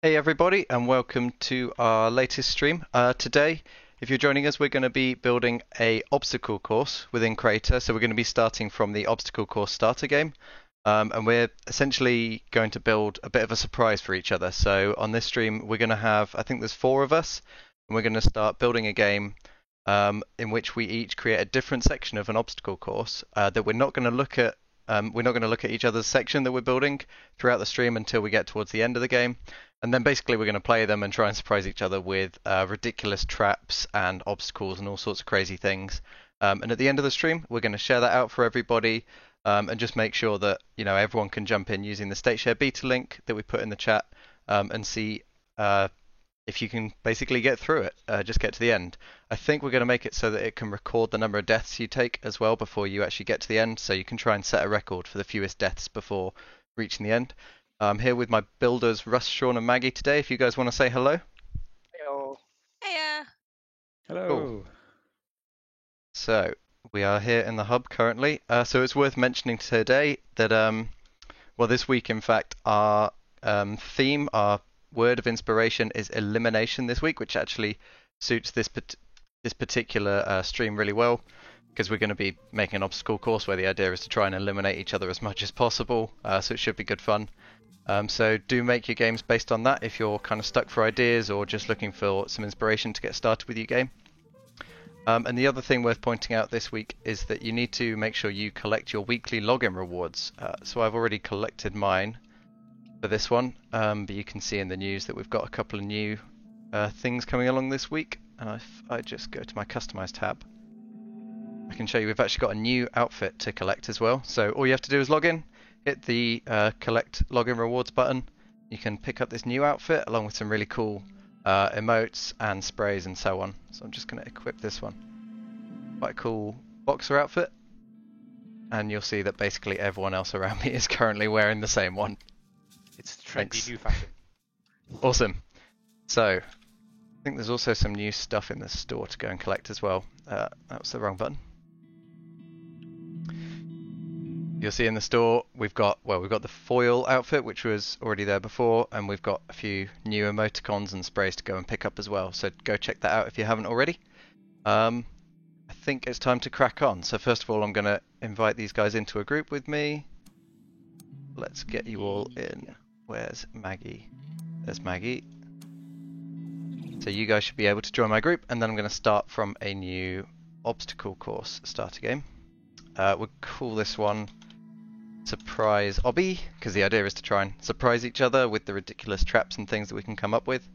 Hey everybody, and welcome to our latest stream. Today, if you're joining us, we're going to be building a obstacle course within Creator. So we're going to be starting from the obstacle course starter game, and we're essentially going to build a bit of a surprise for each other. So on this stream, we're going to have, I think there's 4 of us, and we're going to start building a game in which we each create a different section of an obstacle course that we're not going to look at. We're not going to look at each other's section that we're building throughout the stream until we get towards the end of the game. And then basically we're going to play them and try and surprise each other with ridiculous traps and obstacles and all sorts of crazy things. And at the end of the stream, we're going to share that out for everybody and just make sure that everyone can jump in using the StateShare beta link that we put in the chat and see if you can basically get through it. Just get to the end. I think we're going to make it so that it can record the number of deaths you take as well before you actually get to the end, so you can try and set a record for the fewest deaths before reaching the end. I'm here with my builders, Russ, Sean, and Maggie today. If you guys want to say hello. Hello. Hiya. Hello. Cool. So we are here in the hub currently. So it's worth mentioning today that, this week, in fact, our theme, our word of inspiration is elimination this week, which actually suits this particular stream really well, because we're going to be making an obstacle course where the idea is to try and eliminate each other as much as possible. So it should be good fun. So do make your games based on that if you're kind of stuck for ideas or just looking for some inspiration to get started with your game. And the other thing worth pointing out this week is that you need to make sure you collect your weekly login rewards. So I've already collected mine for this one, but you can see in the news that we've got a couple of new things coming along this week. And if I just go to my customize tab, I can show you we've actually got a new outfit to collect as well. So all you have to do is log in, hit the collect login rewards button. You can pick up this new outfit along with some really cool emotes and sprays and so on. So I'm just going to equip this one. Quite a cool boxer outfit. And you'll see that basically everyone else around me is currently wearing the same one. It's trendy new fashion. Awesome. So I think there's also some new stuff in the store to go and collect as well. That was the wrong button. You'll see in the store we've got the foil outfit, which was already there before, and we've got a few new emoticons and sprays to go and pick up as well. So go check that out if you haven't already. I think it's time to crack on. So first of all, I'm going to invite these guys into a group with me. Let's get you all in. Where's Maggie? There's Maggie. So you guys should be able to join my group, and then I'm going to start from a new obstacle course starter game. We'll call this one Surprise Obby, because the idea is to try and surprise each other with the ridiculous traps and things that we can come up with.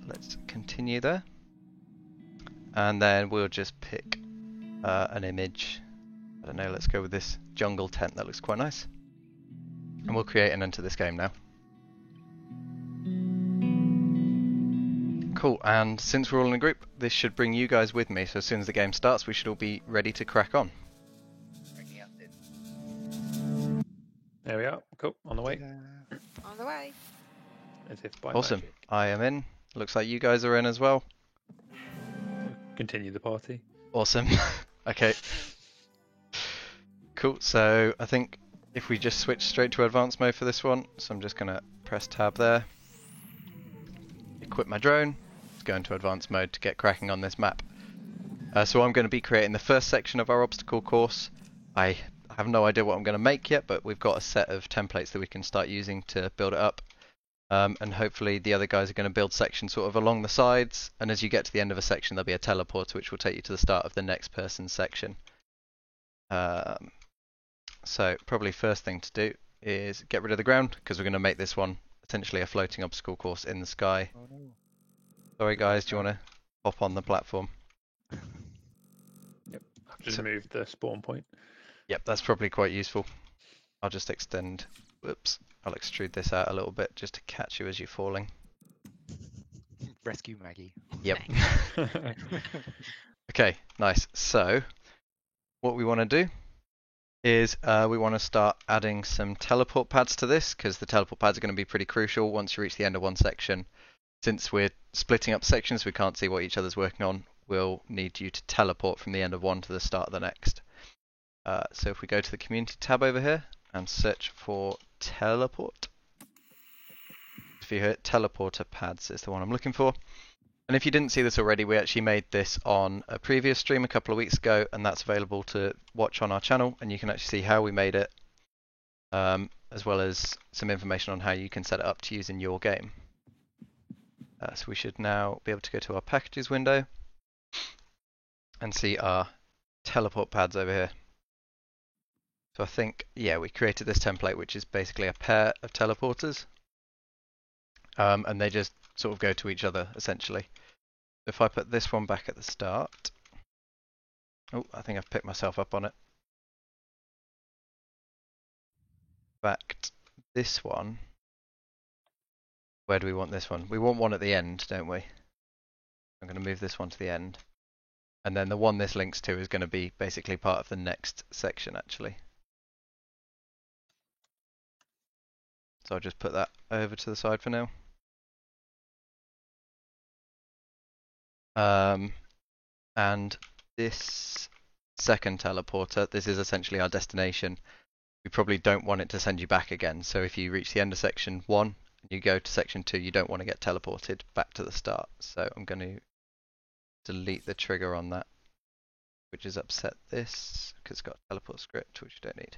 Let's continue there. And then we'll just pick an image. I don't know, let's go with this jungle tent, that looks quite nice. And we'll create and enter this game now. Cool, and since we're all in a group, this should bring you guys with me, so as soon as the game starts we should all be ready to crack on. There we are. Cool. On the way. On the way. As if by Awesome. magic. I am in. Looks like you guys are in as well. Continue the party. Awesome. Okay. Cool, so I think if we just switch straight to advanced mode for this one, so I'm just going to press tab there, equip my drone, let's go into advanced mode to get cracking on this map. So I'm going to be creating the first section of our obstacle course. I have no idea what I'm going to make yet, but we've got a set of templates that we can start using to build it up. And hopefully the other guys are going to build sections sort of along the sides, and as you get to the end of a section there'll be a teleporter which will take you to the start of the next person's section. So probably first thing to do is get rid of the ground, because we're going to make this one essentially a floating obstacle course in the sky. Oh, no. Sorry guys, do you want to hop on the platform? Yep. I've just moved the spawn point. Yep, that's probably quite useful. I'll just extend, whoops, I'll extrude this out a little bit just to catch you as you're falling. Rescue Maggie. Yep. Okay, nice. So what we want to do is we want to start adding some teleport pads to this, because the teleport pads are going to be pretty crucial once you reach the end of one section. Since we're splitting up sections, we can't see what each other's working on. We'll need you to teleport from the end of one to the start of the next. So if we go to the community tab over here and search for teleport, If you hit teleporter pads is the one I'm looking for. And if you didn't see this already, we actually made this on a previous stream a couple of weeks ago, and that's available to watch on our channel, and you can actually see how we made it, as well as some information on how you can set it up to use in your game. So we should now be able to go to our packages window and see our teleport pads over here. So I think, yeah, we created this template, which is basically a pair of teleporters, and they just sort of go to each other, essentially. If I put this one back at the start, oh, I think I've picked myself up on it. In fact, this one, where do we want this one? We want one at the end, don't we? I'm going to move this one to the end. And then the one this links to is going to be basically part of the next section, actually. So I'll just put that over to the side for now. And this second teleporter, this is essentially our destination. We probably don't want it to send you back again. So if you reach the end of section 1 and you go to section 2, you don't want to get teleported back to the start. So I'm going to delete the trigger on that, which has upset this because it's got a teleport script, which you don't need.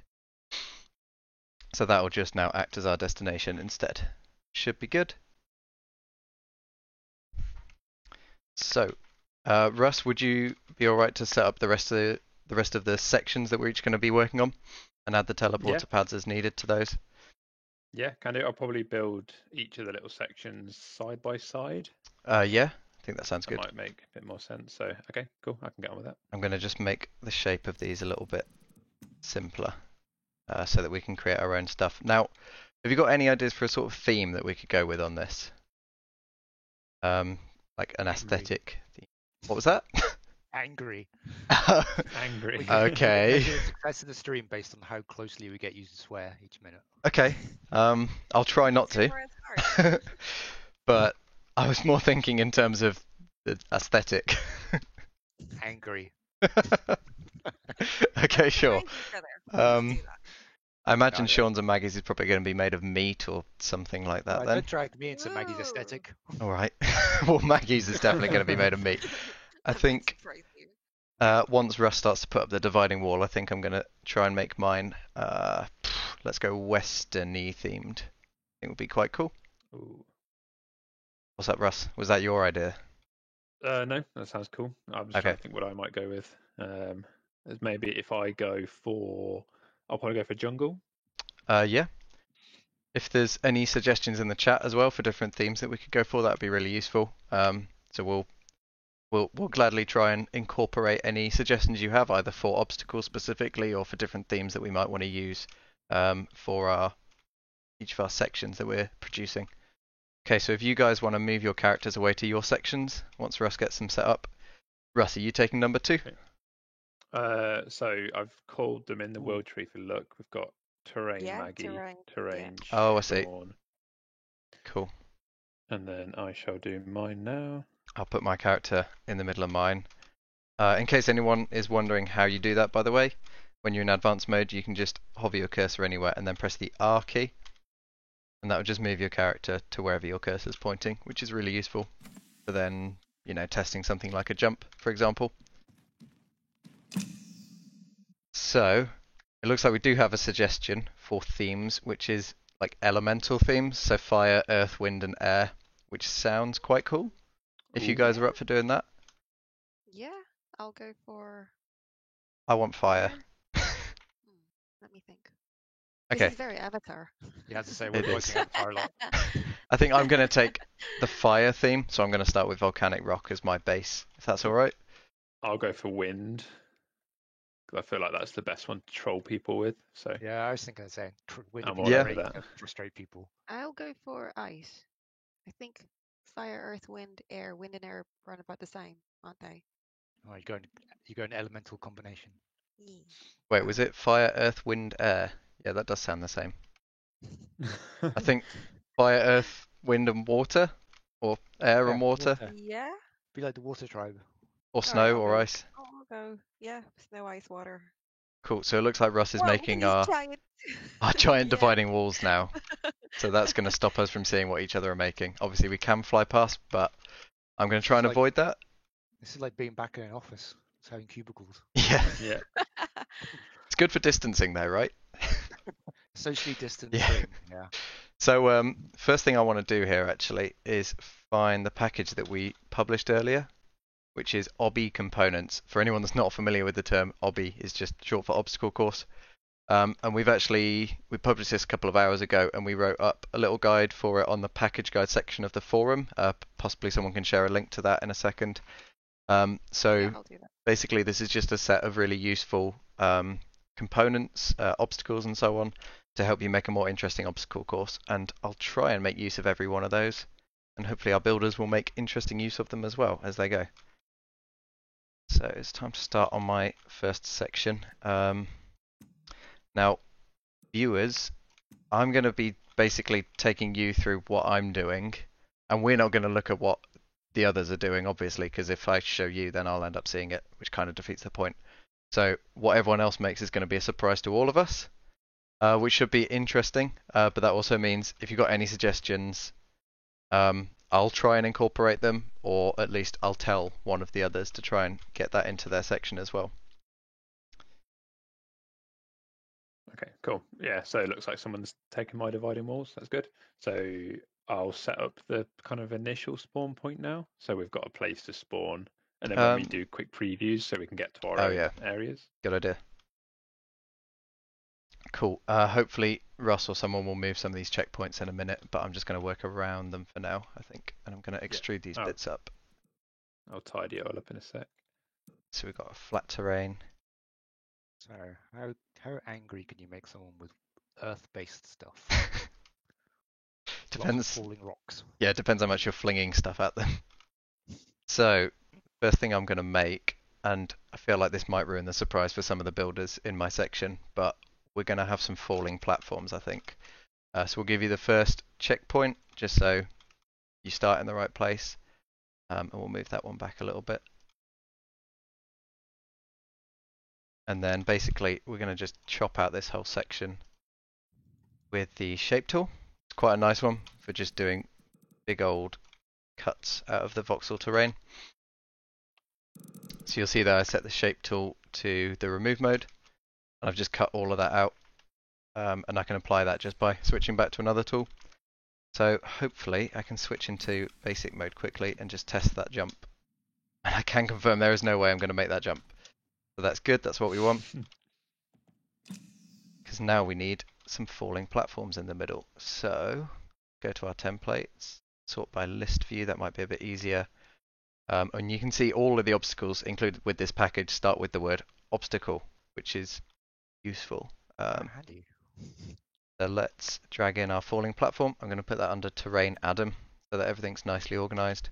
So that will just now act as our destination instead. Should be good. So, Russ, would you be alright to set up the rest of the sections that we're each going to be working on, and add the teleporter pads as needed to those? Yeah, can do. I'll probably build each of the little sections side by side. Yeah, I think that sounds good. That might make a bit more sense. So, okay, cool. I can get on with that. I'm going to just make the shape of these a little bit simpler, so that we can create our own stuff. Now, have you got any ideas for a sort of theme that we could go with on this? Like an aesthetic theme. What was that? Angry. Angry. Okay. The success of the stream based on how closely we get you to swear each minute. Okay. I'll try not to. But I was more thinking in terms of the aesthetic. Angry. Okay, sure. I I imagine Got it. Sean's and Maggie's is probably going to be made of meat or something like that Right, then. don't drag me into Maggie's Ooh. aesthetic. Alright. Well, Maggie's is definitely going to be made of meat. I think once Russ starts to put up the dividing wall, I think I'm going to try and make mine, let's go western-y themed. I think it would be quite cool. Ooh. What's that, Russ? Was that your idea? No, that sounds cool. I'm just trying to think what I might go with. Maybe if I go for, I'll probably go for jungle. Yeah. If there's any suggestions in the chat as well for different themes that we could go for, that would be really useful. So we'll gladly try and incorporate any suggestions you have, either for obstacles specifically or for different themes that we might want to use for each of our sections that we're producing. Okay, so if you guys want to move your characters away to your sections once Russ gets them set up. Russ, are you taking number 2? Okay. So I've called them in the world tree. If you look, we've got terrain, Yeah, Maggie, terrain. Oh, I see. Sean, Cool. and then I shall do mine now. I'll put my character in the middle of mine. In case anyone is wondering how you do that, by the way, when you're in advanced mode, you can just hover your cursor anywhere and then press the R key. And that will just move your character to wherever your cursor is pointing, which is really useful for then, testing something like a jump, for example. So, it looks like we do have a suggestion for themes, which is like elemental themes, so fire, earth, wind, and air, which sounds quite cool. If you guys are up for doing that. Yeah, I'll go for. I want fire. Let me think. Okay. This is very Avatar. You have to say It we're is. working on fire a lot. I think I'm going to take the fire theme, so I'm going to start with volcanic rock as my base, if that's alright. I'll go for wind. 'Cause I feel like that's the best one to troll people with. So Yeah, I was thinking the same. Wind I'm would all be right great with that. to frustrate people. I'll go for ice. I think fire, earth, wind, air. Wind and air run about the same, aren't they? Oh, you go an elemental combination. Yeah. Wait, was it fire, earth, wind, air? Yeah, that does sound the same. I think fire, earth, wind, and water? Or air and Yeah, water? Yeah. Be like the water tribe. Or snow I'll or go- ice? I'll go. Yeah, snow, ice, water. Cool. So it looks like Russ is What making these our giant... giant Yeah. dividing walls now. So that's going to stop us from seeing what each other are making. Obviously, we can fly past, but I'm going to try and avoid that. This is like being back in an office. It's having cubicles. Yeah. Yeah. It's good for distancing though, right? Socially distancing. Yeah. Yeah. So first thing I want to do here actually is find the package that we published earlier, which is OBI components. For anyone that's not familiar with the term, OBI is just short for obstacle course. And we published this a couple of hours ago, and we wrote up a little guide for it on the package guide section of the forum. Possibly someone can share a link to that in a second. Yeah, I'll do that. Basically, this is just a set of really useful components, obstacles, and so on to help you make a more interesting obstacle course. And I'll try and make use of every one of those, and hopefully our builders will make interesting use of them as well as they go. So it's time to start on my first section. Now, viewers, I'm going to be basically taking you through what I'm doing, and we're not going to look at what the others are doing, obviously, because if I show you, then I'll end up seeing it, which kind of defeats the point. So what everyone else makes is going to be a surprise to all of us, which should be interesting, but that also means if you've got any suggestions, I'll try and incorporate them, or at least I'll tell one of the others to try and get that into their section as well. Okay, cool. Yeah, so it looks like someone's taken my dividing walls. That's good. So I'll set up the kind of initial spawn point now. So we've got a place to spawn, and then when we do quick previews, so we can get to our own areas. Good idea. Cool. Hopefully Russ or someone will move some of these checkpoints in a minute, but I'm just going to work around them for now, I think, and I'm going to extrude these bits up. I'll tidy it all up in a sec. So we've got a flat terrain. So how angry can you make someone with earth-based stuff? Depends. Lots of falling rocks. Yeah, it depends how much you're flinging stuff at them. So first thing I'm going to make, and I feel like this might ruin the surprise for some of the builders in my section, but we're going to have some falling platforms, I think. So we'll give you the first checkpoint, just so you start in the right place, and we'll move that one back a little bit. And then basically we're going to just chop out this whole section with the shape tool. It's quite a nice one for just doing big old cuts out of the voxel terrain. So you'll see that I set the shape tool to the remove mode, and I've just cut all of that out, and I can apply that just by switching back to another tool. So hopefully I can switch into basic mode quickly and just test that jump. And I can confirm there is no way I'm going to make that jump. So that's good, that's what we want. Because now we need some falling platforms in the middle. So go to our templates, sort by list view, that might be a bit easier. And you can see all of the obstacles included with this package start with the word obstacle, which is useful. Handy. So let's drag in our falling platform. I'm going to put that under terrain Adam so that everything's nicely organized.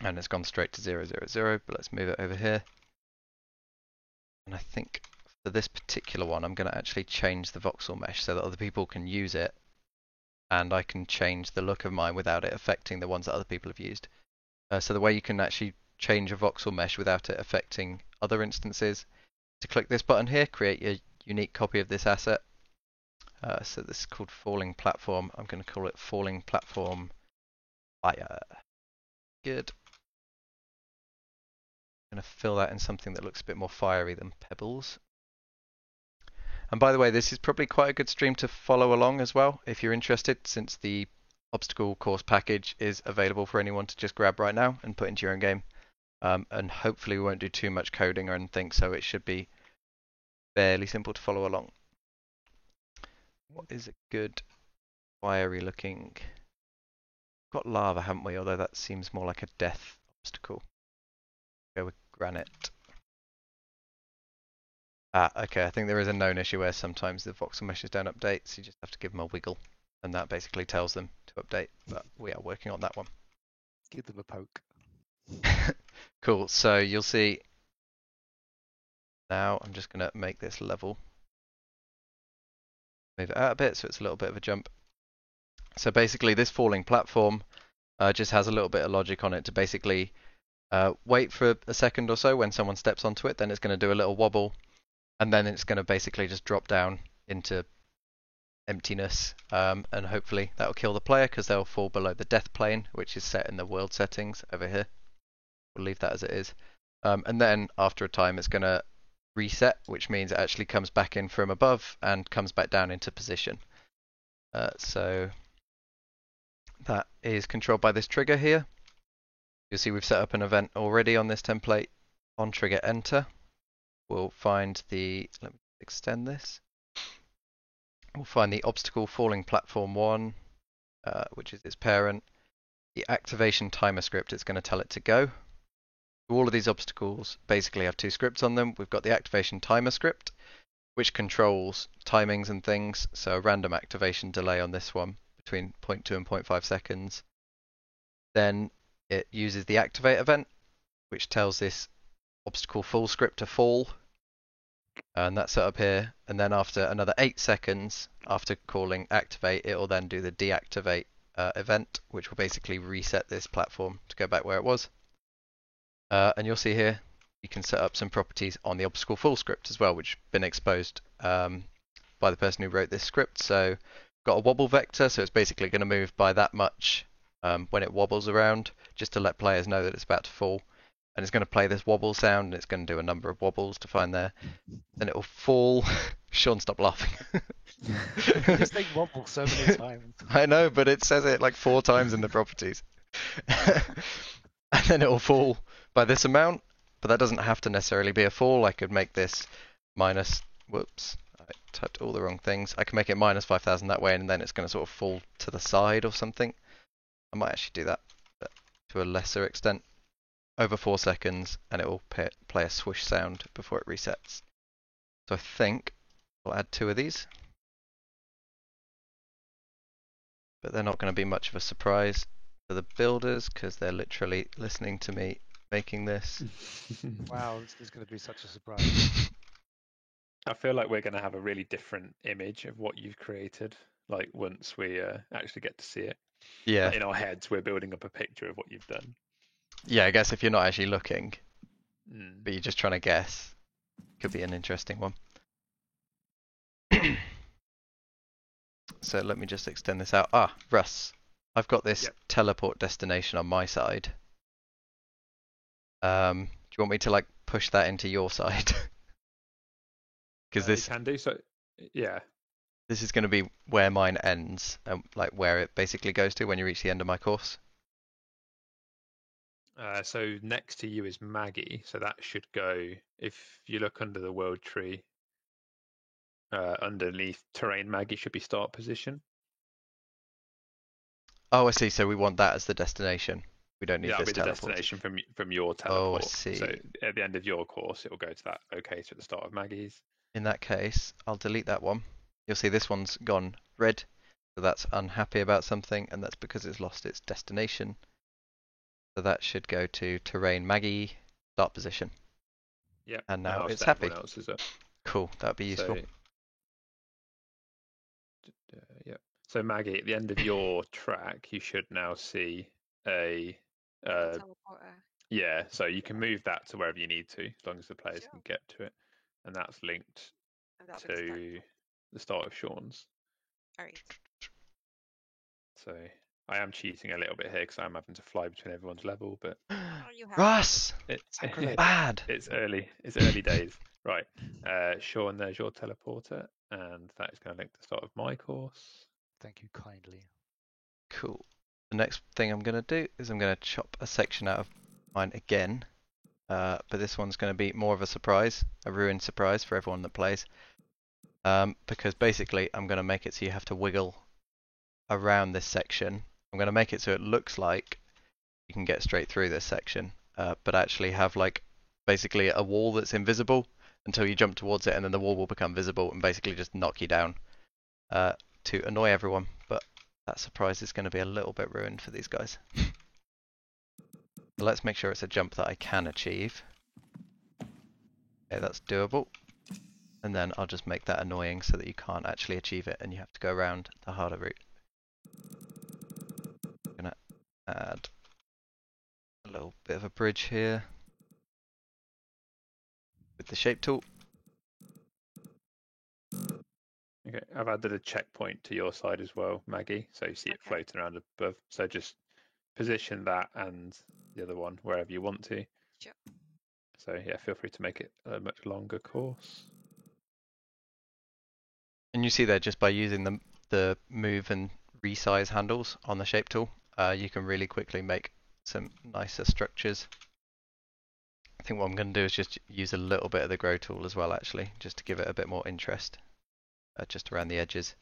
And it's gone straight to 0, 0, 0, but let's move it over here. And I think for this particular one, I'm going to actually change the voxel mesh so that other people can use it, and I can change the look of mine without it affecting the ones that other people have used. So the way you can actually change a voxel mesh without it affecting other instances, to click this button here, create a unique copy of this asset. So this is called Falling Platform. I'm going to call it Falling Platform Fire. Good. I'm going to fill that in something that looks a bit more fiery than pebbles. And by the way, this is probably quite a good stream to follow along as well, if you're interested, since the obstacle course package is available for anyone to just grab right now and put into your own game. And hopefully we won't do too much coding or anything, so it should be fairly simple to follow along. What is a good fiery looking? We've got lava, haven't we? Although that seems more like a death obstacle. Go with granite. Okay, I think there is a known issue where sometimes the voxel meshes don't update, so you just have to give them a wiggle, and that basically tells them to update, but we are working on that one. Give them a poke. Cool, so you'll see now I'm just going to make this level. Move it out a bit so it's a little bit of a jump. So basically this falling platform just has a little bit of logic on it to basically Wait for a second or so when someone steps onto it, then it's going to do a little wobble, and then it's going to basically just drop down into emptiness, and hopefully that'll kill the player because they'll fall below the death plane, which is set in the world settings over here. We'll leave that as it is. And then after a time it's going to reset, which means it actually comes back in from above and comes back down into position. So that is controlled by this trigger here. You'll see we've set up an event already on this template. On trigger enter, we'll find the, let me extend this. We'll find the obstacle falling platform 1, which is its parent. The activation timer script, it's going to tell it to go. All of these obstacles basically have 2 scripts on them. We've got the activation timer script, which controls timings and things. So a random activation delay on this one between 0.2 and 0.5 seconds. Then it uses the activate event, which tells this obstacle full script to fall. And that's set up here. And then after another 8 seconds, after calling activate, it will then do the deactivate event, which will basically reset this platform to go back where it was. And you'll see here, you can set up some properties on the obstacle full script as well, which have been exposed by the person who wrote this script. So got a wobble vector, so it's basically going to move by that much when it wobbles around, just to let players know that it's about to fall. And it's going to play this wobble sound, and it's going to do a number of wobbles to find there. Then it will fall. Sean, stop laughing. You say wobble so many times. I know, but it says it like 4 times in the properties. And then it will fall by this amount, but that doesn't have to necessarily be a fall. I could make this minus, whoops, I typed all the wrong things. I can make it minus 5,000 that way, and then it's going to sort of fall to the side or something. I might actually do that, but to a lesser extent. Over 4 seconds, and it will play a swoosh sound before it resets. So I think we'll add 2 of these. But they're not going to be much of a surprise for the builders, because they're literally listening to me making this. Wow, this is going to be such a surprise. I feel like we're going to have a really different image of what you've created, like once we actually get to see it. Yeah. Like in our heads, we're building up a picture of what you've done. Yeah, I guess if you're not actually looking, but you're just trying to guess, could be an interesting one. So let me just extend this out. Ah, Russ, I've got this teleport destination on my side. Do you want me to like push that into your side? Because this you can do so. Yeah. This is going to be where mine ends, like where it basically goes to when you reach the end of my course. So next to you is Maggie, so that should go, if you look under the world tree, underneath terrain, Maggie should be start position. Oh, I see. So we want that as the destination. We don't need That'll this be the teleport. destination from your teleport. Oh, I see. So at the end of your course, it will go to that locator at the start of Maggie's. In that case, I'll delete that one. You'll see this one's gone red, so that's unhappy about something, and that's because it's lost its destination. So that should go to terrain Maggie, start position. Yeah. And now I'll it's set happy. everyone else's up. Cool, that'd be useful. Yeah. So Maggie, at the end of your track, you should now see a teleporter. yeah. So you can move that to wherever you need to, as long as the players Sure. can get to it, and that's linked And that'll be to the start of Sean's. Alright. So I am cheating a little bit here because I'm having to fly between everyone's level, but You have Russ! Sacrilege. Bad! it's early. It's early days. Right. Sean, there's your teleporter, and that is going to link to the start of my course. Thank you kindly. Cool. The next thing I'm going to do is I'm going to chop a section out of mine again. But this one's going to be more of a surprise, a ruined surprise for everyone that plays. Because basically I'm going to make it so you have to wiggle around this section. I'm going to make it so it looks like you can get straight through this section, but actually have like basically a wall that's invisible until you jump towards it, and then the wall will become visible and basically just knock you down to annoy everyone. But that surprise is going to be a little bit ruined for these guys. So let's make sure it's a jump that I can achieve. Okay, that's doable. And then I'll just make that annoying so that you can't actually achieve it and you have to go around the harder route. I'm gonna add a little bit of a bridge here with the shape tool. Okay, I've added a checkpoint to your side as well, Maggie. So you see it Okay. floating around above. So just position that and the other one wherever you want to. Sure. So yeah, feel free to make it a much longer course. And you see there, just by using the move and resize handles on the shape tool, you can really quickly make some nicer structures. I think what I'm going to do is just use a little bit of the grow tool as well, actually, just to give it a bit more interest, just around the edges.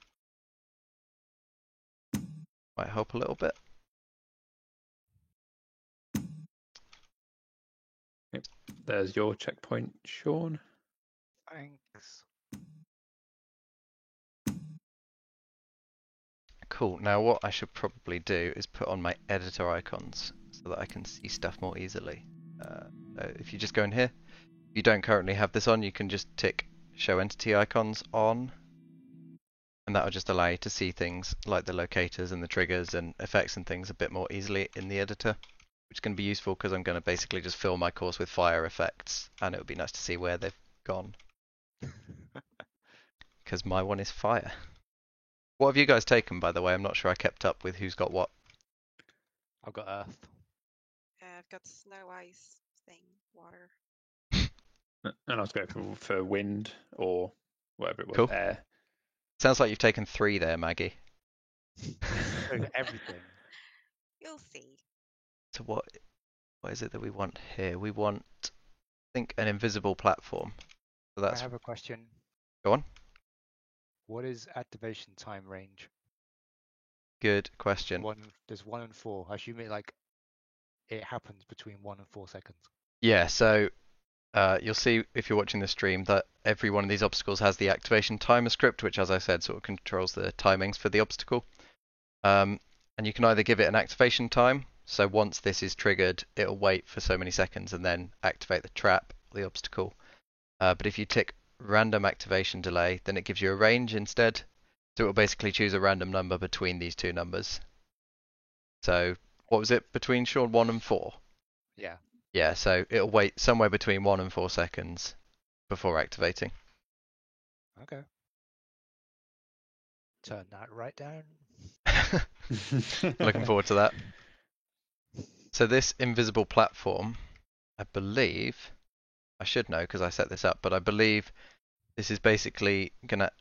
Might help a little bit. Yep. There's your checkpoint, Sean. Thanks. Cool. Now what I should probably do is put on my editor icons so that I can see stuff more easily. So if you just go in here, if you don't currently have this on, you can just tick show entity icons on, and that will just allow you to see things like the locators and the triggers and effects and things a bit more easily in the editor, which can be useful because I'm going to basically just fill my course with fire effects, and it would be nice to see where they've gone, because my one is fire. What have you guys taken, by the way? I'm not sure I kept up with who's got what. I've got Earth. I've got snow, ice, thing, water. And I was going for wind or whatever it was, Cool. air. Sounds like you've taken 3 there, Maggie. Everything. You'll see. So what is it that we want here? We want, I think, an invisible platform. So I that's, have a question. go on. What is activation time range? Good question. There's 1 and 4. I assume it happens between 1 and 4 seconds. Yeah, so you'll see if you're watching the stream that every one of these obstacles has the activation timer script, which, as I said, sort of controls the timings for the obstacle. And you can either give it an activation time, so once this is triggered, it'll wait for so many seconds and then activate the trap, the obstacle. But if you tick random activation delay, then it gives you a range instead. So it will basically choose a random number between these two numbers. So what was it between, Sean? 1 and 4? Yeah. Yeah, so it'll wait somewhere between 1 and 4 seconds before activating. Okay. Turn that right down. Looking forward to that. So this invisible platform, I believe, I should know because I set this up, but I believe this is basically going to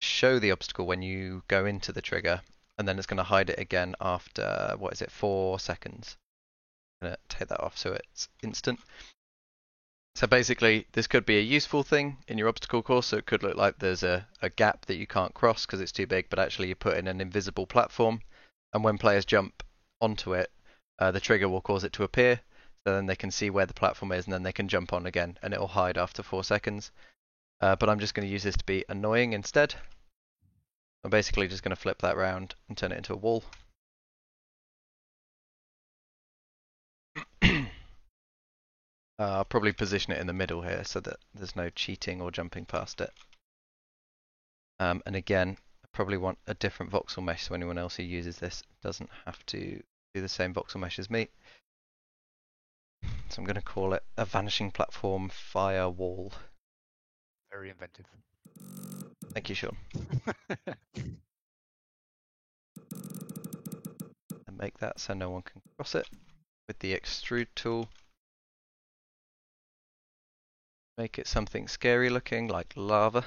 show the obstacle when you go into the trigger, and then it's going to hide it again after, 4 seconds. I'm going to take that off so it's instant. So basically, this could be a useful thing in your obstacle course, so it could look like there's a gap that you can't cross because it's too big, but actually you put in an invisible platform, and when players jump onto it, the trigger will cause it to appear, so then they can see where the platform is, and then they can jump on again, and it will hide after 4 seconds. But I'm just going to use this to be annoying instead. I'm basically just going to flip that round and turn it into a wall. I'll probably position it in the middle here so that there's no cheating or jumping past it. And again, I probably want a different voxel mesh so anyone else who uses this doesn't have to do the same voxel mesh as me. So I'm going to call it a vanishing platform firewall. Very inventive. Thank you, Sean. And make that so no one can cross it with the extrude tool. Make it something scary looking, like lava.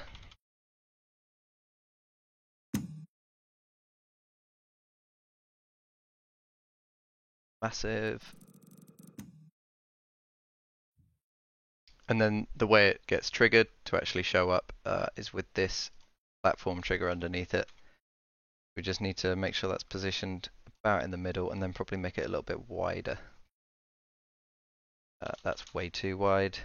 Massive. And then the way it gets triggered to actually show up is with this platform trigger underneath it. We just need to make sure that's positioned about in the middle and then probably make it a little bit wider. That's way too wide.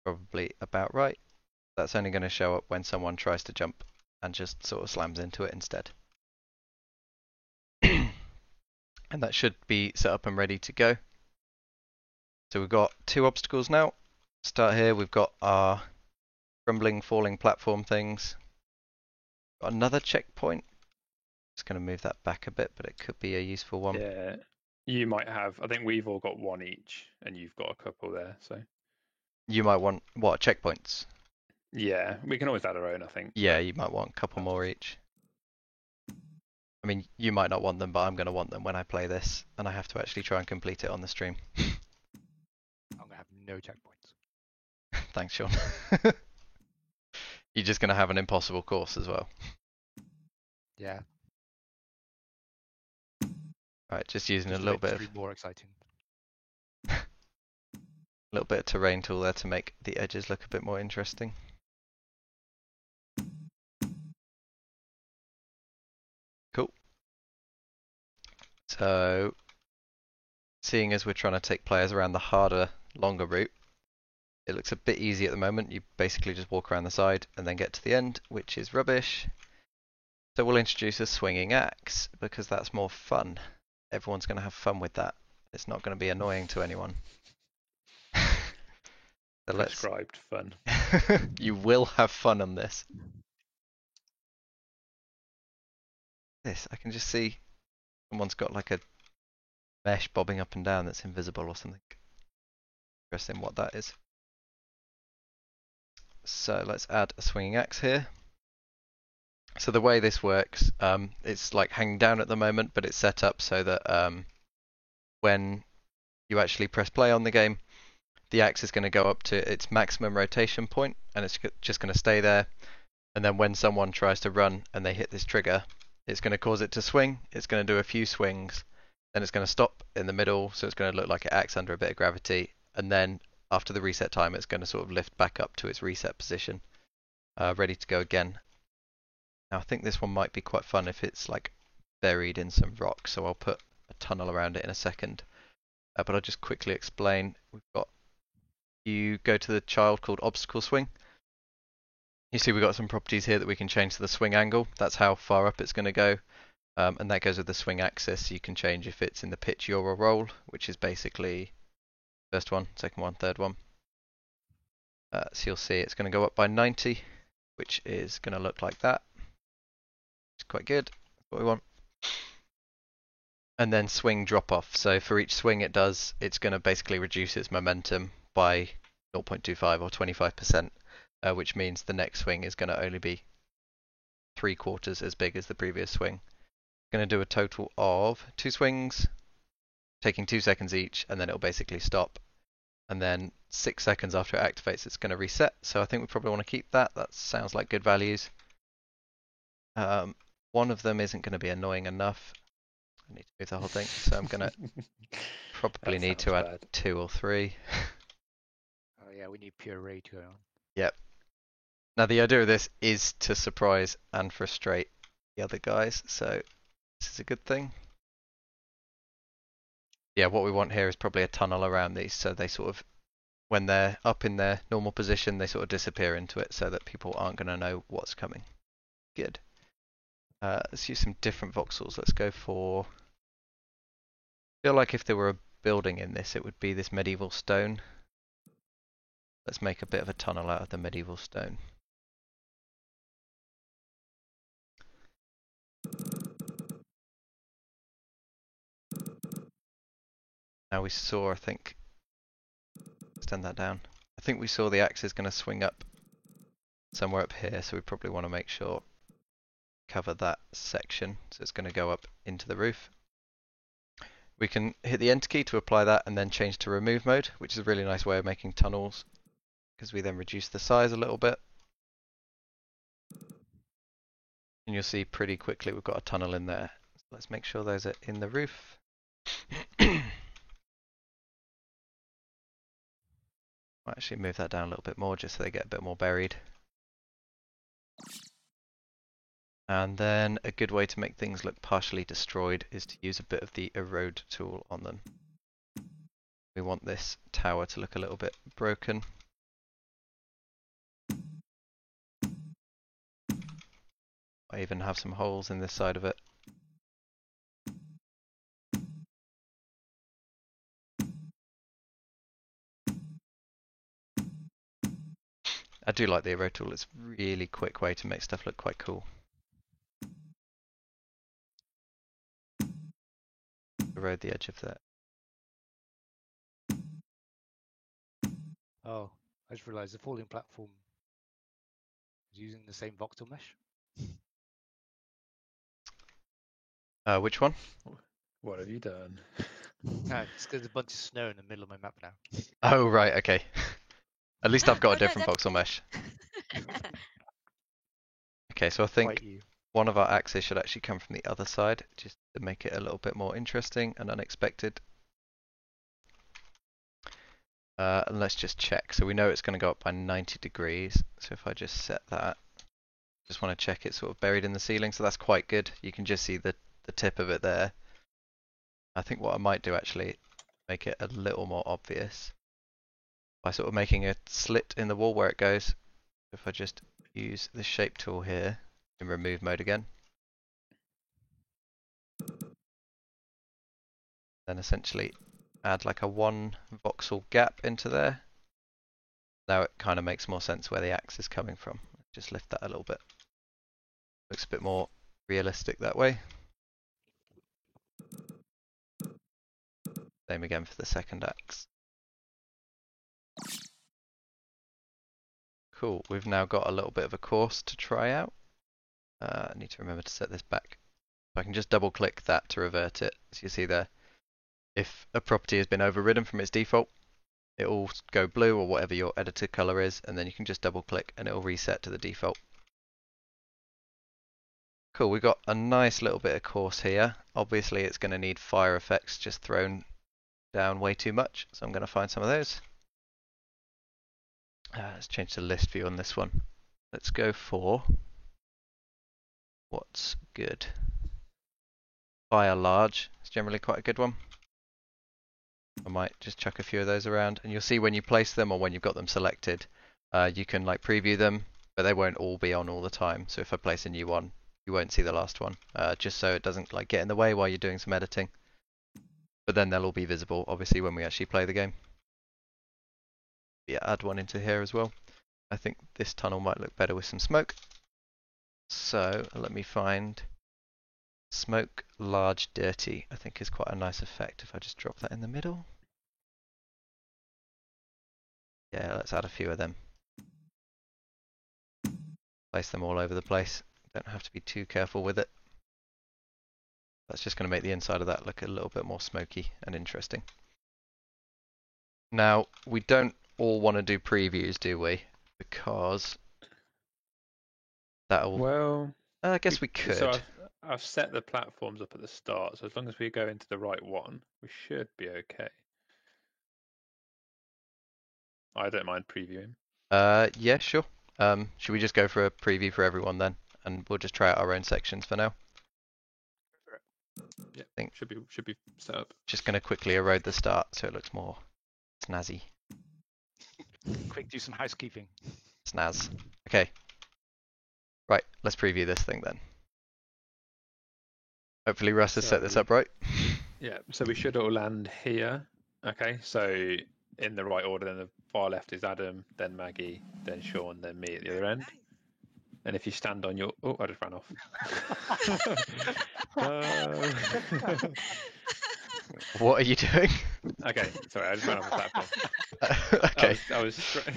Probably about right. That's only going to show up when someone tries to jump and just sort of slams into it instead. And that should be set up and ready to go. So we've got 2 obstacles now. Start here, we've got our crumbling, falling platform things. Got another checkpoint. Just going to move that back a bit, but it could be a useful one. Yeah, you might have. I think we've all got one each, and you've got a couple there. So You might want, what, checkpoints? yeah, we can always add our own, I think. Yeah, you might want a couple more each. I mean, you might not want them, but I'm going to want them when I play this, and I have to actually try and complete it on the stream. I'm gonna have no checkpoints. Thanks, Sean. You're just going to have an impossible course as well. Yeah. Right, just using Just a little wait bit to of be more exciting. terrain tool there to make the edges look a bit more interesting. Cool. So, seeing as we're trying to take players around the harder, longer route, it looks a bit easy at the moment. You basically just walk around the side and then get to the end, which is rubbish. So we'll introduce a swinging axe, because that's more fun. Everyone's going to have fun with that. It's not going to be annoying to anyone. So let's... Prescribed fun. You will have fun on this. I can just see someone's got like a mesh bobbing up and down that's invisible or something. Interesting what that is. So let's add a swinging axe here. So the way this works, it's like hanging down at the moment, but it's set up so that when you actually press play on the game, the axe is going to go up to its maximum rotation point, and it's just going to stay there. And then when someone tries to run and they hit this trigger, it's going to cause it to swing. It's going to do a few swings, then it's going to stop in the middle, so it's going to look like it acts under a bit of gravity. And then after the reset time, it's going to sort of lift back up to its reset position, ready to go again. Now I think this one might be quite fun if it's like buried in some rock, so I'll put a tunnel around it in a second. But I'll just quickly explain. You go to the child called obstacle swing. You see we've got some properties here that we can change to the swing angle. That's how far up it's going to go. And that goes with the swing axis. You can change if it's in the pitch, yaw, or roll, which is basically first one, second one, third one. So you'll see it's going to go up by 90, which is going to look like that. It's quite good. That's what we want. And then swing drop off. So for each swing it does, it's going to basically reduce its momentum by 0.25 or 25%, which means the next swing is going to only be 3/4 as big as the previous swing. Going to do a total of 2 swings, taking 2 seconds each, and then it'll basically stop. And then 6 seconds after it activates, it's going to reset. So I think we probably want to keep that. That sounds like good values. One of them isn't going to be annoying enough. I need to move the whole thing, so I'm going to probably need to add 2 or 3. Oh yeah, we need pure rage going on. Yep. Now the idea of this is to surprise and frustrate the other guys, so this is a good thing. Yeah, what we want here is probably a tunnel around these, so they sort of, when they're up in their normal position, they sort of disappear into it so that people aren't going to know what's coming. Good. Let's use some different voxels. Let's go for... I feel like if there were a building in this, it would be this medieval stone. Let's make a bit of a tunnel out of the medieval stone. Now we saw, I think, extend that down. I think we saw the axe is going to swing up somewhere up here, so we probably want to make sure cover that section. So it's going to go up into the roof. We can hit the enter key to apply that and then change to remove mode, which is a really nice way of making tunnels, because we then reduce the size a little bit. And you'll see pretty quickly we've got a tunnel in there. So let's make sure those are in the roof. I'll actually move that down a little bit more just so they get a bit more buried. And then a good way to make things look partially destroyed is to use a bit of the erode tool on them. We want this tower to look a little bit broken. I even have some holes in this side of it. I do like the erode tool. It's a really quick way to make stuff look quite cool. erode the edge of that. Oh, I just realised the falling platform is using the same voxel mesh. Which one? What have you done? No, it's because there's a bunch of snow in the middle of my map now. Oh, right, okay. At least I've got a Oh, no, different that's voxel mesh. Okay, so I think Quite you. one of our axes should actually come from the other side, just to make it a little bit more interesting and unexpected. And let's just check. So we know it's going to go up by 90 degrees. So if I just set that, just want to check it's sort of buried in the ceiling. So that's quite good. You can just see the tip of it there. I think what I might do actually, make it a little more obvious by sort of making a slit in the wall where it goes. If I just use the shape tool here in remove mode again, then essentially add like a 1 voxel gap into there. Now it kind of makes more sense where the axe is coming from. Just lift that a little bit. Looks a bit more realistic that way. Same again for the second axe. Cool, we've now got a little bit of a course to try out. I need to remember to set this back. So I can just double click that to revert it. So you see there, if a property has been overridden from its default, it will go blue or whatever your editor color is, and then you can just double click and it will reset to the default. Cool, we've got a nice little bit of course here. Obviously it's going to need fire effects just thrown down way too much, so I'm going to find some of those. Let's change the list view on this one. Let's go for what's good. Fire large is generally quite a good one. I might just chuck a few of those around, and you'll see when you place them or when you've got them selected, you can like preview them, but they won't all be on all the time. So if I place a new one, you won't see the last one, just so it doesn't like get in the way while you're doing some editing. But then they'll all be visible, obviously, when we actually play the game. Yeah, add one into here as well. I think this tunnel might look better with some smoke. So let me find smoke large dirty. I think is quite a nice effect if I just drop that in the middle. Yeah, let's add a few of them. Place them all over the place. Don't have to be too careful with it. That's just going to make the inside of that look a little bit more smoky and interesting. Now, we don't all want to do previews, do we? Because that'll... Well, I guess we could. So I've set the platforms up at the start, so as long as we go into the right one, we should be okay. I don't mind previewing. Yeah, sure. Should we just go for a preview for everyone then? And we'll just try out our own sections for now. Yeah, I think should be set up. Just going to quickly erode the start so it looks more snazzy. Quick, do some housekeeping. Snaz. Okay. Right, let's preview this thing then. Hopefully Russ has set this up right. Yeah, so we should all land here. Okay, so in the right order, then the far left is Adam, then Maggie, then Sean, then me at the other end. And if you stand on your... Oh, I just ran off. What are you doing? Okay, sorry, I just ran off the platform. Okay. I was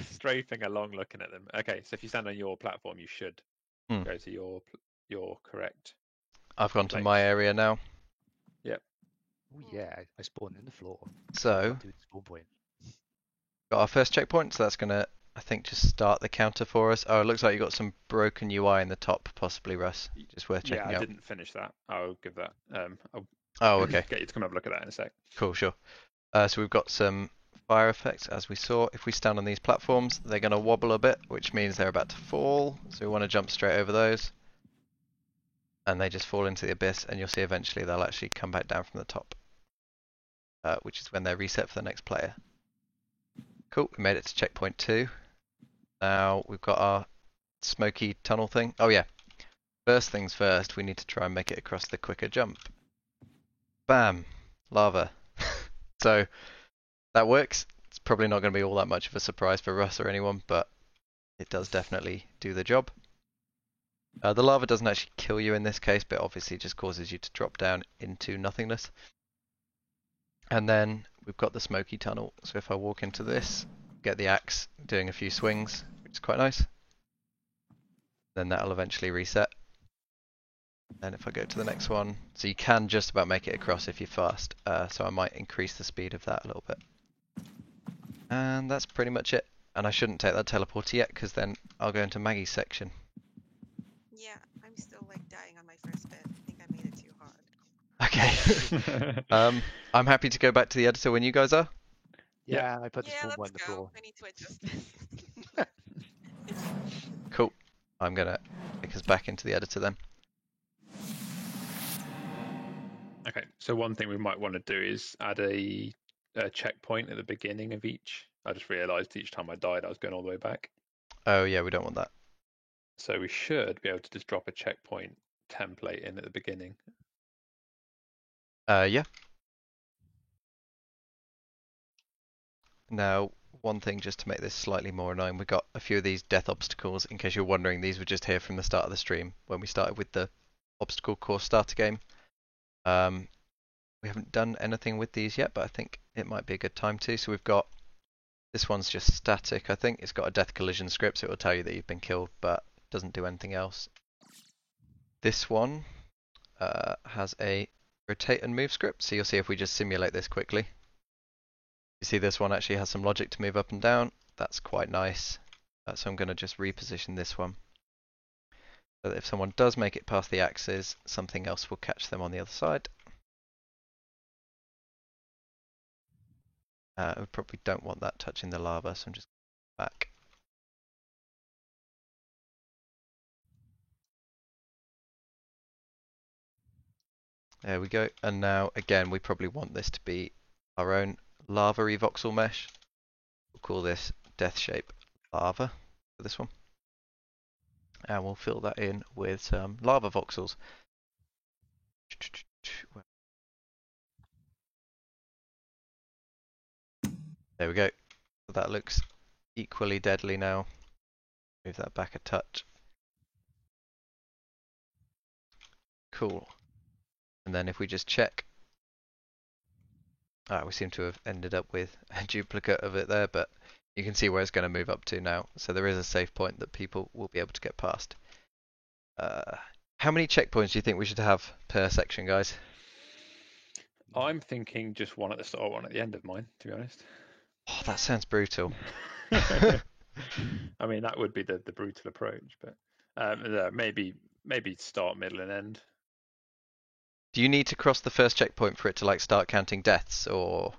strafing along looking at them. Okay, so if you stand on your platform, you should go to your correct. I've gone to my area now. Yep. Oh yeah, I spawned in the floor. So, Do the spawn point. got our first checkpoint, so that's going to, I think, just start the counter for us. Oh, it looks like you got some broken UI in the top, possibly, Russ. Just worth checking out. Yeah, I didn't finish that. I'll give that. Oh, okay. Get you to come have a look at that in a sec. Cool, sure. So we've got some fire effects, as we saw. If we stand on these platforms, they're going to wobble a bit, which means they're about to fall. So we want to jump straight over those. And they just fall into the abyss, and you'll see eventually they'll actually come back down from the top. Which is when they're reset for the next player. Cool, we made it to checkpoint 2. Now we've got our smoky tunnel thing. Oh yeah, first things first, we need to try and make it across the quicker jump. Bam! Lava. So that works. It's probably not going to be all that much of a surprise for Russ or anyone, but it does definitely do the job. The lava doesn't actually kill you in this case, but obviously just causes you to drop down into nothingness. And then we've got the smoky tunnel. So if I walk into this, get the axe doing a few swings, which is quite nice, then that'll eventually reset. And if I go to the next one, so you can just about make it across if you're fast. So I might increase the speed of that a little bit. And that's pretty much it. And I shouldn't take that teleporter yet, because then I'll go into Maggie's section. Yeah, I'm still like dying on my first bit. I think I made it too hard. Okay. I'm happy to go back to the editor when you guys are. Yeah, I put the Yeah, spawn let's point on the go. floor. I need to adjust. Cool. I'm gonna take us back into the editor then. Okay, so one thing we might want to do is add a checkpoint at the beginning of each. I just realised each time I died, I was going all the way back. Oh yeah, we don't want that. So we should be able to just drop a checkpoint template in at the beginning. Yeah. Now, one thing just to make this slightly more annoying, we got a few of these death obstacles. In case you're wondering, these were just here from the start of the stream when we started with the obstacle course starter game. We haven't done anything with these yet, but I think it might be a good time to. So we've got, this one's just static, I think. It's got a death collision script, so it will tell you that you've been killed, but it doesn't do anything else. This one has a rotate and move script, so you'll see if we just simulate this quickly. You see this one actually has some logic to move up and down. That's quite nice. So I'm going to just reposition this one. So that if someone does make it past the axes, something else will catch them on the other side. We probably don't want that touching the lava, so I'm just back. There we go. And now, again, we probably want this to be our own lava-y voxel mesh. We'll call this death shape lava for this one. And we'll fill that in with some lava voxels. There we go. So that looks equally deadly now. Move that back a touch. Cool. And then if we just check, we seem to have ended up with a duplicate of it there, but you can see where it's going to move up to now. So there is a safe point that people will be able to get past. How many checkpoints do you think we should have per section, guys? I'm thinking just one at the start, one at the end of mine, to be honest. Oh, that sounds brutal. I mean, that would be the brutal approach, but maybe start, middle, and end. Do you need to cross the first checkpoint for it to like start counting deaths, or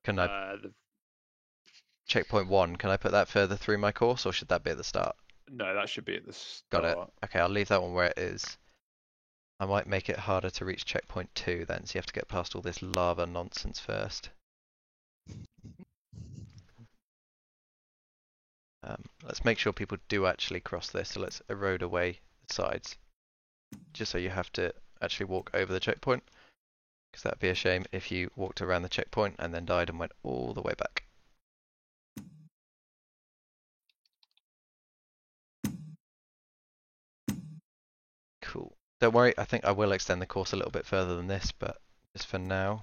can I checkpoint 1? Can I put that further through my course, or should that be at the start? No, that should be at the start. Got it. Okay, I'll leave that one where it is. I might make it harder to reach checkpoint 2 then, so you have to get past all this lava nonsense first. Let's make sure people do actually cross this, so let's erode away the sides. Just so you have to actually walk over the checkpoint, because that'd be a shame if you walked around the checkpoint and then died and went all the way back. Cool. Don't worry, I think I will extend the course a little bit further than this, but just for now,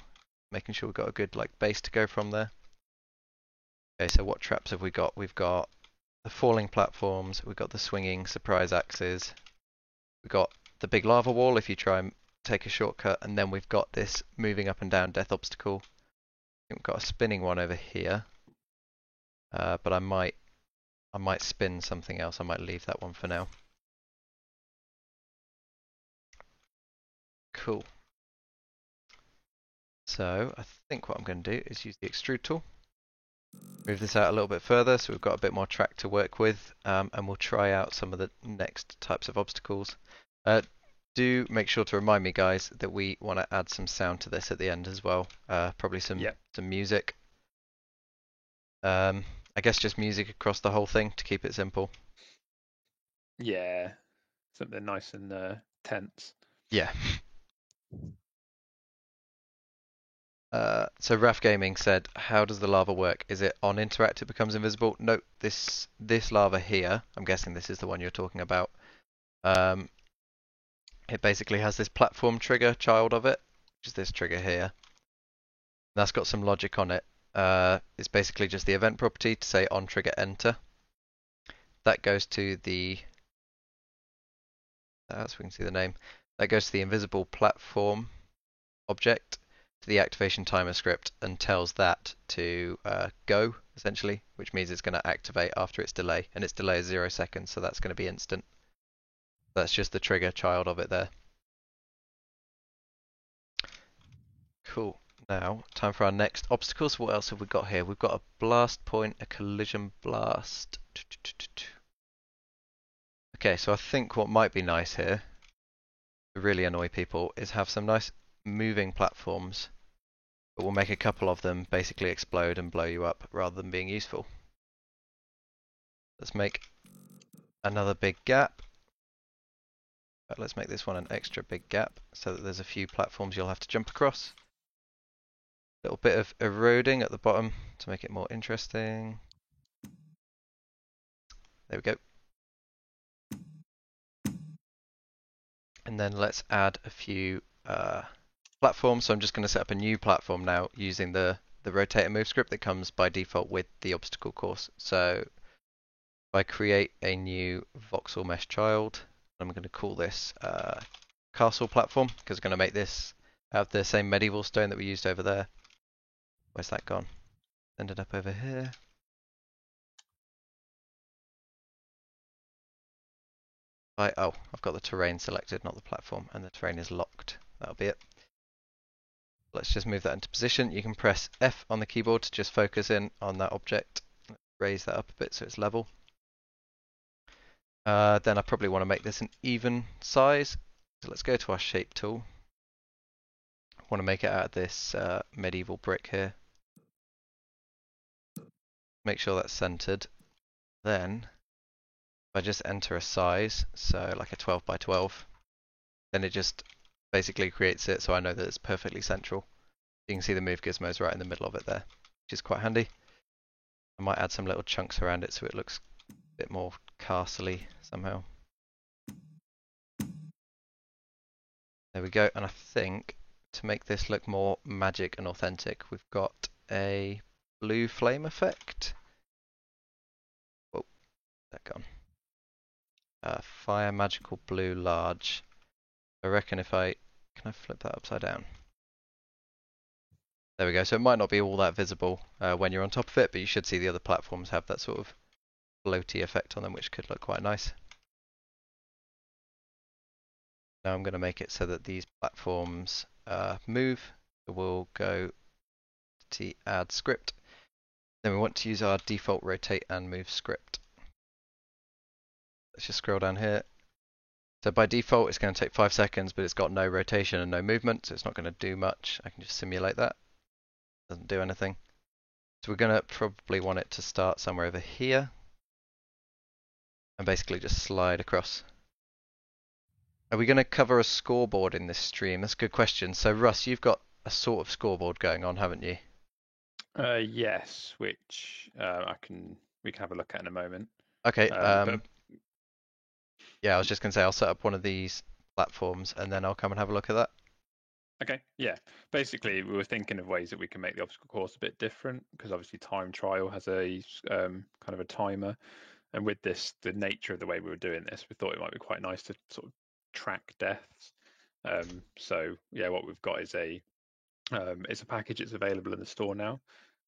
making sure we've got a good like base to go from there. Okay, so what traps have we got? We've got the falling platforms, we've got the swinging surprise axes, we've got the big lava wall if you try and take a shortcut, and then we've got this moving up and down death obstacle. I think we've got a spinning one over here, but I might spin something else. I might leave that one for now. Cool. So I think what I'm going to do is use the extrude tool. Move this out a little bit further so we've got a bit more track to work with, and we'll try out some of the next types of obstacles. Do make sure to remind me, guys, that we want to add some sound to this at the end as well. Probably some music. I guess just music across the whole thing to keep it simple. Yeah, something nice and tense. Yeah. So Raf Gaming said, how does the lava work? Is it on interact it becomes invisible? No, this lava here, I'm guessing this is the one you're talking about. It basically has this platform trigger child of it, which is this trigger here. That's got some logic on it. It's basically just the event property to say on trigger enter. That goes to the, so we can see the name, that goes to the invisible platform object, to the activation timer script, and tells that to go, essentially, which means it's going to activate after its delay, and its delay is 0 seconds, so that's going to be instant. That's just the trigger child of it there. Cool. Now, time for our next obstacles. What else have we got here? We've got a blast point, a collision blast. Okay, so I think what might be nice here, to really annoy people, is have some nice moving platforms, but we'll make a couple of them basically explode and blow you up rather than being useful. Let's make another big gap. But let's make this one an extra big gap so that there's a few platforms you'll have to jump across. Little bit of eroding at the bottom to make it more interesting. There we go. And then let's add a few platforms. So I'm just going to set up a new platform now using the rotate and move script that comes by default with the obstacle course. So if I create a new voxel mesh child, I'm going to call this castle platform because I'm going to make this out of the same medieval stone that we used over there. Where's that gone? Ended up over here. Oh, I've got the terrain selected, not the platform, and the terrain is locked. That'll be it. Let's just move that into position. You can press F on the keyboard to just focus in on that object. Raise that up a bit so it's level. Then I probably want to make this an even size. So let's go to our shape tool. I want to make it out of this medieval brick here. Make sure that's centered. Then if I just enter a size, so like a 12 by 12, then it just basically creates it so I know that it's perfectly central. You can see the move gizmos right in the middle of it there, which is quite handy. I might add some little chunks around it so it looks a bit more castle-y somehow. There we go, and I think to make this look more magic and authentic, we've got a blue flame effect. Whoa, that gone. Fire magical blue large. I reckon if can I flip that upside down? There we go. So it might not be all that visible when you're on top of it, but you should see the other platforms have that sort of floaty effect on them, which could look quite nice. Now I'm going to make it so that these platforms move. So we'll go to add script. Then we want to use our default rotate and move script. Let's just scroll down here. So by default it's going to take 5 seconds, but it's got no rotation and no movement, so it's not going to do much. I can just simulate that. Doesn't do anything. So we're going to probably want it to start somewhere over here and basically just slide across. Are we going to cover a scoreboard in this stream? That's a good question. So Russ, you've got a sort of scoreboard going on, haven't you? Yes, which we can have a look at in a moment. Okay. Yeah, I was just going to say I'll set up one of these platforms and then I'll come and have a look at that. Okay, yeah. Basically, we were thinking of ways that we can make the obstacle course a bit different because obviously time trial has a kind of a timer, and with this, the nature of the way we were doing this, we thought it might be quite nice to sort of track deaths. So yeah, what we've got is it's a package that's available in the store now.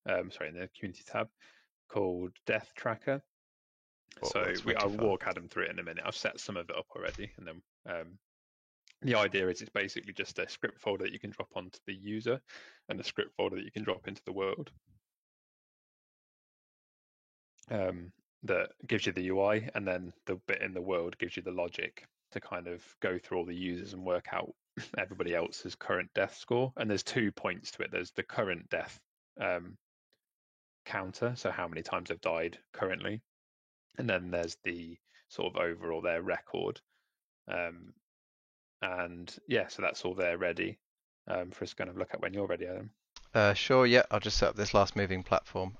Sorry, in the community tab called Death Tracker. So I'll walk Adam through it in a minute. I've set some of it up already, and then the idea is it's basically just a script folder that you can drop onto the user and a script folder that you can drop into the world. That gives you the UI, and then the bit in the world gives you the logic to kind of go through all the users and work out everybody else's current death score. And there's 2 points to it. There's the current death counter, so how many times they've died currently. And then there's the sort of overall their record. And yeah, so that's all there ready for us to kind of look at when you're ready, Adam. Sure, yeah, I'll just set up this last moving platform.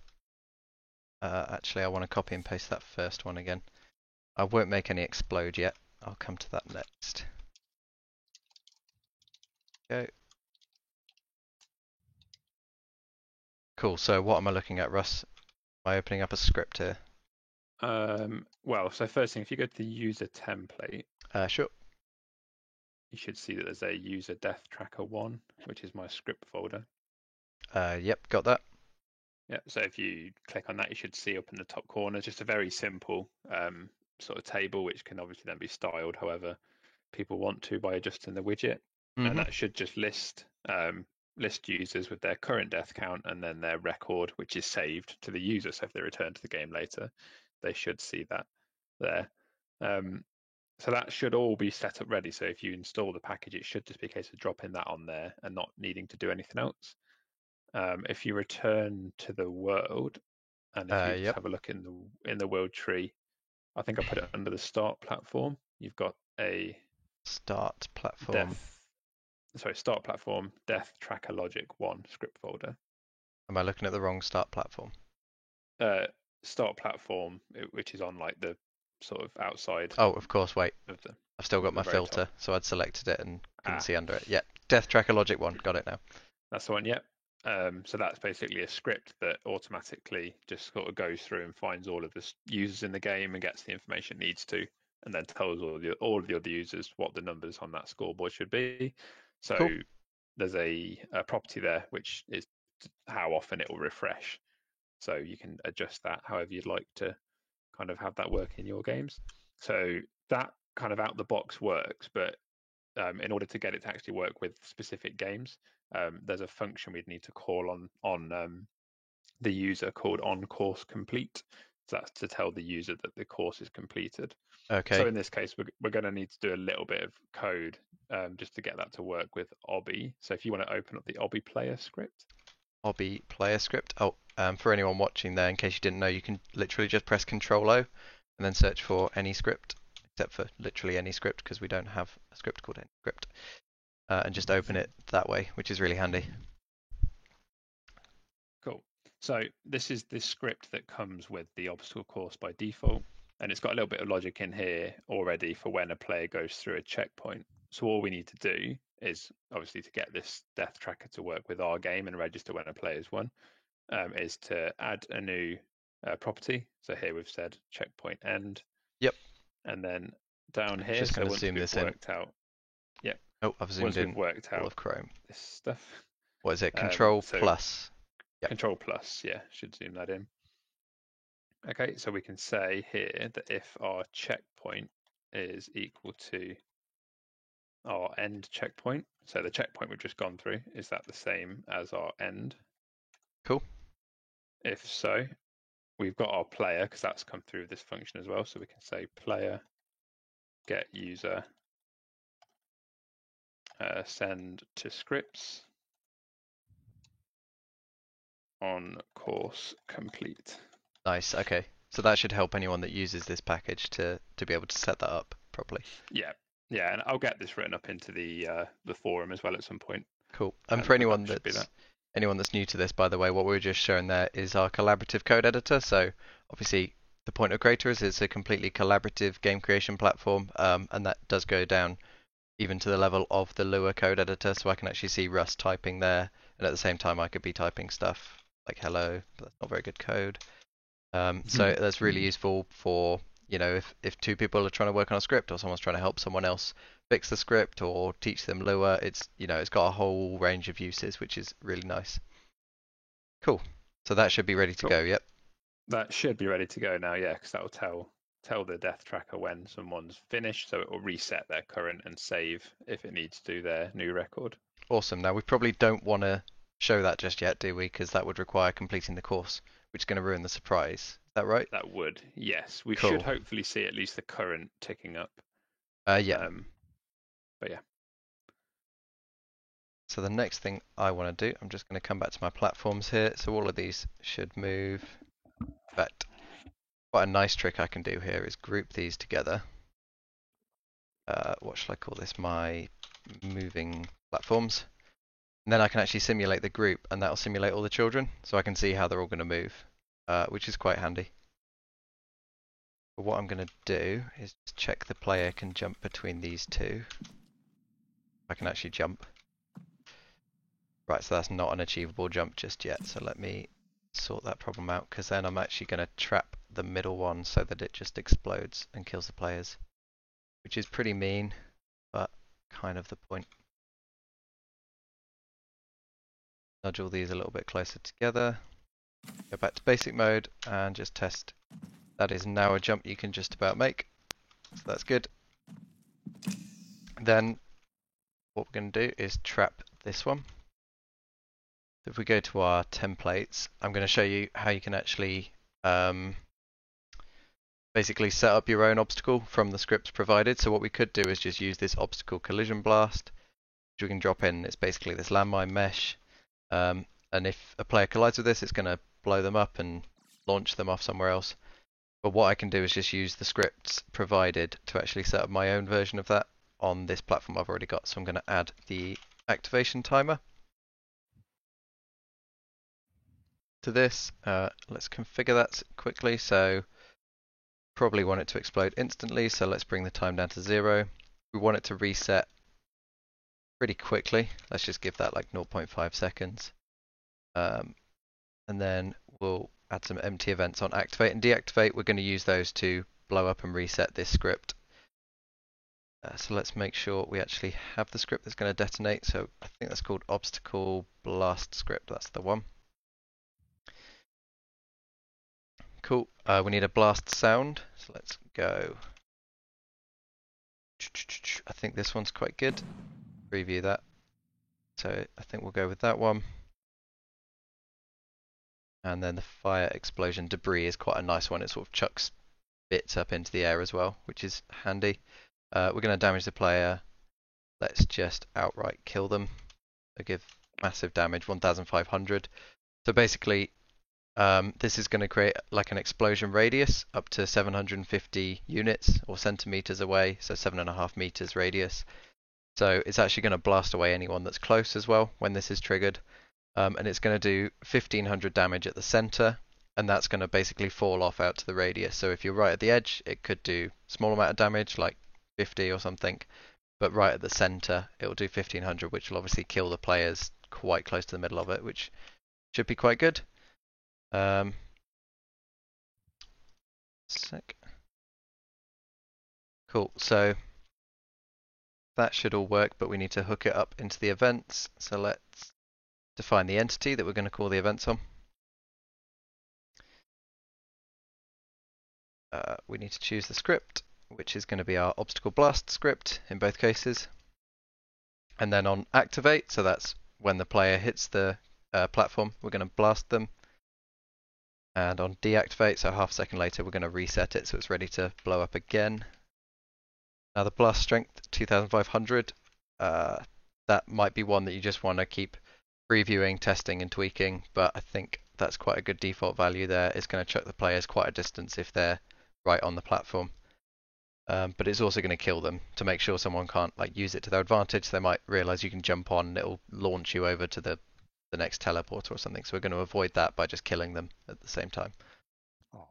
Actually, I want to copy and paste that first one again. I won't make any explode yet. I'll come to that next. Go. Cool. So what am I looking at, Russ? Am I opening up a script here? Well, so first thing, if you go to the user template, Sure. you should see that there's a user death tracker 1, which is my script folder. Yep, got that. Yeah, so if you click on that, you should see up in the top corner just a very simple sort of table, which can obviously then be styled however people want to by adjusting the widget. And that should just list users with their current death count and then their record, which is saved to the user. So if they return to the game later, they should see that there. So that should all be set up ready. So if you install the package, it should just be a case of dropping that on there and not needing to do anything else. If you return to the world, and if you just Yep. have a look in the world tree, I think I put it under the start platform. You've got a Start platform. start platform, death tracker logic 1 script folder. Am I looking at the wrong start platform? Start platform, which is on like the sort of outside. Oh, of course. Wait, I've still got my filter, so I'd selected it and couldn't see under it. Yeah, Death Tracker Logic 1. Got it now. That's the one. Yep. So that's basically a script that automatically just sort of goes through and finds all of the users in the game and gets the information it needs to, and then tells all of the other users what the numbers on that scoreboard should be. So cool. There's a property there which is how often it will refresh. So you can adjust that however you'd like to kind of have that work in your games. So that kind of out the box works, but in order to get it to actually work with specific games, there's a function we'd need to call on the user called onCourseComplete. So that's to tell the user that the course is completed. Okay. So in this case, we're going to need to do a little bit of code just to get that to work with Obby. So if you want to open up the Obby player script. Obby player script. Oh, for anyone watching there, in case you didn't know, you can literally just press Control-O and then search for any script, except for literally any script because we don't have a script called AnyScript, and just open it that way, which is really handy. Cool. So this is the script that comes with the obstacle course by default, and it's got a little bit of logic in here already for when a player goes through a checkpoint. So all we need to do is obviously to get this death tracker to work with our game and register when a player's won, is to add a new property. So here we've said checkpoint end. Yep. And then down here, just so once we've worked out. Yep. Oh, I've zoomed in. Worked out all of Chrome. This stuff. What is it? Control plus. Yep. Control plus, yeah, should zoom that in. Okay, so we can say here that if our checkpoint is equal to our end checkpoint, so the checkpoint we've just gone through, is that the same as our end? Cool. If so, we've got our player, because that's come through this function as well, so we can say player get user send to scripts on course complete. Nice. Okay. So that should help anyone that uses this package to be able to set that up properly. Yeah. Yeah, and I'll get this written up into the forum as well at some point. Cool. And for anyone that's new to this, by the way, what we were just showing there is our collaborative code editor. So obviously the point of Creator is it's a completely collaborative game creation platform, and that does go down even to the level of the Lua code editor. So I can actually see Russ typing there, and at the same time I could be typing stuff like hello, but that's not very good code. So that's really useful for, if two people are trying to work on a script or someone's trying to help someone else fix the script or teach them Lua. It's got a whole range of uses, which is really nice. Cool. So that should be ready to go. Yep. That should be ready to go now. Yeah, because that will tell the death tracker when someone's finished, so it will reset their current and save if it needs to their new record. Awesome. Now we probably don't want to show that just yet, do we? Because that would require completing the course, which is going to ruin the surprise. Is that right? That would, yes. We should hopefully see at least the current ticking up. Yeah. But yeah. So the next thing I want to do, I'm just going to come back to my platforms here. So all of these should move. But quite a nice trick I can do here is group these together. What shall I call this? My moving platforms. And then I can actually simulate the group, and that'll simulate all the children, so I can see how they're all going to move, which is quite handy. But what I'm going to do is check the player can jump between these two. I can actually jump. Right, so that's not an achievable jump just yet. So let me sort that problem out, because then I'm actually going to trap the middle one so that it just explodes and kills the players, which is pretty mean, but kind of the point. Nudge all these a little bit closer together. Go back to basic mode and just test. That is now a jump you can just about make, so that's good. Then what we're going to do is trap this one. If we go to our templates, I'm going to show you how you can actually basically set up your own obstacle from the scripts provided. So what we could do is just use this obstacle collision blast, which we can drop in. It's basically this landmine mesh, and if a player collides with this, it's going to blow them up and launch them off somewhere else. But what I can do is just use the scripts provided to actually set up my own version of that on this platform I've already got. So I'm going to add the activation timer to this. Let's configure that quickly. So probably want it to explode instantly, so let's bring the time down to 0. We want it to reset pretty quickly. Let's just give that like 0.5 seconds. And then we'll add some empty events on activate and deactivate. We're going to use those to blow up and reset this script. So let's make sure we actually have the script that's going to detonate. So I think that's called obstacle blast script. That's the one. Cool. We need a blast sound. So let's go. I think this one's quite good. Preview that. So I think we'll go with that one. And then the fire explosion debris is quite a nice one. It sort of chucks bits up into the air as well, which is handy. We're going to damage the player. Let's just outright kill them. They give massive damage, 1,500. So basically, this is going to create like an explosion radius up to 750 units or centimeters away, so 7.5 meters radius. So it's actually going to blast away anyone that's close as well when this is triggered. And it's going to do 1,500 damage at the center, and that's going to basically fall off out to the radius. So if you're right at the edge, it could do small amount of damage, like 50 or something, but right at the center, it will do 1,500, which will obviously kill the players quite close to the middle of it, which should be quite good. Cool, so that should all work, but we need to hook it up into the events. So let's define the entity that we're going to call the events on. We need to choose the script, which is going to be our obstacle blast script in both cases. And then on activate, so that's when the player hits the platform, we're going to blast them. And on deactivate, so half a second later, we're going to reset it so it's ready to blow up again. Now the blast strength, 2,500. That might be one that you just want to keep previewing, testing and tweaking, but I think that's quite a good default value there. It's going to chuck the players quite a distance if they're right on the platform. But it's also going to kill them to make sure someone can't like use it to their advantage. They might realize you can jump on and it'll launch you over to the next teleporter or something. So we're going to avoid that by just killing them at the same time. Oh.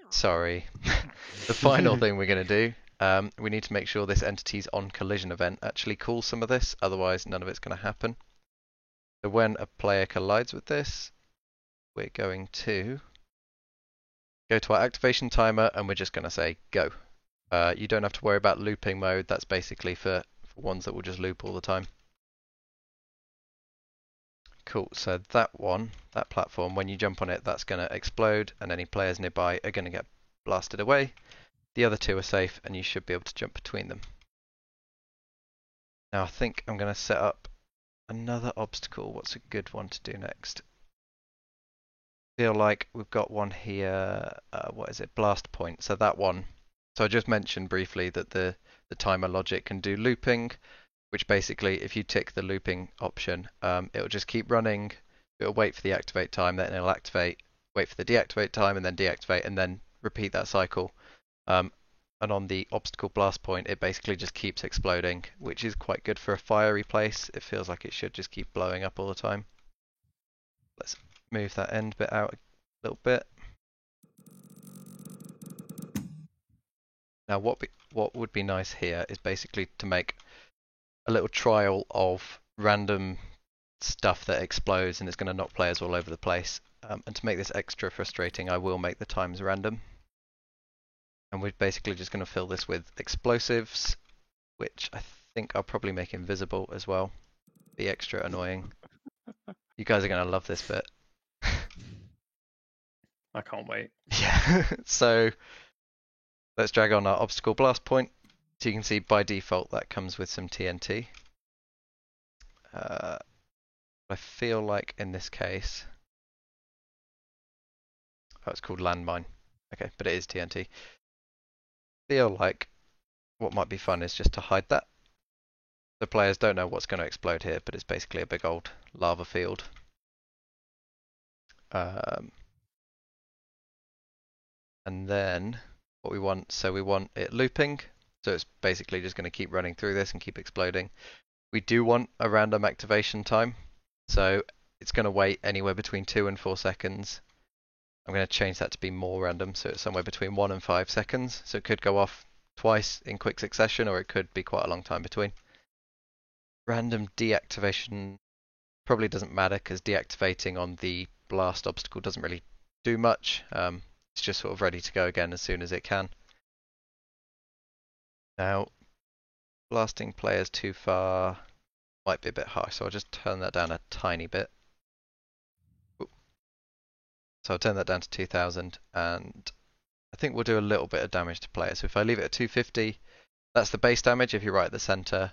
Sorry. The final thing we're going to do, we need to make sure this entity's on collision event actually calls some of this, otherwise none of it's going to happen. So when a player collides with this, we're going to go to our activation timer and we're just going to say go. You don't have to worry about looping mode. That's basically for ones that will just loop all the time. Cool, so that one, that platform, when you jump on it, that's going to explode and any players nearby are going to get blasted away. The other two are safe and you should be able to jump between them. Now I think I'm going to set up another obstacle. What's a good one to do next? Feel like we've got one here, what is it, blast point. So that one, so I just mentioned briefly that the timer logic can do looping, which basically if you tick the looping option, it'll just keep running, it'll wait for the activate time, then it'll activate, wait for the deactivate time and then deactivate and then repeat that cycle. And on the obstacle blast point, it basically just keeps exploding, which is quite good for a fiery place. It feels like it should just keep blowing up all the time. Let's move that end bit out a little bit. Now what would be nice here is basically to make a little trial of random stuff that explodes and it's going to knock players all over the place. And to make this extra frustrating, I will make the times random. And we're basically just going to fill this with explosives, which I think I'll probably make invisible as well. Be extra annoying. You guys are going to love this bit. I can't wait. Yeah. So let's drag on our obstacle blast point. So you can see by default that comes with some TNT. I feel like in this case, oh, it's called landmine. Okay, but it is TNT. Feel like what might be fun is just to hide that. The players don't know what's going to explode here, but it's basically a big old lava field. And then what we want, so we want it looping. So it's basically just going to keep running through this and keep exploding. We do want a random activation time. So it's going to wait anywhere between 2 and 4 seconds. I'm going to change that to be more random, so it's somewhere between 1 and 5 seconds. So it could go off twice in quick succession, or it could be quite a long time between. Random deactivation probably doesn't matter, because deactivating on the blast obstacle doesn't really do much. It's just sort of ready to go again as soon as it can. Now, blasting players too far might be a bit harsh, so I'll just turn that down a tiny bit. So I'll turn that down to 2000, and I think we'll do a little bit of damage to players. So if I leave it at 250, that's the base damage if you're right at the center.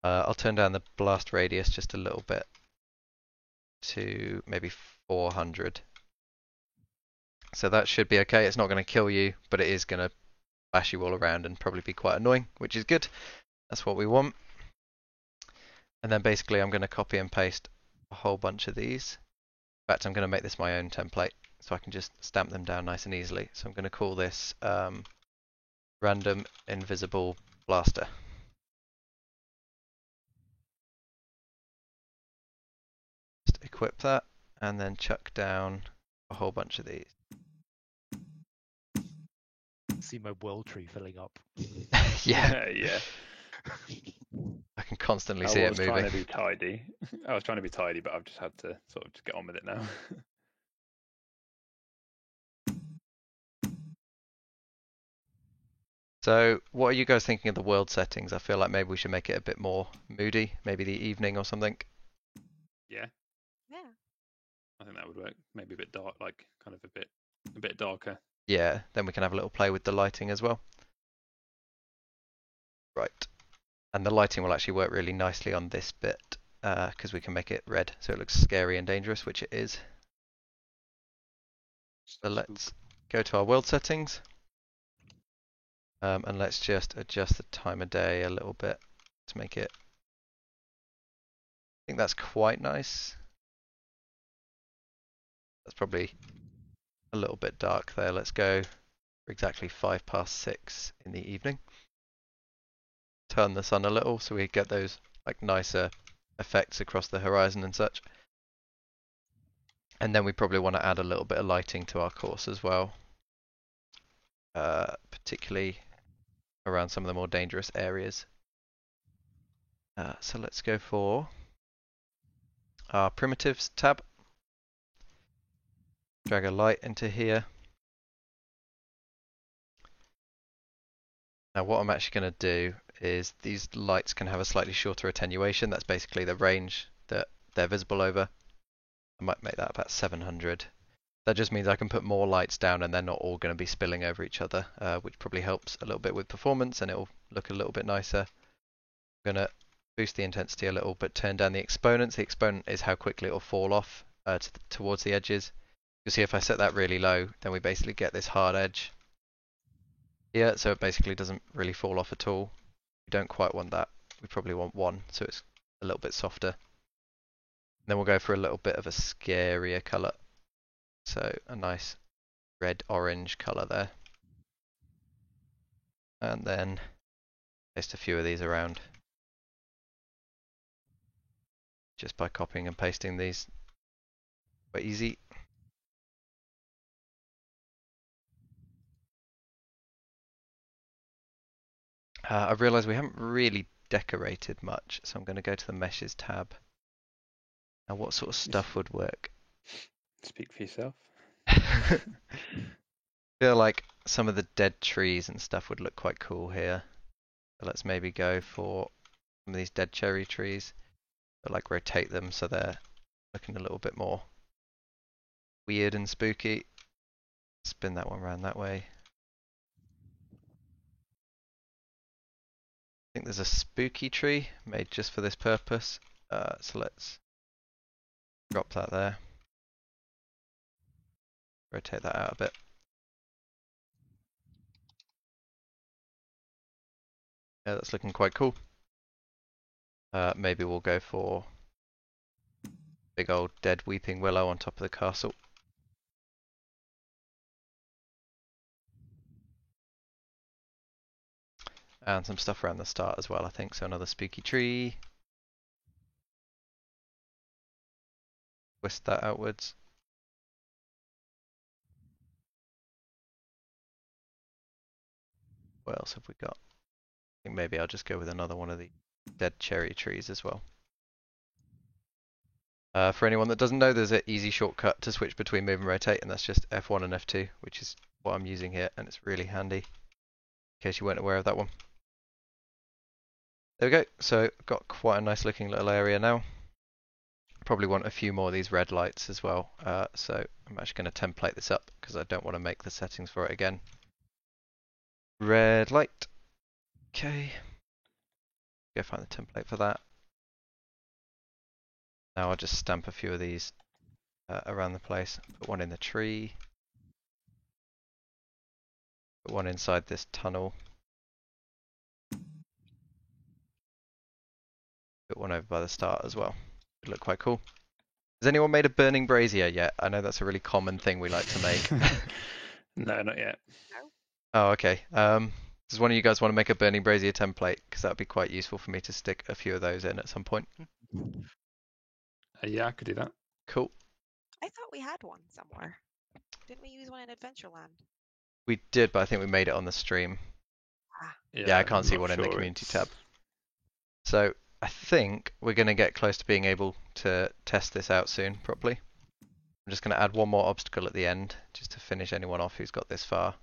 I'll turn down the blast radius just a little bit to maybe 400. So that should be okay. It's not going to kill you, but it is going to bash you all around and probably be quite annoying, which is good. That's what we want. And then basically I'm going to copy and paste a whole bunch of these. In fact, I'm going to make this my own template so I can just stamp them down nice and easily. So I'm going to call this random invisible blaster. Just equip that and then chuck down a whole bunch of these. See my world tree filling up. Yeah, Yeah. I can constantly I see it was moving. trying to be tidy. I was trying to be tidy, but I've just had to sort of just get on with it now. So, what are you guys thinking of the world settings? I feel like maybe we should make it a bit more moody, maybe the evening or something. Yeah, Yeah. I think that would work. Maybe a bit dark, like kind of a bit darker. Yeah, then we can have a little play with the lighting as well. Right. And the lighting will actually work really nicely on this bit because we can make it red so it looks scary and dangerous, which it is. So let's go to our world settings and let's just adjust the time of day a little bit to make it. I think that's quite nice. That's probably a little bit dark there. Let's go for exactly 6:05 in the evening. Turn the sun a little so we get those like nicer effects across the horizon and such. And then we probably want to add a little bit of lighting to our course as well, particularly around some of the more dangerous areas. So let's go for our primitives tab. Drag a light into here. Now what I'm actually going to do is these lights can have a slightly shorter attenuation. That's basically the range that they're visible over. I might make that about 700. That just means I can put more lights down and they're not all going to be spilling over each other, which probably helps a little bit with performance and it'll look a little bit nicer. I'm going to boost the intensity a little, but turn down the exponents. The exponent is how quickly it'll fall off towards the edges. You'll see if I set that really low, then we basically get this hard edge here, so it basically doesn't really fall off at all. We don't quite want that. We probably want 1, so it's a little bit softer. Then we'll go for a little bit of a scarier colour. So a nice red-orange colour there. And then paste a few of these around. Just by copying and pasting these. Quite easy. I've realised we haven't really decorated much, so I'm going to go to the Meshes tab. Now, what sort of stuff would work? Speak for yourself. I feel like some of the dead trees and stuff would look quite cool here. So let's maybe go for some of these dead cherry trees, but like rotate them so they're looking a little bit more weird and spooky. Spin that one around that way. I think there's a spooky tree made just for this purpose. So let's drop that there. Rotate that out a bit. Yeah, that's looking quite cool. Maybe we'll go for big old dead weeping willow on top of the castle. And some stuff around the start as well, I think. So another spooky tree. Twist that outwards. What else have we got? I think maybe I'll just go with another one of the dead cherry trees as well. For anyone that doesn't know, there's an easy shortcut to switch between move and rotate, and that's just F1 and F2, which is what I'm using here, and it's really handy, in case you weren't aware of that one. There we go, so got quite a nice looking little area now. Probably want a few more of these red lights as well, so I'm actually going to template this up, because I don't want to make the settings for it again. Red light. Okay. Go find the template for that. Now I'll just stamp a few of these around the place. Put one in the tree. Put one inside this tunnel. Put one over by the start as well. It'd look quite cool. Has anyone made a burning brazier yet? I know that's a really common thing we like to make. No, not yet. Oh, okay. Does one of you guys want to make a burning brazier template? Because that would be quite useful for me to stick a few of those in at some point. Yeah, I could do that. Cool. I thought we had one somewhere. Didn't we use one in Adventureland? We did, but I think we made it on the stream. Yeah, I can't I'm see not one in the sure community it's- tab. So I think we're going to get close to being able to test this out soon properly. I'm just going to add one more obstacle at the end, just to finish anyone off who's got this far.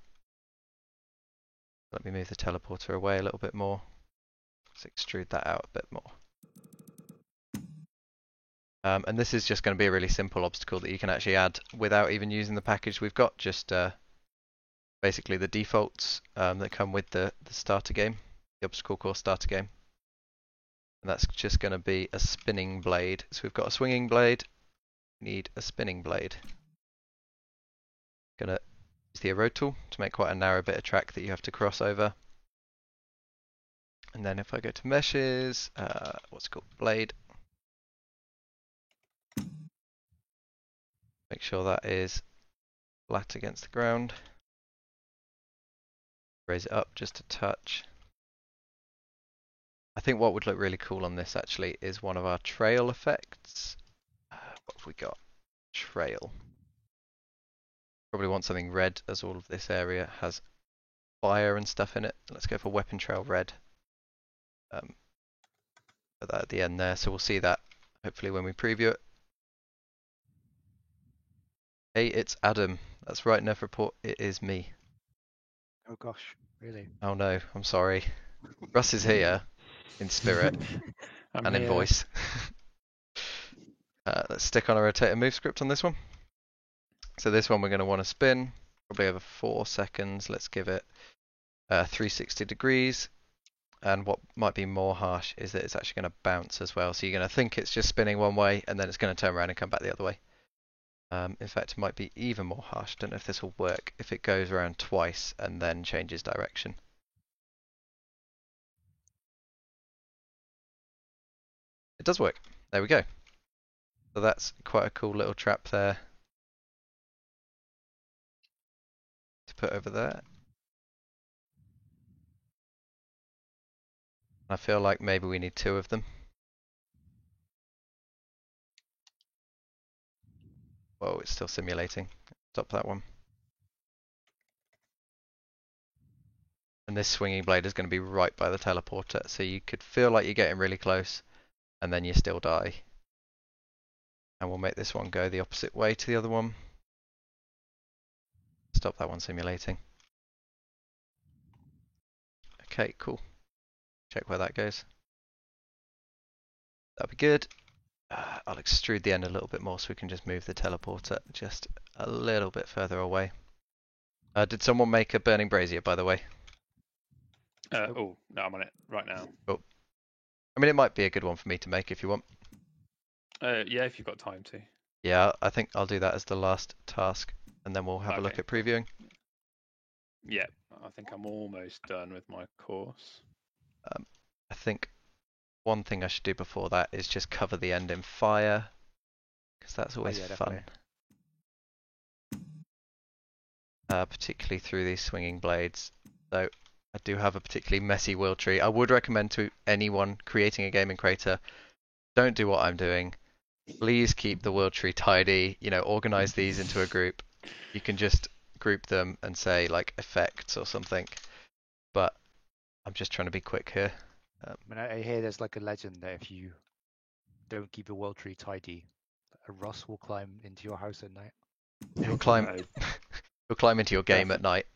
Let me move the teleporter away a little bit more. Let's extrude that out a bit more. And this is just going to be a really simple obstacle that you can actually add without even using the package we've got, just basically the defaults that come with the starter game, the obstacle course starter game. And that's just going to be a spinning blade. So we've got a swinging blade, we need a spinning blade. Going to use the erode tool to make quite a narrow bit of track that you have to cross over. And then if I go to meshes, what's it called, blade. Make sure that is flat against the ground. Raise it up just a touch. I think what would look really cool on this actually is one of our trail effects. What have we got? Trail. Probably want something red, as all of this area has fire and stuff in it. Let's go for weapon trail red. Put that at the end there, so we'll see that hopefully when we preview it. Hey, it's Adam. That's right, Nev Report. It is me. Oh gosh, really? Oh no, I'm sorry. Russ is here in spirit I'm and in here. voice. Let's stick on a rotate and move script on this one. So this one we're going to want to spin, probably over 4 seconds. Let's give it 360 degrees. And what might be more harsh is that it's actually going to bounce as well. So you're going to think it's just spinning one way and then it's going to turn around and come back the other way. In fact, it might be even more harsh. Don't know if this will work if it goes around twice and then changes direction. It does work. There we go. So that's quite a cool little trap there to put over there. I feel like maybe we need 2 of them. Whoa, it's still simulating. Stop that one. And this swinging blade is going to be right by the teleporter, so you could feel like you're getting really close, and then you still die. And we'll make this one go the opposite way to the other one. Stop that one simulating. Okay, cool. Check where that goes. That'll be good. I'll extrude the end a little bit more so we can just move the teleporter just a little bit further away. Did someone make a burning brazier, by the way? Oh, no, I'm on it right now. Cool. I mean, it might be a good one for me to make if you want. Yeah, if you've got time to. Yeah, I think I'll do that as the last task, and then we'll have a look Okay. at previewing. Yeah, I think I'm almost done with my course. I think one thing I should do before that is just cover the end in fire, because that's always yeah, fun. Particularly through these swinging blades. So I do have a particularly messy wheel tree. I would recommend to anyone creating a game in Crater, don't do what I'm doing. Please keep the wheel tree tidy. You know, organize these into a group. You can just group them and say like effects or something. But I'm just trying to be quick here. I mean, I hear there's like a legend that if you don't keep your world tree tidy, a Russ will climb into your house at night. He'll climb. No. He'll climb into your game at night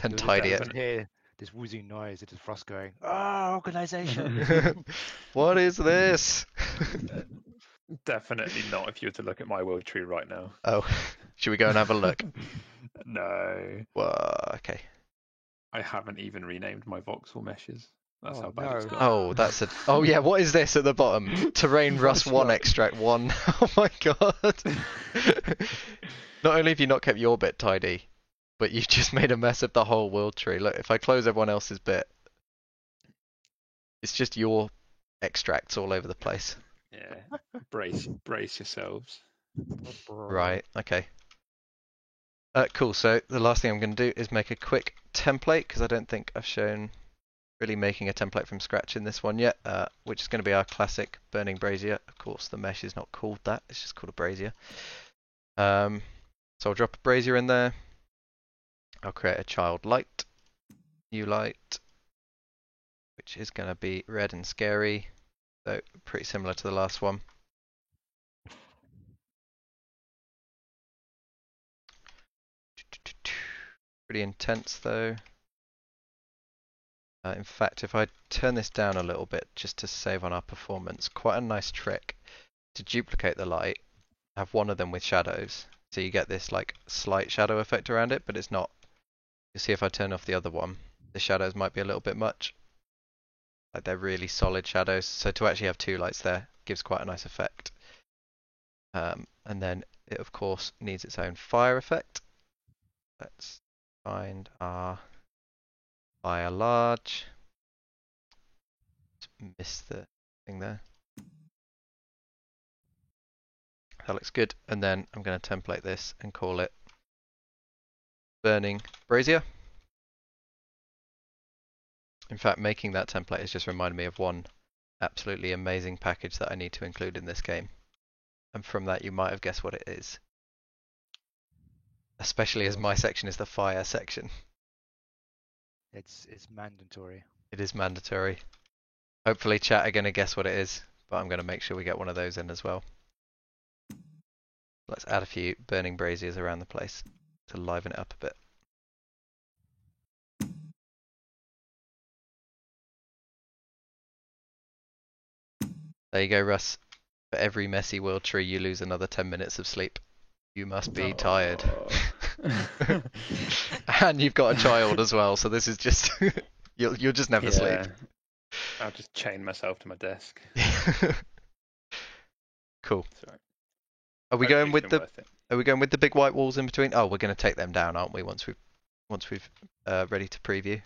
and You'll tidy just it. hear this whoozing noise. It is Russ going, organization. What is this? Definitely not if you were to look at my world tree right now. Oh, should we go and have a look? No, Whoa, okay. I haven't even renamed my voxel meshes. That's Oh, how bad it's no. got. Oh, that's a. Oh yeah, what is this at the bottom? Terrain Rust 1 right. extract 1. Oh my god. Not only have you not kept your bit tidy, but you've just made a mess of the whole world tree. Look, if I close everyone else's bit, it's just your extracts all over the place. Yeah, brace yourselves. Right, okay. Cool, so the last thing I'm going to do is make a quick template, because I don't think I've shown really making a template from scratch in this one yet, which is going to be our classic burning brazier. Of course, the mesh is not called that, it's just called a brazier. So I'll drop a brazier in there. I'll create a child light, new light, which is going to be red and scary, so pretty similar to the last one. Pretty intense though. In fact, if I turn this down a little bit just to save on our performance, quite a nice trick to duplicate the light, have one of them with shadows, so you get this like slight shadow effect around it, but it's not. You see if I turn off the other one, the shadows might be a little bit much. Like they're really solid shadows, so to actually have two lights there gives quite a nice effect. And then it of course needs its own fire effect. Let's find our fire large. Missed the thing there. That looks good. And then I'm going to template this and call it Burning Brazier. In fact, making that template has just reminded me of one absolutely amazing package that I need to include in this game. And from that you might have guessed what it is. Especially as my section is the fire section. It's mandatory. It is mandatory. Hopefully chat are going to guess what it is, but I'm going to make sure we get one of those in as well. Let's add a few burning braziers around the place to liven it up a bit. There you go, Russ. For every messy world tree, you lose another 10 minutes of sleep. You must be tired. And you've got a child as well, so this is just you'll just never sleep. I'll just chain myself to my desk. Cool. Sorry. Are we Hopefully going it's with been the worth it. Are we going with the big white walls in between? Oh, we're going to take them down, aren't we? Once we've ready to preview.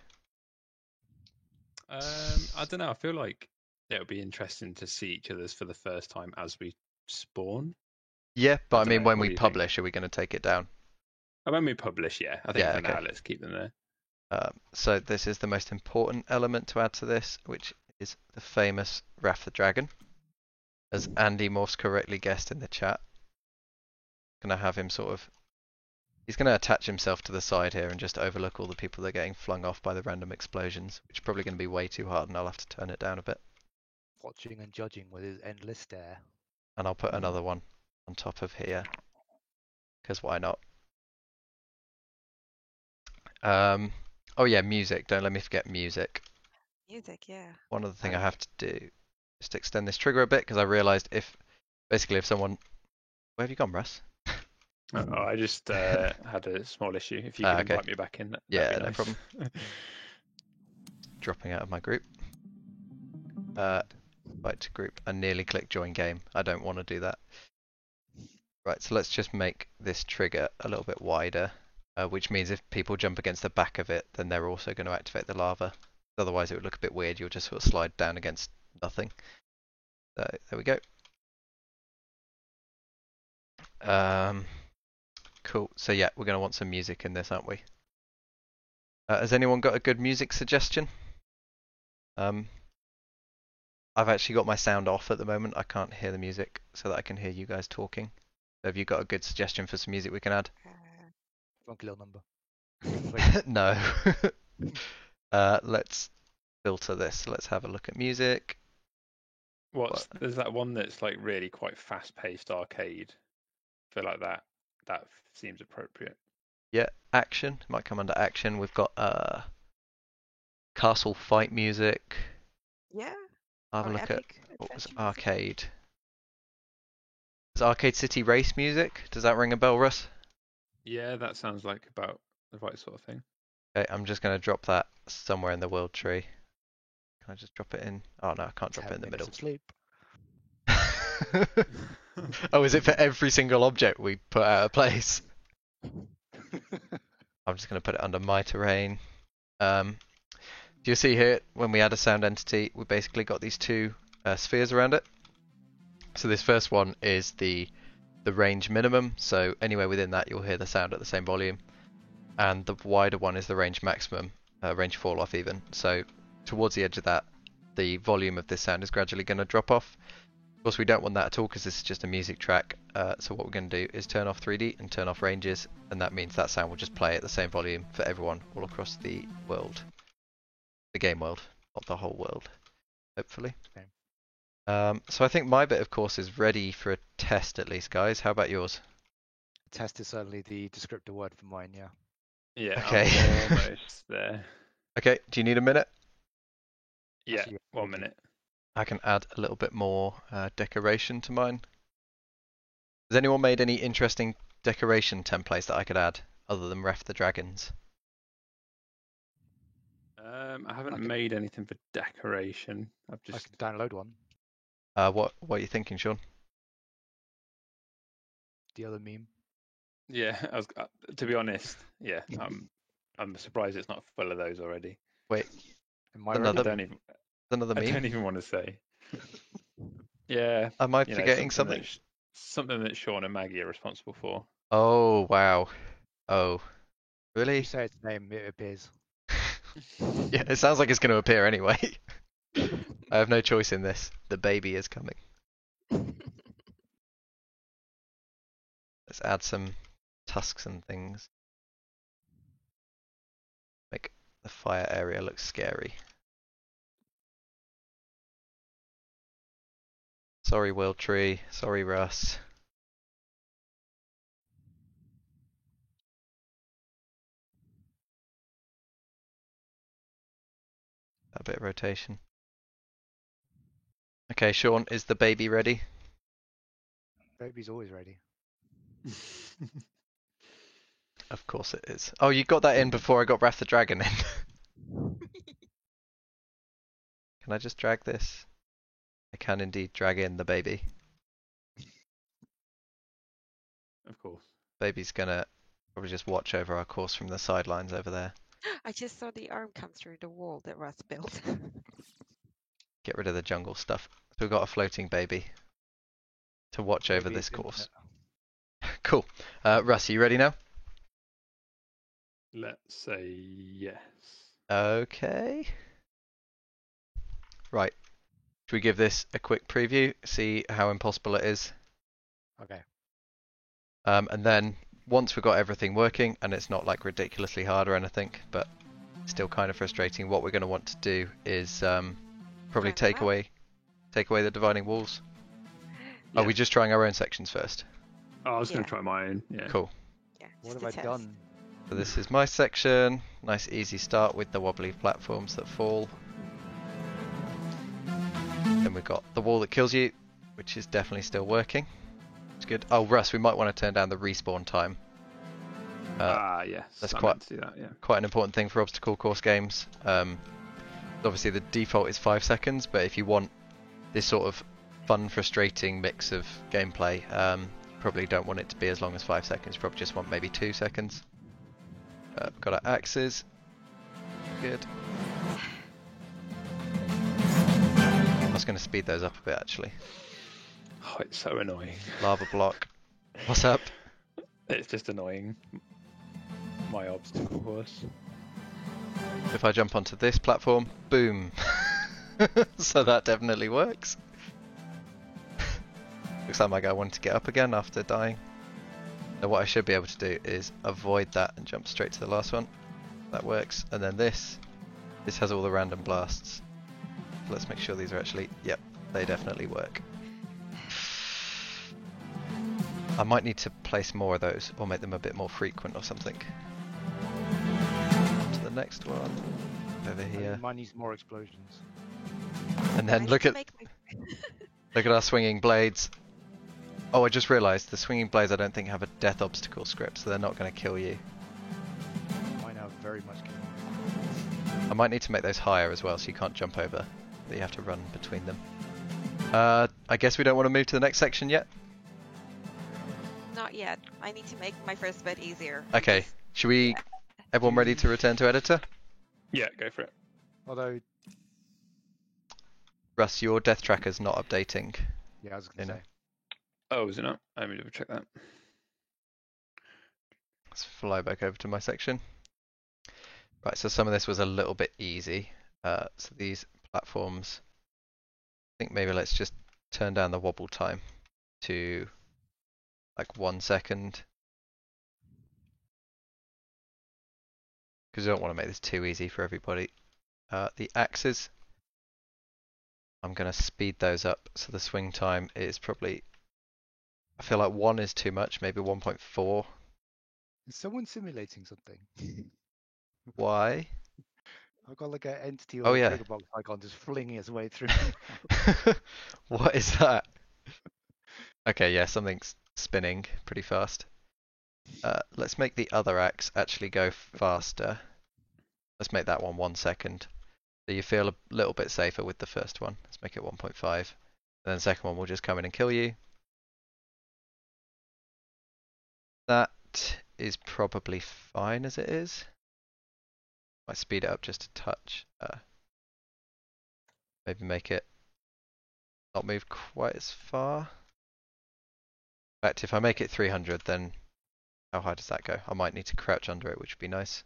I don't know. I feel like it would be interesting to see each other's for the first time as we spawn. Yeah, but I mean, dunno, when what we do you think? publish, are we going to take it down? And when we publish, yeah. I think Yeah, for okay. now, let's keep them there. So this is the most important element to add to this, which is the famous Wrath the Dragon. As Andy Morse correctly guessed in the chat. Gonna have him he's gonna attach himself to the side here and just overlook all the people that are getting flung off by the random explosions, which is probably gonna be way too hard and I'll have to turn it down a bit. Watching and judging with his endless stare. And I'll put another one on top of here, because why not? Oh yeah, music. Don't let me forget music. Music, yeah. One other thing I Right. have to do is to extend this trigger a bit, because I realised if someone... Where have you gone, Russ? Oh, I just had a small issue. If you could Okay. invite me back in, that'd Yeah, be no nice. problem. Dropping out of my group. Invite to group. I nearly clicked join game. I don't want to do that. Right, so let's just make this trigger a little bit wider, which means if people jump against the back of it, then they're also going to activate the lava. Otherwise, it would look a bit weird. You'll just sort of slide down against nothing. So there we go. Cool. So yeah, we're going to want some music in this, aren't we? Has anyone got a good music suggestion? I've actually got my sound off at the moment. I can't hear the music so that I can hear you guys talking. So have you got a good suggestion for some music we can add? Funky little number. No. Let's filter this. Let's have a look at music. There's that one that's like really quite fast-paced arcade. I feel like that seems appropriate. Yeah, action. Might come under action. We've got castle fight music. Yeah. I'll have a Or look at epic what was adventure music. arcade. Is Arcade City race music? Does that ring a bell, Russ? Yeah, that sounds like about the right sort of thing. Okay, I'm just going to drop that somewhere in the world tree. Can I just drop it in? Oh no, I can't drop it in the 10 middle. minutes of sleep. Oh, is it for every single object we put out of place? I'm just going to put it under my terrain. Do you see here, when we add a sound entity, we basically got these two spheres around it. So this first one is the range minimum, so anywhere within that you'll hear the sound at the same volume. And the wider one is the range maximum, range fall off even. So towards the edge of that, the volume of this sound is gradually going to drop off. Of course, we don't want that at all because this is just a music track. So what we're going to do is turn off 3D and turn off ranges, and that means that sound will just play at the same volume for everyone all across the world. The game world, not the whole world, hopefully. Okay. So I think my bit of course is ready for a test at least, guys. How about yours? Test is certainly the descriptor word for mine, yeah. Yeah, Okay. I'm almost there. Okay, do you need a minute? Yeah, Actually, 1 40. minute. I can add a little bit more decoration to mine. Has anyone made any interesting decoration templates that I could add other than Ref the Dragons? I haven't I can- made anything for decoration. I've I just can download one. What are you thinking, Sean? The other meme. yeah. To be honest, yeah. I'm surprised it's not full of those already. Wait, In my Another- record, another I meme? don't even want to say. Yeah. Am I you know, forgetting something? Something that Sean and Maggie are responsible for. Oh, wow. Oh, if really? you say its name, it appears. Yeah, it sounds like it's going to appear anyway. I have no choice in this. The baby is coming. Let's add some tusks and things. Make the fire area look scary. Sorry, World Tree. Sorry, Russ. A bit of rotation. Okay, Sean, is the baby ready? Baby's always ready. Of course it is. Oh, you got that in before I got Wrath the Dragon in. Can I just drag this? I can indeed drag in the baby. Of course. Baby's gonna probably just watch over our course from the sidelines over there. I just saw the arm come through the wall that Russ built. Get rid of the jungle stuff. So we've got a floating baby to watch over Baby this is course. infinite. Cool. Russ, are you ready now? Let's say yes. Okay. Right. Should we give this a quick preview? See how impossible it is? Okay. And then once we've got everything working, and it's not like ridiculously hard or anything, but still kind of frustrating, what we're going to want to do is probably Round take out. away the dividing walls. Are we Yeah. just trying our own sections first? Oh, I was going Yeah. to try mine. Yeah. Cool. Yeah. What just have a I test. done? So this is my section. Nice easy start with the wobbly platforms that fall. Then we've got the wall that kills you, which is definitely still working. It's good. Oh, Russ, we might want to turn down the respawn time. Yes. that's I quite- meant to do that. Yeah. Quite an important thing for obstacle course games. Obviously the default is 5 seconds, but if you want this sort of fun, frustrating mix of gameplay, probably don't want it to be as long as 5 seconds. You probably just want maybe 2 seconds. We've got our axes. Good. I was going to speed those up a bit actually. Oh, it's so annoying. Lava block. What's up? It's just annoying. My obstacle course. If I jump onto this platform, boom. So that definitely works. Looks like my guy wanted to get up again after dying. Now what I should be able to do is avoid that and jump straight to the last one. That works. And then this has all the random blasts. Let's make sure these are actually, yep, they definitely work. I might need to place more of those or make them a bit more frequent or something. To the next one, over here. Mine needs more explosions. And I then need look to at make my- look at our swinging blades. Oh, I just realised the swinging blades I don't think have a death obstacle script, so they're not going to kill you. Mine have very much killing. I might need to make those higher as well, so you can't jump over. That you have to run between them. I guess we don't want to move to the next section yet. Not yet. I need to make my first bit easier. Okay, because- should we? Everyone ready to return to editor? Yeah, go for it. Although, Russ, your death tracker's not updating. yeah, I was You gonna know. say. Oh, is it not? Let me double check that. Let's fly back over to my section. Right, so some of this was a little bit easy. So these platforms, I think maybe let's just turn down the wobble time to like 1 second. Because I don't want to make this too easy for everybody. The axes, I'm going to speed those up. So the swing time is probably, I feel like 1 is too much, maybe 1.4. Is someone simulating something? Why? I've got like an entity Oh, or a yeah. trigger box icon just flinging its way through. What is that? Okay, yeah, something's spinning pretty fast. Let's make the other axe actually go faster. Let's make that one 1 second. So you feel a little bit safer with the first one. Let's make it 1.5. And then the second one will just come in and kill you. That is probably fine as it is. Might speed it up just a touch. Maybe make it not move quite as far. In fact, if I make it 300, then how high does that go? I might need to crouch under it, which would be nice.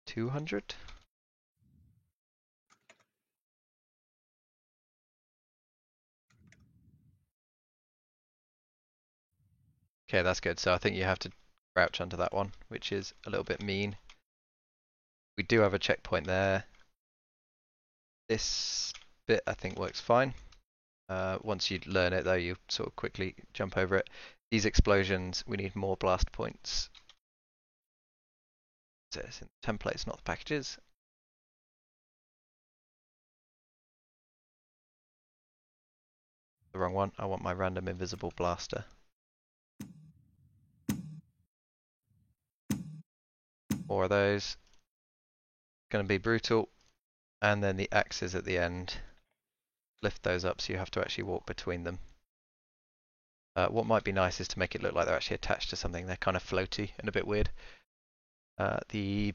200? Okay, that's good. So I think you have to crouch under that one, which is a little bit mean. We do have a checkpoint there. This bit I think works fine. Once you learn it though, you sort of quickly jump over it. These explosions, we need more blast points. So it's in the templates, not the packages. The wrong one. I want my random invisible blaster. More of those. Going to be brutal. And then the axes at the end. Lift those up so you have to actually walk between them. What might be nice is to make it look like they're actually attached to something. They're kind of floaty and a bit weird. The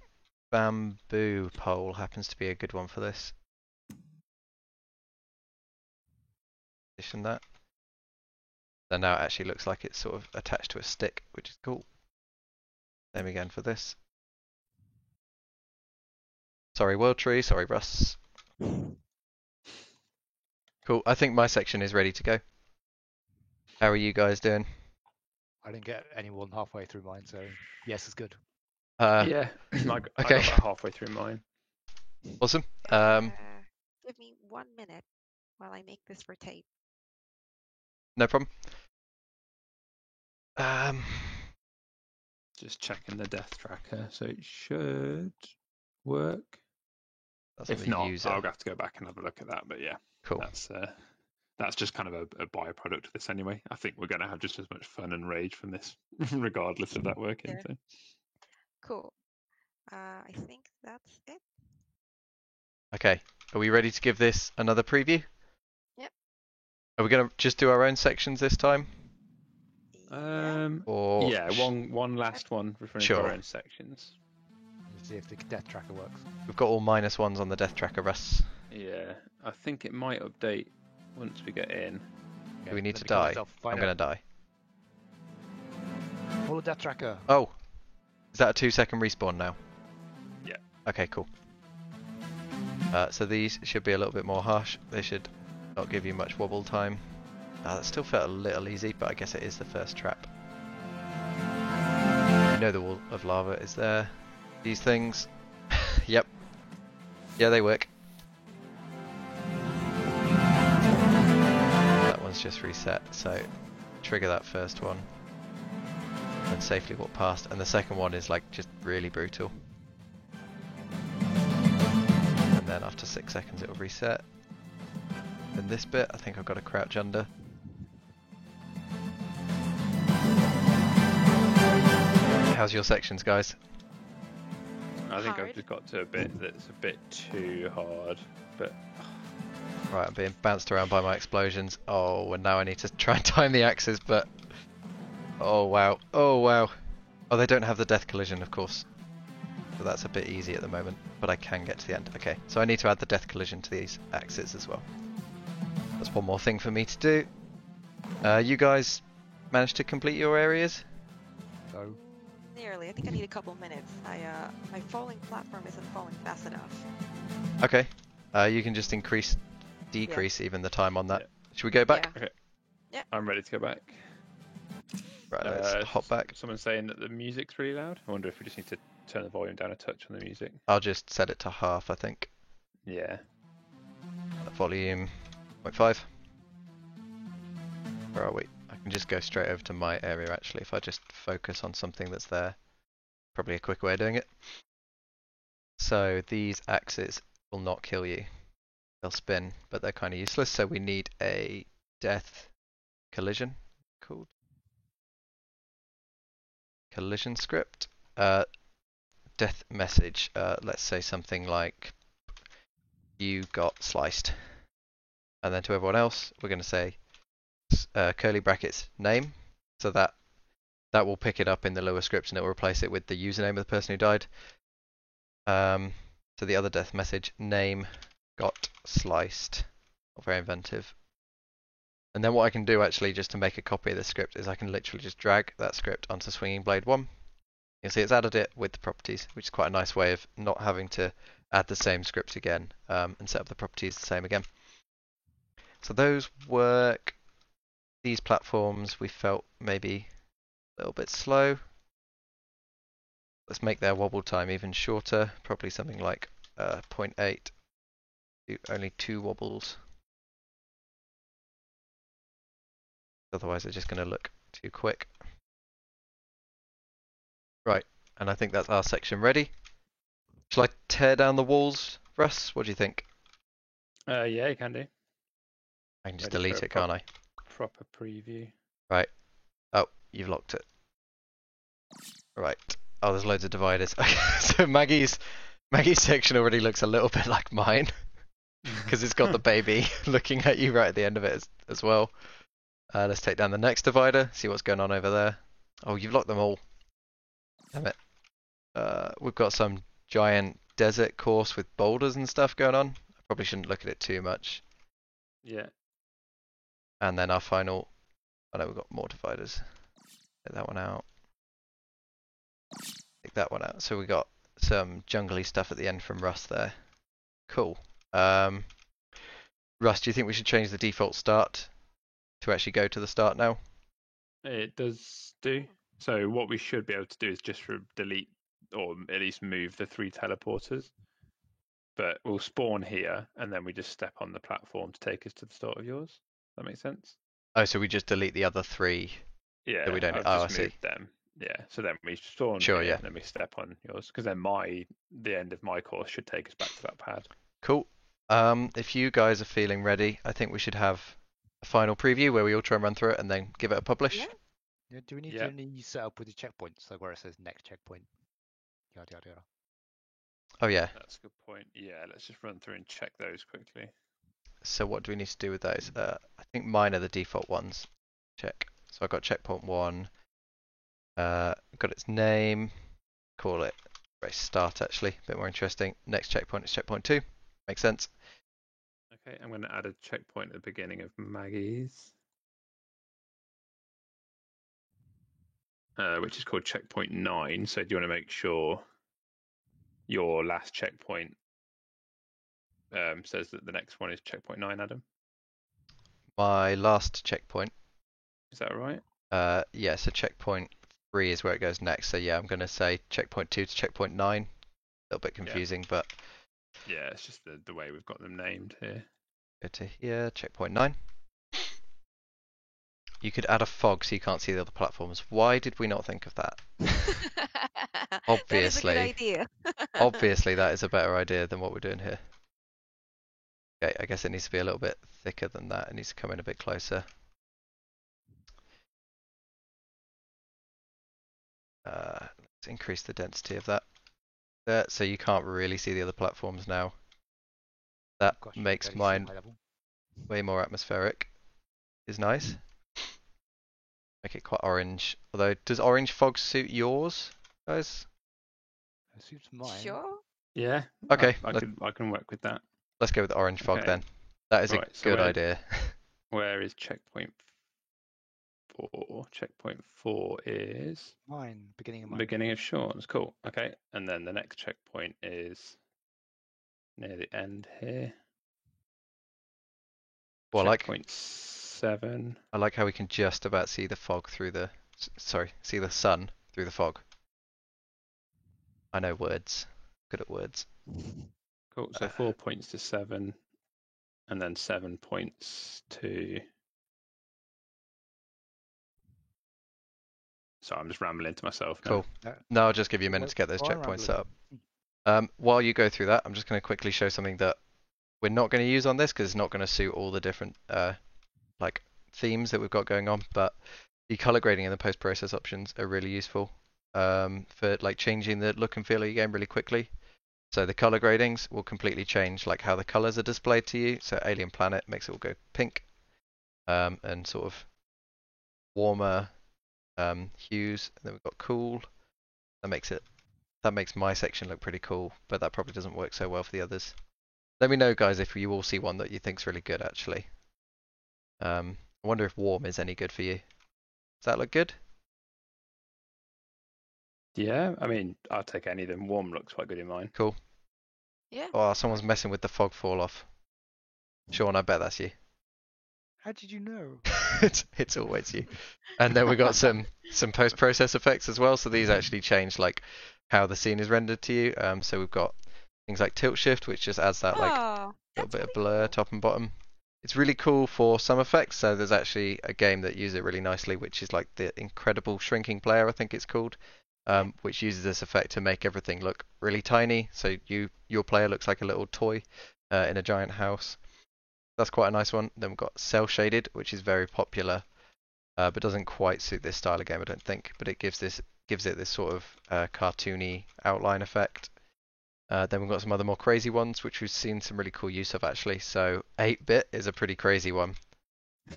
bamboo pole happens to be a good one for this. Position that. So now it actually looks like it's sort of attached to a stick, which is cool. Same again for this. Sorry, World Tree. Sorry, Russ. Cool. I think my section is ready to go. How are you guys doing? I didn't get anyone halfway through mine, so yes, it's good. Yeah, I got okay. about halfway through mine. Awesome. Give me 1 minute while I make this for tape. No problem. Um, Just checking the death tracker, so it should work. that's on If the not, user. I'll have to go back and have a look at that. But yeah, Cool. that's just kind of a byproduct of this anyway. I think we're going to have just as much fun and rage from this, regardless of that working. Yeah. So. Cool. I think that's it. Okay. Are we ready to give this another preview? Yep. Are we going to just do our own sections this time? Yeah. Or Yeah, one last one referring to Sure. our own sections. Let's see if the death tracker works. We've got all -1s on the death tracker, Russ. Yeah, I think it might update once we get in. Do we need let to me kill die? myself, I'm find going to out. die. Pull the death tracker. Oh, is that a 2-second respawn now? Yeah. Okay, cool. So these should be a little bit more harsh. They should not give you much wobble time. That still felt a little easy, but I guess it is the first trap. You know the wall of lava is there. These things. Yep. Yeah, they work. That one's just reset, so trigger that first one. And safely walk past. And the second one is like just really brutal. And then after 6 seconds it'll reset. Then this bit, I think I've got to crouch under. How's your sections, guys? I think I've Hard. just got to a bit that's a bit too hard, but Right, I'm being bounced around by my explosions. Oh, and now I need to try and time the axes, but... Oh, wow. Oh, wow. Oh, they don't have the death collision, of course. So that's a bit easy at the moment, but I can get to the end. Okay, so I need to add the death collision to these axes as well. That's one more thing for me to do. You guys managed to complete your areas? So, Nearly. I think I need a couple minutes. My falling platform isn't falling fast enough. Okay. You can just decrease even the time on that. Yeah. Should we go back? I'm ready to go back. Right, let's hop back. Someone's saying that the music's really loud. I wonder if we just need to turn the volume down a touch on the music. I'll just set it to half, I think. Yeah. Volume 0.5. Where are we? I can just go straight over to my area actually if I just focus on something that's there. Probably a quick way of doing it. So these axes will not kill you. They'll spin, but they're kind of useless, so we need a death collision called collision script. Death message. Let's say something like you got sliced. And then to everyone else, we're going to say curly brackets name, so that will pick it up in the lower script and it will replace it with the username of the person who died. So the other death message, name got sliced. Not very inventive. And then what I can do actually just to make a copy of the script is I can literally just drag that script onto Swinging Blade 1. You'll see it's added it with the properties, which is quite a nice way of not having to add the same script again and set up the properties the same again. So those work. These platforms we felt maybe a little bit slow. Let's make their wobble time even shorter, probably something like 0.8. Do only 2 wobbles. Otherwise they're just going to look too quick. Right, and I think that's our section ready. Shall I tear down the walls, Russ? What do you think? Yeah, you can do. I can just Ready for delete a it, can't I? Proper preview. Right. Oh, you've locked it. Right. Oh, there's loads of dividers. So Maggie's section already looks a little bit like mine because it's got the baby looking at you right at the end of it as well. Let's take down the next divider, see what's going on over there. Oh, you've locked them all. Damn it. We've got some giant desert course with boulders and stuff going on. I probably shouldn't look at it too much. Yeah. And then our final... Oh no, we've got more dividers. Take that one out. Take that one out. So we got some jungly stuff at the end from Rust there. Cool. Rust, do you think we should change the default start to actually go to the start now? It does do. So what we should be able to do is just delete or at least move the 3 teleporters. But we'll spawn here and then we just step on the platform to take us to the start of yours. That makes sense? Oh, so we just delete the other 3 Yeah, that we don't. I've Oh, I just see. moved them. Yeah, so then we spawn Sure, here, yeah. and then we step on yours, because then the end of my course should take us back to that pad. Cool. If you guys are feeling ready, I think we should have a final preview where we all try and run through it and then give it a publish. Yeah. Yeah, do we need Yeah. any setup with the checkpoints, like where it says next checkpoint? Yada yada yada. Oh yeah. That's a good point. Yeah, let's just run through and check those quickly. So what do we need to do with those? I think mine are the default ones. Check. So I've got checkpoint 1. Got its name. Call it race start actually. A bit more interesting. Next checkpoint is checkpoint 2. Makes sense. Okay, I'm going to add a checkpoint at the beginning of Maggie's, which is called checkpoint 9. So do you want to make sure your last checkpoint says that the next one is checkpoint 9, Adam? My last checkpoint. Is that right? Yeah, so checkpoint 3 is where it goes next. So yeah, I'm going to say checkpoint 2 to checkpoint 9. A little bit confusing, but Yeah, it's just the way we've got them named here. go to here, checkpoint 9. You could add a fog so you can't see the other platforms. Why did we not think of that? That is a good Obviously. idea. Obviously, that is a better idea than what we're doing here. Okay, I guess it needs to be a little bit thicker than that. It needs to come in a bit closer. Let's increase the density of that. There, so you can't really see the other platforms now. That Gosh, makes barely see mine high level. way more atmospheric. Is nice. Make it quite orange. Although, does orange fog suit yours, guys? It suits mine. Sure. Yeah. Okay, I can work with that. let's go with the orange fog Okay. then. That is a Right, so good where- idea. Where is checkpoint 4? Checkpoint 4 is Mine, beginning of mine. beginning of Sean's. Cool. Okay, and then the next checkpoint is near the end here. Well, Checkpoint 7. I like how we can just about see the fog through the, see the sun through the fog. I know words. Good at words. Cool. So 4 points to 7, and then 7 points to. So I'm just rambling to myself now. Cool. No, I'll just give you a minute to get those Oh, I'm checkpoints set rambling. up. While you go through that, I'm just going to quickly show something that we're not going to use on this because it's not going to suit all the different like themes that we've got going on. But the color grading and the post-process options are really useful for like changing the look and feel of your game really quickly. So the color gradings will completely change like how the colors are displayed to you. So Alien Planet makes it all go pink and sort of warmer hues. And then we've got cool. That makes my section look pretty cool, but that probably doesn't work so well for the others. Let me know, guys, if you all see one that you think's really good, actually. I wonder if warm is any good for you. Does that look good? Yeah, I mean, I'll take any of them. Warm looks quite good in mine. Cool. Yeah. Oh, someone's messing with the fog fall off. Sean, I bet that's you. How did you know? It's always you. And then we got some post-process effects as well. So these actually change like how the scene is rendered to you. So we've got things like tilt shift, which just adds that like Oh, little that's bit of really blur cool. top and bottom. It's really cool for some effects. So there's actually a game that uses it really nicely, which is like the Incredible Shrinking Player, I think it's called, which uses this effect to make everything look really tiny. So your player looks like a little toy in a giant house. That's quite a nice one. Then we've got Cell Shaded, which is very popular, but doesn't quite suit this style of game, I don't think. But it gives it this sort of cartoony outline effect. Then we've got some other more crazy ones, which we've seen some really cool use of actually. So 8-bit is a pretty crazy one,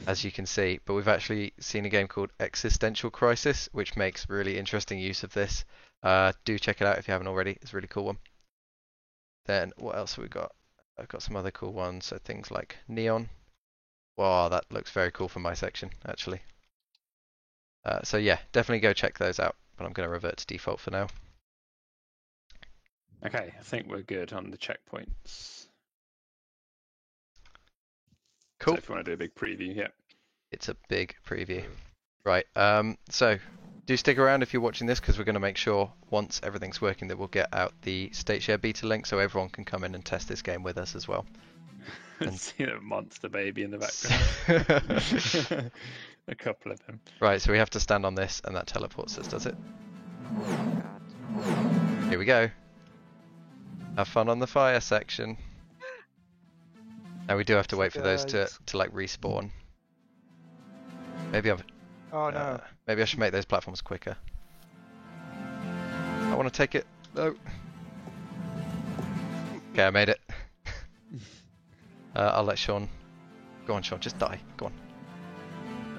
as you can see. But we've actually seen a game called Existential Crisis, which makes really interesting use of this. Do check it out if you haven't already. It's a really cool one. Then what else have we got? I've got some other cool ones. So things like Neon. Wow, that looks very cool for my section, actually. So yeah, definitely go check those out. But I'm going to revert to default for now. Okay, I think we're good on the checkpoints. Cool. So if you want to do a big preview, yeah. It's a big preview. Right. So do stick around if you're watching this, because we're going to make sure once everything's working that we'll get out the StateShare beta link so everyone can come in and test this game with us as well. And see a monster baby in the background. A couple of them. Right, so we have to stand on this, and that teleports us, does it? Oh God. Here we go. Have fun on the fire section. Now we do have to wait for those to like respawn. Maybe I've. Oh no. Maybe I should make those platforms quicker. I want to take it. No. Okay, I made it. I'll let Sean. Go on, Sean. Just die. Go on.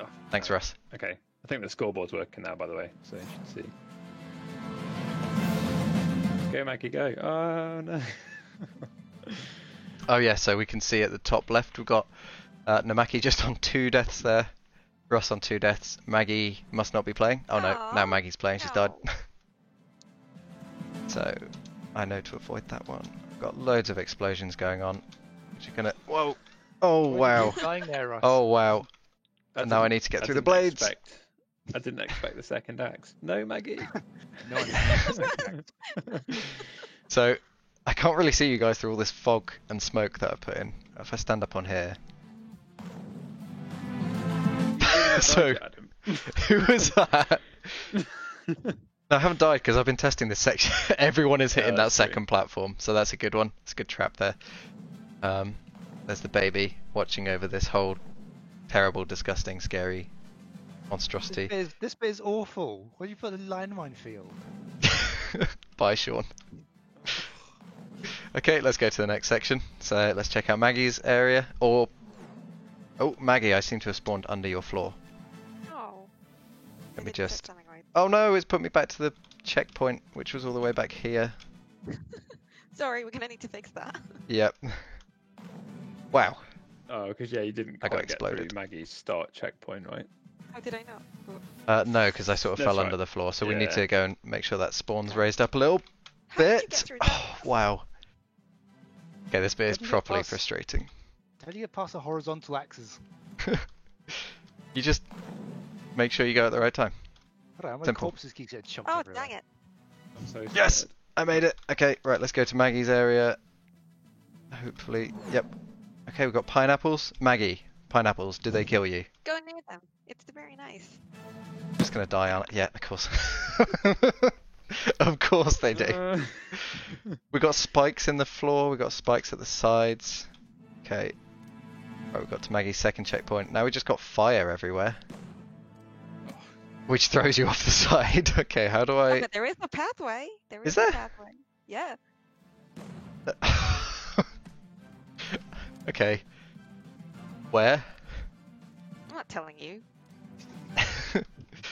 Oh, Thanks, Russ. Okay. I think the scoreboard's working now, by the way, so you should see. Go, Maggie, go. Oh, no. Oh yeah, so we can see at the top left we've got Namaki just on 2 deaths there. Russ on 2 deaths. Maggie must not be playing. Oh no, Aw, now Maggie's playing. She's died. no. So I know to avoid that one. I've got loads of explosions going on. Which are gonna. Whoa! Oh wow! Dying there, Russ. Oh wow! And now I need to get through the blades. I didn't expect the second axe. No, Maggie. No one So I can't really see you guys through all this fog and smoke that I've put in. If I stand up on here. So who was that? I haven't died because I've been testing this section. Everyone is hitting that that's true. second platform, so that's a good one. It's a good trap there. There's the baby watching over this whole terrible, disgusting, scary monstrosity. This bit is awful. Why do you put a landmine field? Bye, Sean. Okay, let's go to the next section. So let's check out Maggie's area. Or oh, Maggie, I seem to have spawned under your floor. Oh. Let I me didn't set just. something right. Oh no, it's put me back to the checkpoint, which was all the way back here. Sorry, we're gonna need to fix that. Yep. Wow. Oh, because yeah, you didn't I got quite get through exploded. Maggie's start checkpoint, right? How did I not? No, because I sort of That's fell right. under the floor, so we need Yeah. to go and make sure that spawn's raised up a little How did you bit. get through that? Oh, wow. Okay, this bit is How did you get properly past- frustrating. How do you get past the horizontal axes? You just make sure you go at the right time. I don't know, my Simple. corpses keep getting chunked Oh, everywhere. dang it. I'm so Yes! scared. I made it. Okay, right, let's go to Maggie's area. Hopefully, yep. Okay, we've got pineapples. Maggie, pineapples, do they kill you? Go near them. It's very nice. I'm just gonna die on it. Yeah, of course. Of course they do. We've got spikes in the floor, we've got spikes at the sides. Okay. Right, we've got to Maggie's second checkpoint. Now we just got fire everywhere. Which throws you off the side. Okay, how do Oh, I... but there is a pathway. There Is is there? a pathway. Yeah. Okay. Where? I'm not telling you.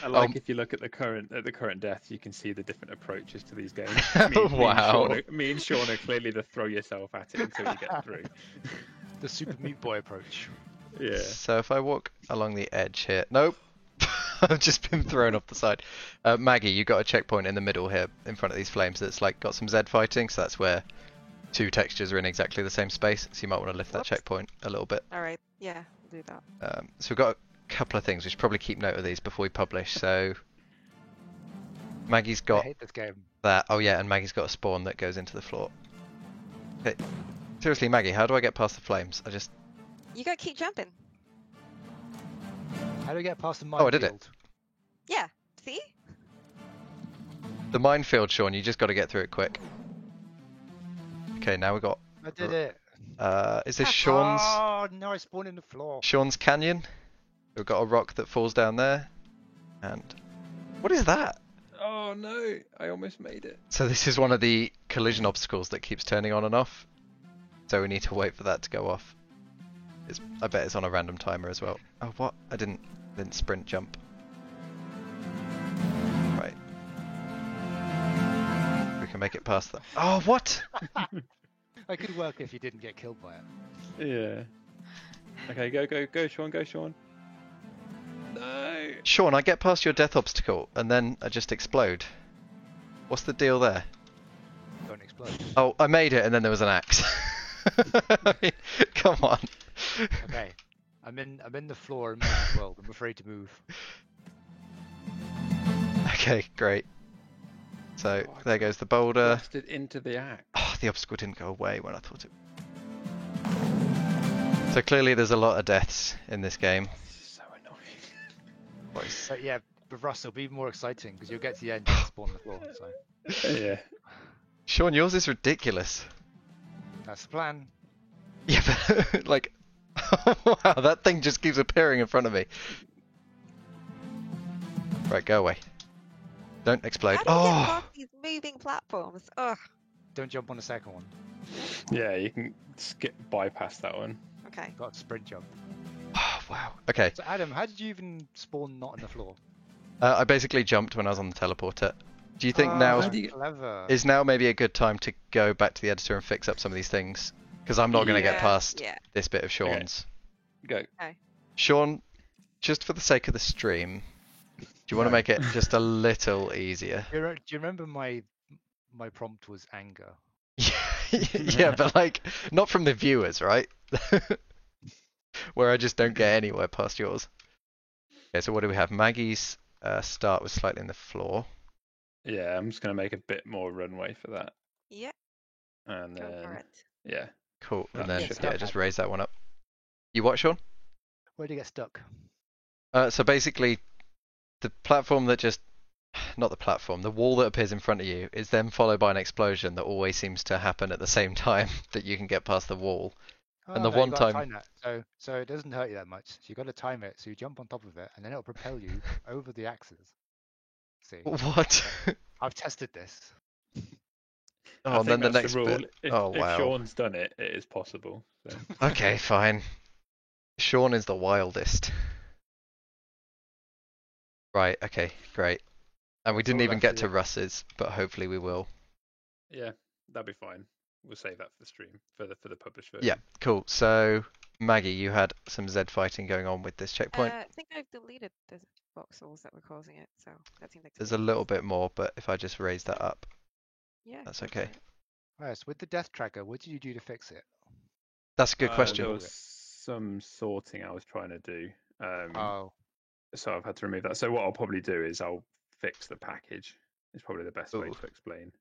I like Um, if you look at the current death, you can see the different approaches to these games. Wow. Me and Sean are clearly the throw yourself at it until you get through. The Super Meat Boy approach. Yeah. So if I walk along the edge here... Nope. I've just been thrown off the side. Maggie, you got a checkpoint in the middle here in front of these flames that's like got some Z fighting, so that's where 2 textures are in exactly the same space, so you might want to lift that Whoops. checkpoint a little bit. All right. Yeah, we'll do that. So we've got a couple of things. We should probably keep note of these before we publish. So Maggie's I got hate this game. that. Oh yeah, and Maggie's got a spawn that goes into the floor. Okay. Seriously, Maggie, how do I get past the flames? You gotta keep jumping. How do we get past the Oh, I did it. minefield? Yeah. See? The minefield, Sean, you just got to get through it quick. Okay, now we got... I did it. Is this Sean's Oh, no, I spawned in the floor. Sean's Canyon? We've got a rock that falls down there. And... What is that? Oh no! I almost made it. So this is one of the collision obstacles that keeps turning on and off. So we need to wait for that to go off. I bet it's on a random timer as well. Oh, what? I didn't sprint jump. Right. We can make it past that. Oh, what? I could work if you didn't get killed by it. Yeah. Okay, go, Sean, go, Sean. No. Sean, I get past your death obstacle and then I just explode. What's the deal there? Don't explode. Oh, I made it and then there was an axe. I mean, come on. Okay. I'm in the floor in my world. I'm afraid to move. Okay, great. So Oh, I there goes the boulder. Blasted into the axe. Oh, the obstacle didn't go away when I thought it. So clearly there's a lot of deaths in this game. This is so annoying. But yeah, but Russ, it'll be more exciting because you'll get to the end and spawn on the floor. So Yeah. Sean, yours is ridiculous. that's the plan. Yeah, but like, wow, that thing just keeps appearing in front of me. Right, go away. Don't explode. How do you get Oh, past these moving platforms? Ugh. Don't jump on the second one. Yeah, you can bypass that one. Okay. Got a sprint jump. wow. Okay, So Adam, how did you even spawn not on the floor? I basically jumped when I was on the teleporter. Do you think Oh, now how do you- clever. is now maybe a good time to go back to the editor and fix up some of these things? Because I'm not going to get Yeah, past Yeah. this bit of Sean's. Go. Sean, just for the sake of the stream, do you want to No. make it just a little easier? Do you remember my prompt was anger? Yeah, but like not from the viewers, right? Where I just don't get anywhere past yours. Okay, so what do we have? Maggie's start was slightly in the floor. Yeah, I'm just gonna make a bit more runway for that, Yeah. and Go for then it. yeah, Cool. And That then should yeah, help. just raise that one up. You what, Sean? Where do you get stuck? So basically, the platform that just not the platform, the wall that appears in front of you is then followed by an explosion that always seems to happen at the same time that you can get past the wall. And the no, one you gotta time- time that. So it doesn't hurt you that much. So you got to time it. So you jump on top of it, and then it'll propel you over the axes. See, What? I've tested this. Oh, I and think then the that's next rule. bit. If, Oh, if wow. Sean's done it, it is possible. So. Okay, fine. Sean is the wildest. Right, okay, great. And we It's didn't all even left get to to the- Russ's, but hopefully we will. Yeah, that'd be fine. We'll save that for the stream for the published version. Yeah, cool. So, Maggie, you had some Z fighting going on with this checkpoint. I think I've deleted the voxels that were causing it, so that seems like There's a little bit more, but if I just raise that up, Yeah. that's go for okay. it. Right, so with the death tracker, what did you do to fix it? That's a good question. There was some sorting I was trying to do, Oh, so I've had to remove that. So what I'll probably do is I'll fix the package. It's probably the best way Ooh. to explain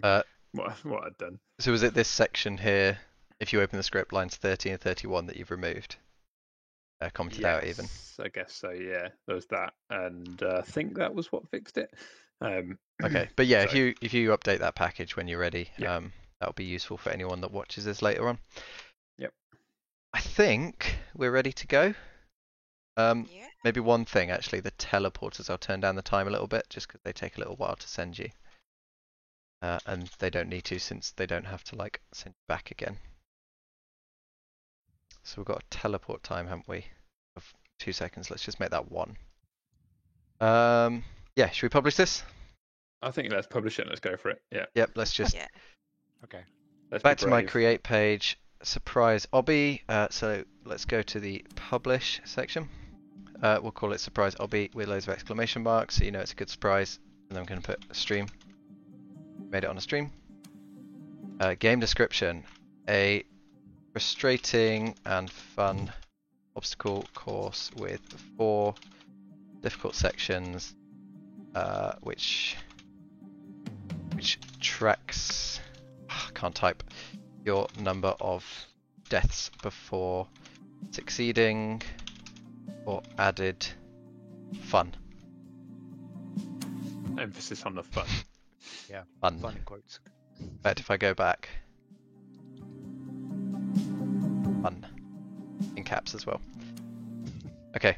Uh, what I'd done. So is it this section here, if you open the script, lines 30 and 31 that you've removed? Commented out even. Yes, I guess so. Yeah, there was that, and I think that was what fixed it. Okay, but yeah, So- if you update that package when you're ready, Yeah. that'll be useful for anyone that watches this later on. Yep. I think we're ready to go. Yeah. Maybe one thing actually, the teleporters. I'll turn down the time a little bit just because they take a little while to send you, and they don't need to since they don't have to like send you back again. So we've got a teleport time, haven't we? Of 2 seconds. Let's just make that 1. Yeah, should we publish this? I think let's publish it. And let's go for it. Yeah. Yep. Let's just Yeah. okay. Let's back be to my brave. create page. Surprise obby. So let's go to the publish section. We'll call it surprise obby with loads of exclamation marks, so you know it's a good surprise. And then I'm going to put a stream. Made it on a stream. Game description: a frustrating and fun obstacle course with 4 difficult sections, which tracks. Can't type. Your number of deaths before succeeding, or added fun. Emphasis on the fun. Fun. Fun in quotes. In fact, if I go back, fun in caps as well. Okay,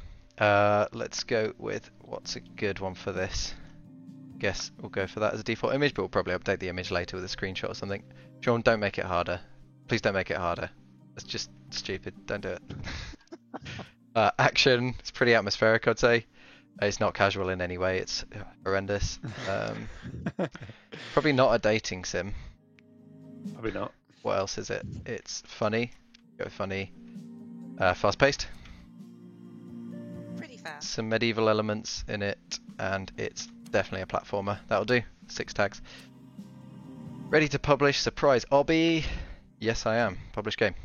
let's go with what's a good one for this. Guess we'll go for that as a default image, but we'll probably update the image later with a screenshot or something. Sean, don't make it harder. Please don't make it harder. That's just stupid. Don't do it. Action. It's pretty atmospheric, I'd say. It's not casual in any way. It's horrendous. Probably not a dating sim. Probably not. What else is it? It's funny. Go funny. Fast paced. Pretty fast. Some medieval elements in it, and it's definitely a platformer. That'll do. 6 tags. Ready to publish. Surprise obby. Yes, I am. Publish game.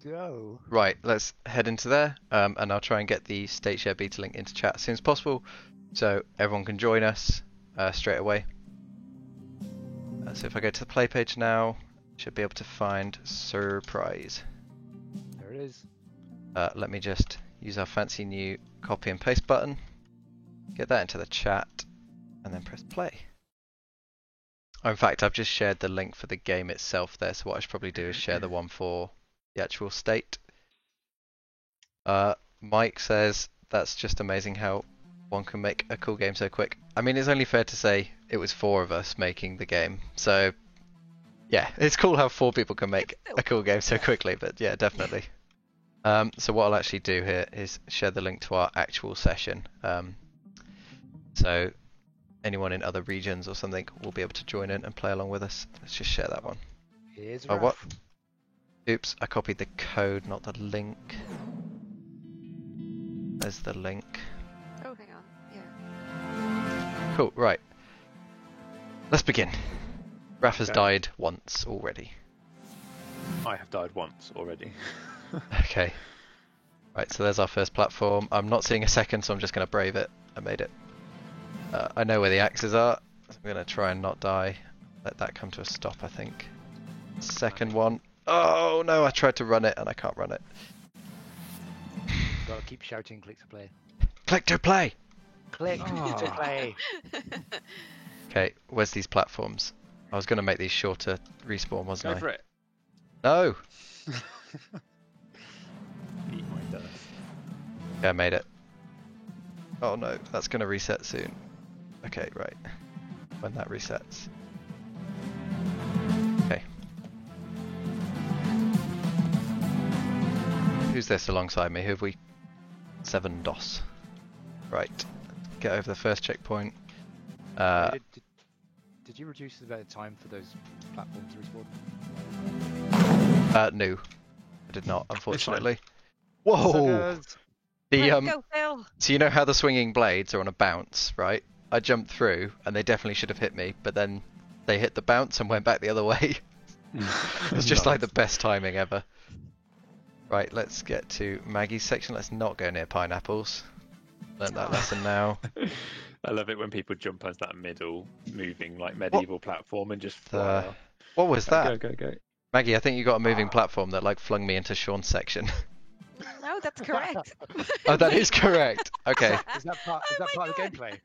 Go. Right, let's head into there, and I'll try and get the state share beta link into chat as soon as possible. So everyone can join us straight away. So if I go to the play page now, should be able to find surprise. There it is. Let me just use our fancy new copy and paste button, get that into the chat, and then press play. Oh, in fact, I've just shared the link for the game itself there, so what I should probably do is share the one for the actual state. Mike says, that's just amazing how one can make a cool game so quick. I mean, it's only fair to say it was 4 of us making the game, so yeah, it's cool how 4 people can make a cool game so quickly, but yeah, definitely. So what I'll actually do here is share the link to our actual session. So anyone in other regions or something will be able to join in and play along with us. Let's just share that one. Here's Oh, what? Raph. Oops, I copied the code, not the link. There's the link. Oh, hang on. Yeah. Cool, right. Let's begin. Raph has Okay. died once already. I have died once already. Okay. Right, so there's our first platform. I'm not seeing a second, so I'm just going to brave it. I made it. I know where the axes are, so I'm going to try and not die. Let that come to a stop, I think. Second one. Oh no, I tried to run it and I can't run it. Gotta keep shouting, click to play. Click to play! Click to play. Okay, where's these platforms? I was going to make these shorter respawn, Go wasn't for I? it. No! Eat my dust. Yeah, I made it. Oh no, that's going to reset soon. Okay, right. When that resets. Okay. Who's this alongside me? Who have we? 7 DOS. Right. Get over the first checkpoint. Did you reduce the amount of time for those platforms to respawn? No. I did not, unfortunately. Suckers. Whoa! The Go, Phil. So you know how the swinging blades are on a bounce, right? I jumped through and they definitely should have hit me, but then they hit the bounce and went back the other way. It's just like the best timing ever. Right, let's get to Maggie's section. Let's not go near pineapples. Learned that lesson now. I love it when people jump as that middle moving like medieval platform and just fly off. What was that? Go. Maggie, I think you got a moving platform that like flung me into Sean's section. No, that's correct. Oh, that is correct. Okay. Is that part Oh my of the God. gameplay?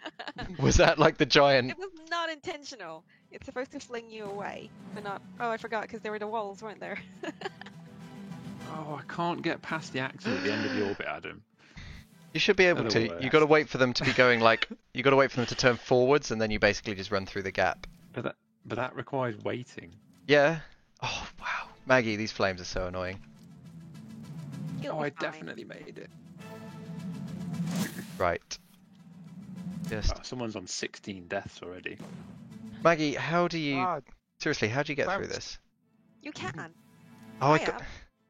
Was that like the giant? It was not intentional. It's supposed to fling you away, but not. Oh, I forgot because there were the walls, weren't there? Oh, I can't get past the axle at the end of the orbit, Adam. You should be able They're the to. You got to worst. wait for them to be going like. You got to wait for them to turn forwards, and then you basically just run through the gap. But that requires waiting. Yeah. Oh wow, Maggie, these flames are so annoying. You'll Oh, be I fine. definitely made it. Right. Just Oh, someone's on 16 deaths already. Maggie, how do you Ah, seriously? How do you get through bounced. this? You can. Oh, I have.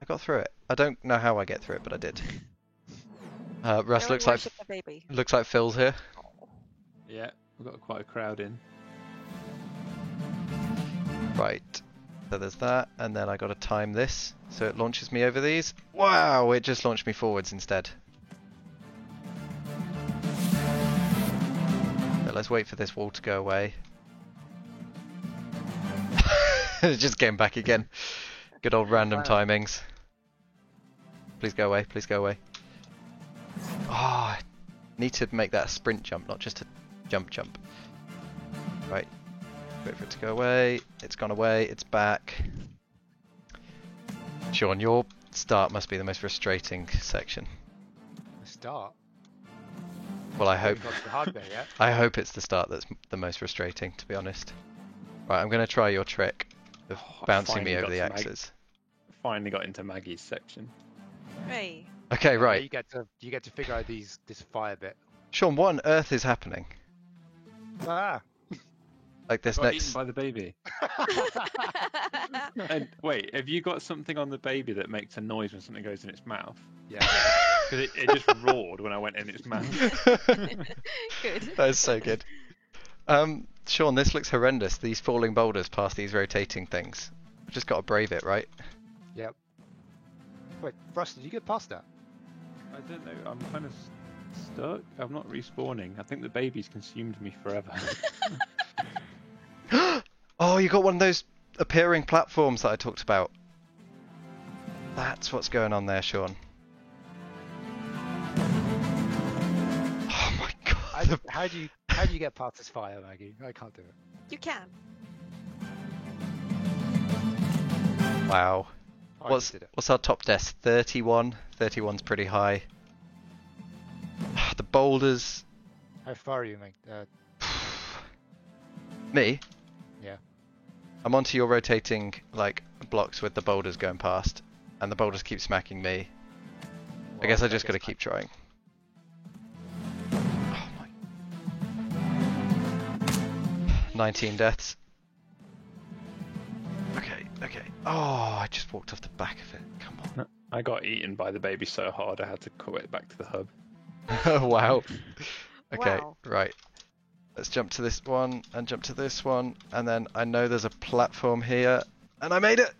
I got through it. I don't know how I get through it, but I did. Russ Don't looks like worship the baby. Phil's here. Yeah, we've got quite a crowd in. Right. So there's that, and then I got to time this so it launches me over these. Wow, it just launched me forwards instead. So let's wait for this wall to go away. Just getting back again. Good old random Wow. timings. Please go away, please go away. Oh, I need to make that a sprint jump, not just a jump. Right. Wait for it to go away. It's gone away, it's back. Sean, your start must be the most frustrating section. the start. Well, I hope. Haven't got to the hard bit yet. I hope it's the start that's the most frustrating, to be honest. Right, I'm going to try your trick of Oh, I bouncing me finally over got the to Mag- axes. Finally got into Maggie's section. Hey. Okay, Yeah, right. you get to figure out this fire bit. Sean, what on earth is happening? Ah. Like this Got eaten next. by the baby. And wait, have you got something on the baby that makes a noise when something goes in its mouth? Yeah. Because it just roared when I went in its mouth. Good. That is so good. Sean, this looks horrendous. These falling boulders past these rotating things. I've just got to brave it, right? Yep. Wait, Russ, did you get past that? I don't know. I'm kind of stuck. I'm not respawning. I think the baby's consumed me forever. Oh, you got one of those appearing platforms that I talked about. That's what's going on there, Sean. Oh my god. How do you get past this fire, Maggie? I can't do it. You can. Wow. I just did it. What's our top death? 31. 31's pretty high. The boulders. How far are you, Meg? Me? Yeah. I'm onto your rotating like blocks with the boulders going past, and the boulders keep smacking me. I guess I just got to keep trying. Oh my. 19 deaths. Okay. Oh, I just walked off the back of it. Come on. I got eaten by the baby so hard I had to quit back to the hub. Wow. Okay, Wow. right. Let's jump to this one and jump to this one, and then I know there's a platform here, and I made it.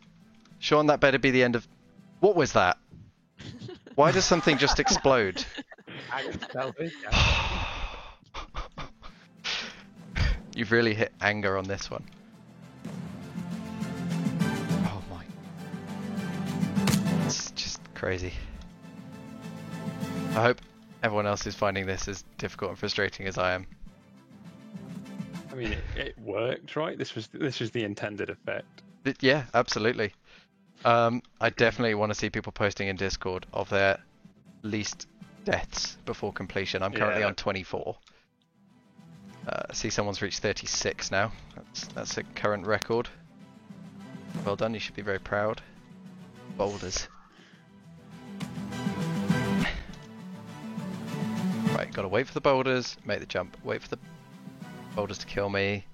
Sean, that better be the end of. What was that? Why does something just explode? You've really hit anger on this one. Oh my. It's just crazy. I hope everyone else is finding this as difficult and frustrating as I am. I mean, it worked, right? This was the intended effect. Yeah, absolutely. I definitely want to see people posting in Discord of their least deaths before completion. I'm currently on 24. I see someone's reached 36 now. That's a current record. Well done, you should be very proud. Boulders. Right, gotta wait for the boulders, make the jump, wait for the boulders to kill me.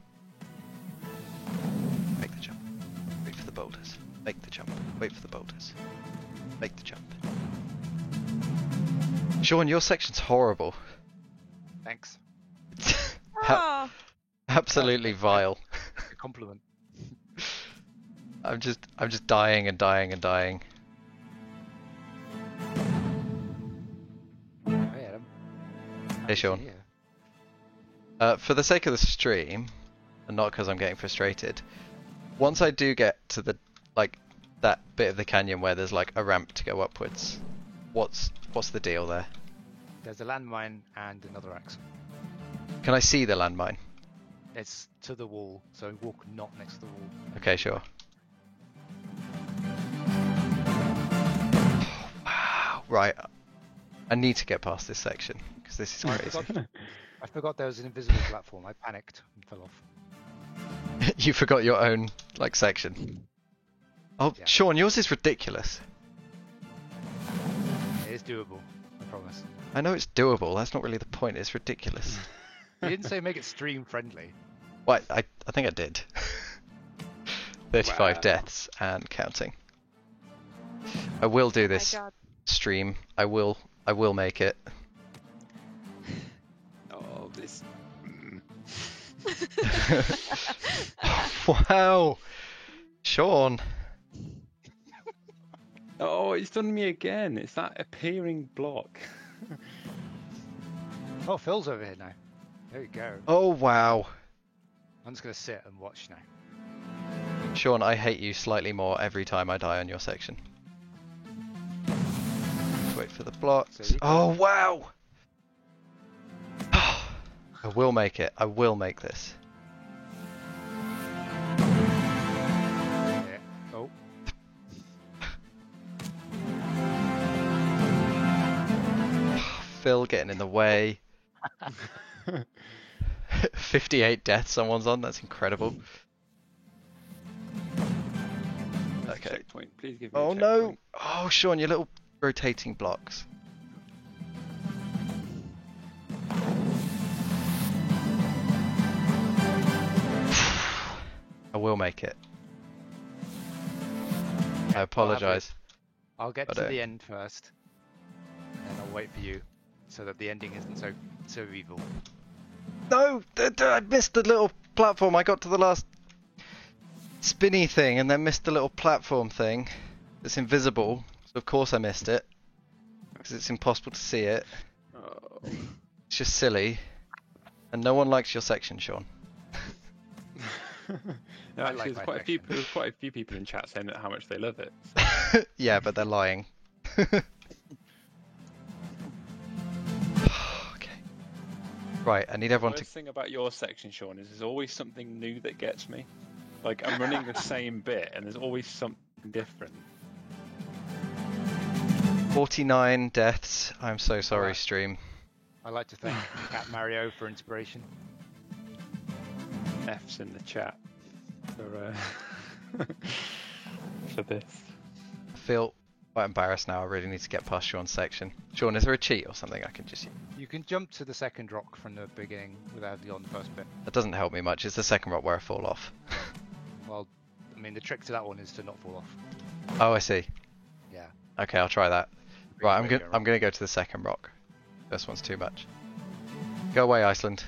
Make the jump, wait for the boulders, make the jump, wait for the boulders, make the jump. Sean, your section's horrible. Thanks. Oh, Absolutely vile. A compliment. I'm just dying and dying and dying. Oh, yeah, Hey, Sean. Yeah. For the sake of the stream, and not because I'm getting frustrated, once I do get to the that bit of the canyon where there's like a ramp to go upwards, what's the deal there? There's a landmine and another axe. Can I see the landmine? It's to the wall, so walk not next to the wall. Okay, sure. Wow. Right. I need to get past this section because this is crazy. I forgot there was an invisible platform. I panicked and fell off. You forgot your own section. Oh, Yeah. Sean, yours is ridiculous. It is doable, I promise. I know it's doable. That's not really the point. It's ridiculous. You didn't say make it stream friendly. Well, I think I did. 35 Wow. deaths and counting. I will do my this God. stream. I will make it. Oh, this. Wow. Sean. Oh, it's done me again. It's that appearing block. Oh, Phil's over here now. There you go. Oh, wow. I'm just going to sit and watch now. Sean, I hate you slightly more every time I die on your section. Wait for the blocks. So you- Oh, wow. I will make it. I will make this. Yeah. Oh, Phil getting in the way. 58 deaths someone's on. That's incredible. Where's the Okay. checkpoint? Please give me a Oh no! checkpoint. Oh, Sean, your little rotating blocks. I will make it. I apologise. I'll get I to don't. the end first, and I'll wait for you, so that the ending isn't so evil. No! I missed the little platform. I got to the last spinny thing and then missed the little platform thing. It's invisible, so of course I missed it. Because it's impossible to see it. Oh. It's just silly, and no one likes your section, Sean. No, I actually, like there's my quite a few people in chat saying how much they love it. Yeah, but they're lying. Okay. Right, I need The everyone to. worst thing about your section, Sean, is there's always something new that gets me. Like, I'm running the same bit, and there's always something different. 49 deaths. I'm so sorry, Alright. stream. I'd like to thank Cat Mario for inspiration. F's in the chat for for this. I feel quite embarrassed now. I really need to get past Sean's section. Sean, is there a cheat or something I can just use? You can jump to the second rock from the beginning without the on the first bit. That doesn't help me much. It's the second rock where I fall off. Well, I mean, the trick to that one is to not fall off. Oh, I see. Yeah. Okay, I'll try that. Right, I'm Bring gonna it I'm gonna go to the second rock. This one's too much. Go away, Iceland.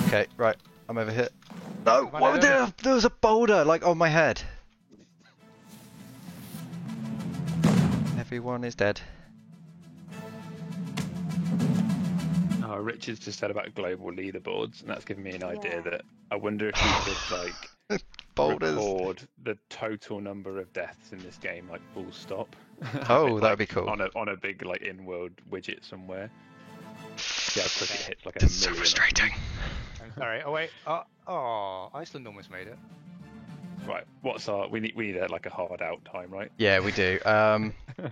Okay, right. I'm over here. No, Come on, what, Adam. there was a boulder like on my head. Everyone is dead. Oh, Richard's just said about global leaderboards, and that's given me an idea Yeah. that I wonder if you could like Boulders. record the total number of deaths in this game, like full stop. Oh, Like, that'd be cool. On a big like in-world widget somewhere. See how quick it hits like a That's so million. frustrating. Alright, oh wait. Oh, Iceland almost made it. Right, what's our? We need like a hard out time, right? Yeah, we do.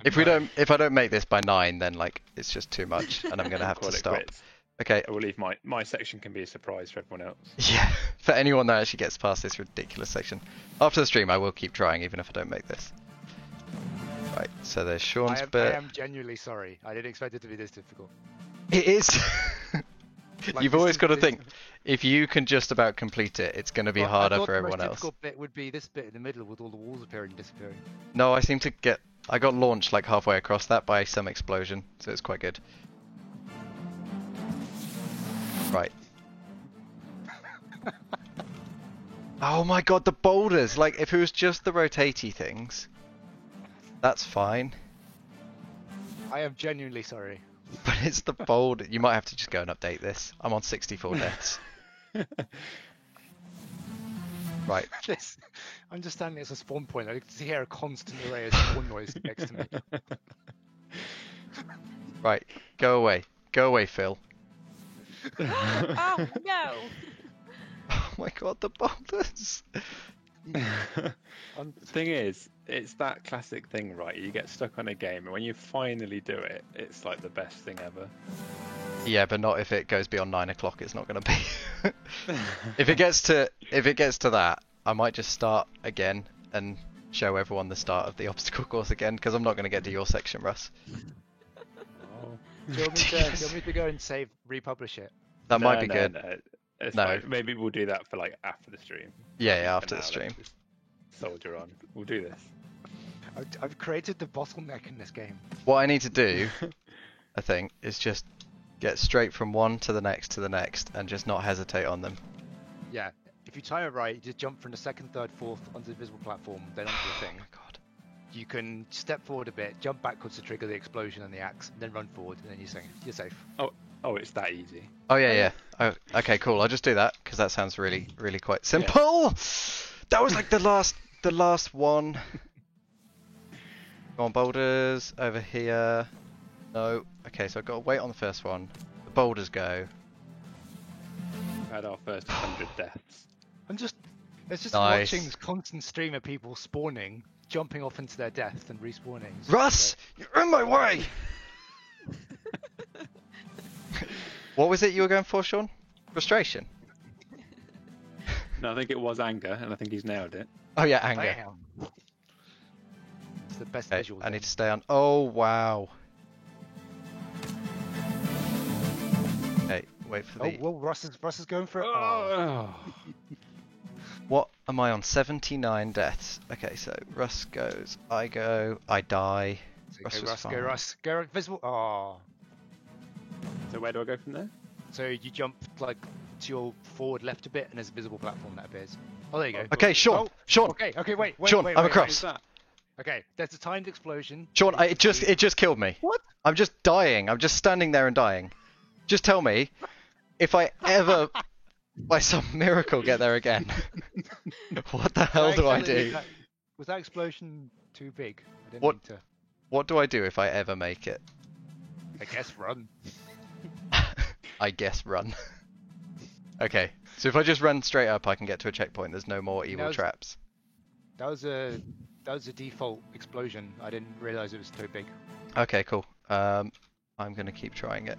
If I don't make this by 9, then like it's just too much, and I'm gonna have Call to it stop. quits. Okay. I will leave my section can be a surprise for everyone else. Yeah, for anyone that actually gets past this ridiculous section. After the stream, I will keep trying, even if I don't make this. Right, so there's Sean's I bit. am genuinely sorry. I didn't expect it to be this difficult. It is. Like, You've this always is- got to this- think, if you can just about complete it, it's going to be Well, I harder thought for the everyone most else. difficult bit would be this bit in the middle with all the walls appearing and disappearing. No, I got launched like halfway across that by some explosion, so it's quite good. Right. Oh my god, the boulders! Like, if it was just the rotatey things, that's fine. I am genuinely sorry. But it's the boulder. You might have to just go and update this. I'm on 64 deaths. Right. This, I'm just standing as a spawn point. I can hear a constant array of spawn noise next to me. Right. Go away. Go away, Phil. Oh no! Oh my god, the boulders! The thing is, it's that classic thing, right? You get stuck on a game, and when you finally do it, it's like the best thing ever. Yeah, but not if it goes beyond 9 o'clock. It's not going to be. If it gets to that, I might just start again and show everyone the start of the obstacle course again, because I'm not going to get to your section, Russ. Oh. Do you want me to go and save, republish it? That might be No, good. no, it's No. fine. Maybe we'll do that for like after the stream. Yeah, For after the now, stream. let's just soldier on. We'll do this. I've created the bottleneck in this game. What I need to do, I think, is just get straight from one to the next, and just not hesitate on them. Yeah. If you time it right, you just jump from the second, third, fourth onto the visible platform, then onto the Oh thing. my god. You can step forward a bit, jump backwards to trigger the explosion and the axe, and then run forward, and then you're safe. Oh, it's that easy. Oh yeah. Oh, okay, cool. I'll just do that because that sounds really quite simple. That was like the last one. Go on, boulders over here. No. Okay, so I've got to wait on the first one. The boulders go. We had our first 100 deaths. It's just Nice. watching this constant stream of people spawning, jumping off into their death and respawning. It's Russ, you're in my way. What was it you were going for, Sean? Frustration. No, I think it was anger, and I think he's nailed it. Oh yeah, great. anger. Bam. It's the best Okay, visual. I need to stay on. Oh wow. Okay, wait for Oh, the. well, Russ is going for it. Oh. Oh. What am I on? 79 deaths. Okay, so Russ goes, I go, I die. Russ Okay, was Russ, go fine. Russ, go visible. Oh. So where do I go from there? So you jump like to your forward left a bit, and there's a visible platform that appears. Oh, there you go. Okay, Sean, Oh, Sean, Okay, wait, Sean, wait, I'm wait, across. Who's that? Okay, there's a timed explosion. Sean, it just killed me. What? I'm just dying. I'm just standing there and dying. Just tell me if I ever, by some miracle, get there again. What the hell do I do? Was that explosion too big? I didn't What- mean to. What do I do if I ever make it? I guess run. I guess run. Okay, so if I just run straight up, I can get to a checkpoint. There's no more evil Now's- traps. That was a default explosion. I didn't realize it was too big. Okay, cool. I'm gonna keep trying it.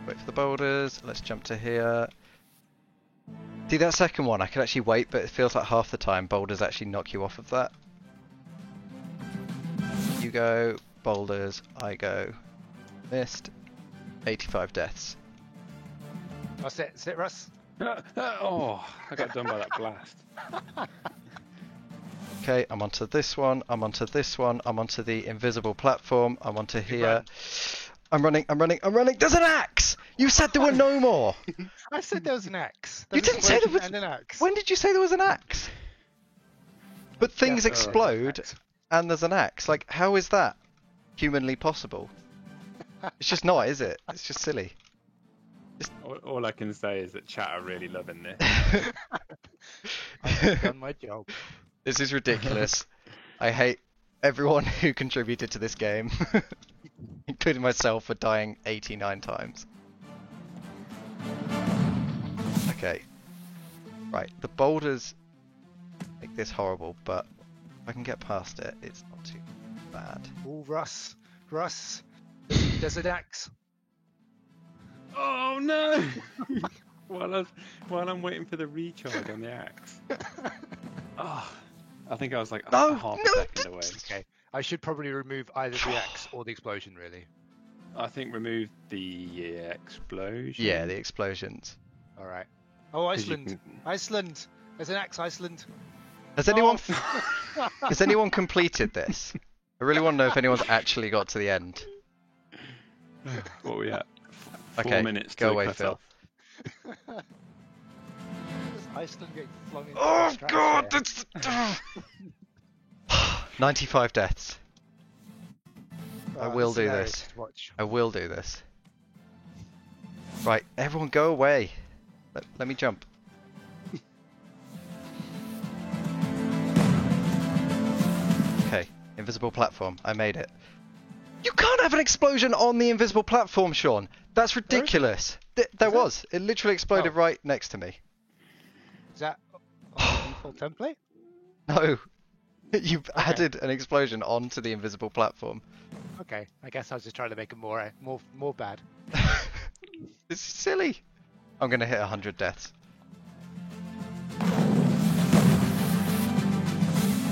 Wait for the boulders. Let's jump to here. See, that second one, I could actually wait, but it feels like half the time boulders actually knock you off of that. You go, boulders, I go. Missed. 85 deaths. Oh, sit, Russ. Oh, I got done by that blast. Okay, I'm onto this one, I'm onto this one, I'm onto the invisible platform, I'm onto here. I'm running. There's an axe! You said there were no more! I said there was an axe. You didn't say there was- and an axe. When did you say there was an axe? But things Yes, explode and there's an axe. Like, how is that humanly possible? It's just not, is it? It's just silly. All I can say is that chat are really loving this. I've done my job. This is ridiculous. I hate everyone who contributed to this game, including myself for dying 89 times. Okay. Right, the boulders make this horrible, but if I can get past it, it's not too bad. Oh, Russ. There's an axe. Oh no! while I'm waiting for the recharge on the axe. Oh, I think I was like No, half no, a second away. Okay. I should probably remove either the axe or the explosion, really. I think remove the explosion. Yeah, the explosions. All right. Oh, 'Cause you Iceland. can- Iceland. There's an axe, Iceland. Has anyone Oh. has anyone completed this? I really want to know if anyone's actually got to the end. What are we at? Okay, 4 minutes. go to the away, cutoff. Phil. Does Iceland get flung into Oh the god, stratosphere? that's 95 deaths. I will this is do hilarious this. to watch. I will do this. Right, everyone go away. Let me jump. Okay, invisible platform. I made it. You can't have an explosion on the invisible platform, Sean. That's ridiculous. There Is was. It literally exploded Oh. right next to me. Is that on the default template? No. You've added an explosion onto the invisible platform. Okay, I guess I was just trying to make it more bad. This is silly. I'm gonna hit 100 deaths.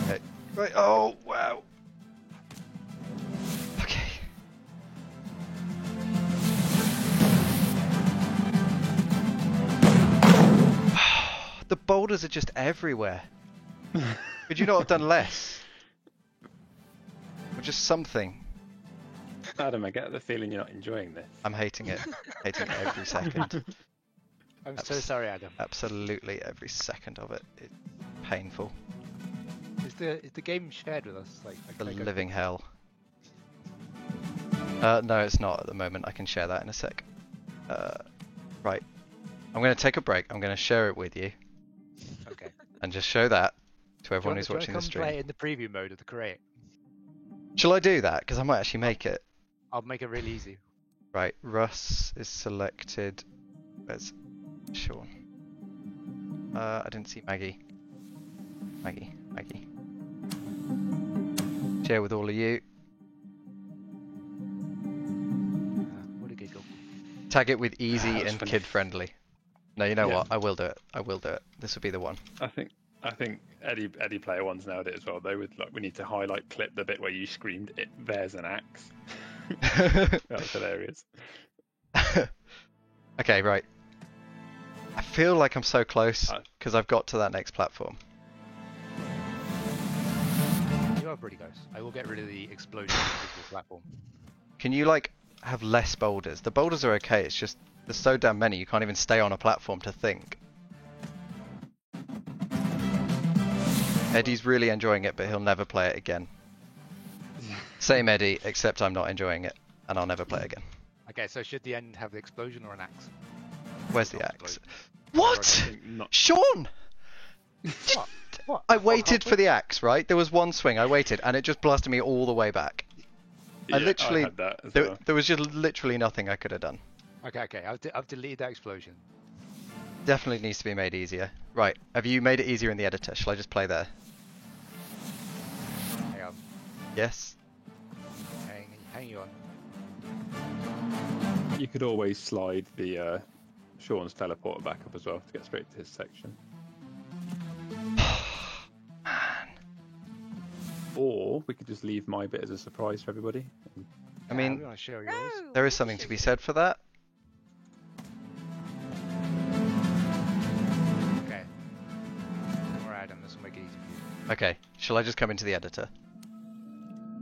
Okay. Right. Oh wow. Okay. The boulders are just everywhere. Could you not have done less? Or just something? Adam, I get the feeling you're not enjoying this. I'm hating it. Hating it every second. I'm so sorry, Adam. Absolutely every second of it. It's painful. Is the game shared with us? Like The can I go- living hell. No, it's not at the moment. I can share that in a sec. Right. I'm going to take a break. I'm going to share it with you Okay. and just show that to everyone Do who's you wanna watching the come play stream. it in the preview mode of the crate? Shall I do that? Because I might actually make it. I'll make it really easy. Right. Russ is selected. Where's Sean? I didn't see Maggie. Maggie. Share with all of you. What a giggle. Tag it with easy That's and funny. kid friendly. No, you know Yeah. what? I will do it. I will do it. This will be the one. I think Eddie Player One's nailed it as well. They would we need to highlight clip the bit where you screamed "There's an axe." That was hilarious. Okay, right. I feel like I'm so close because I've got to that next platform. You are pretty close. I will get rid of the exploding invisible platform. Can you like have less boulders? The boulders are okay. It's just there's so damn many. You can't even stay on a platform to think. Eddie's really enjoying it, but he'll never play it again. Same Eddie, except I'm not enjoying it, and I'll never play it again. Okay, so should the end have the explosion or an axe? Where's the Not axe? explosion. What? I think not. Sean! What? What? I waited for the axe, right? There was one swing, I waited, and it just blasted me all the way back. I Yeah, literally- had that as There, well. there was just literally nothing I could have done. Okay. I've deleted that explosion. Definitely needs to be made easier. Right, have you made it easier in the editor? Shall I just play there? Hang on. Yes? Hang on. You could always slide the Sean's teleporter back up as well to get straight to his section. Man. Or we could just leave my bit as a surprise for everybody. I mean, we want to share yours. No, there is we something to should- be said for that. Okay. Alright, Adam, this will make it easy for you. Okay, shall I just come into the editor?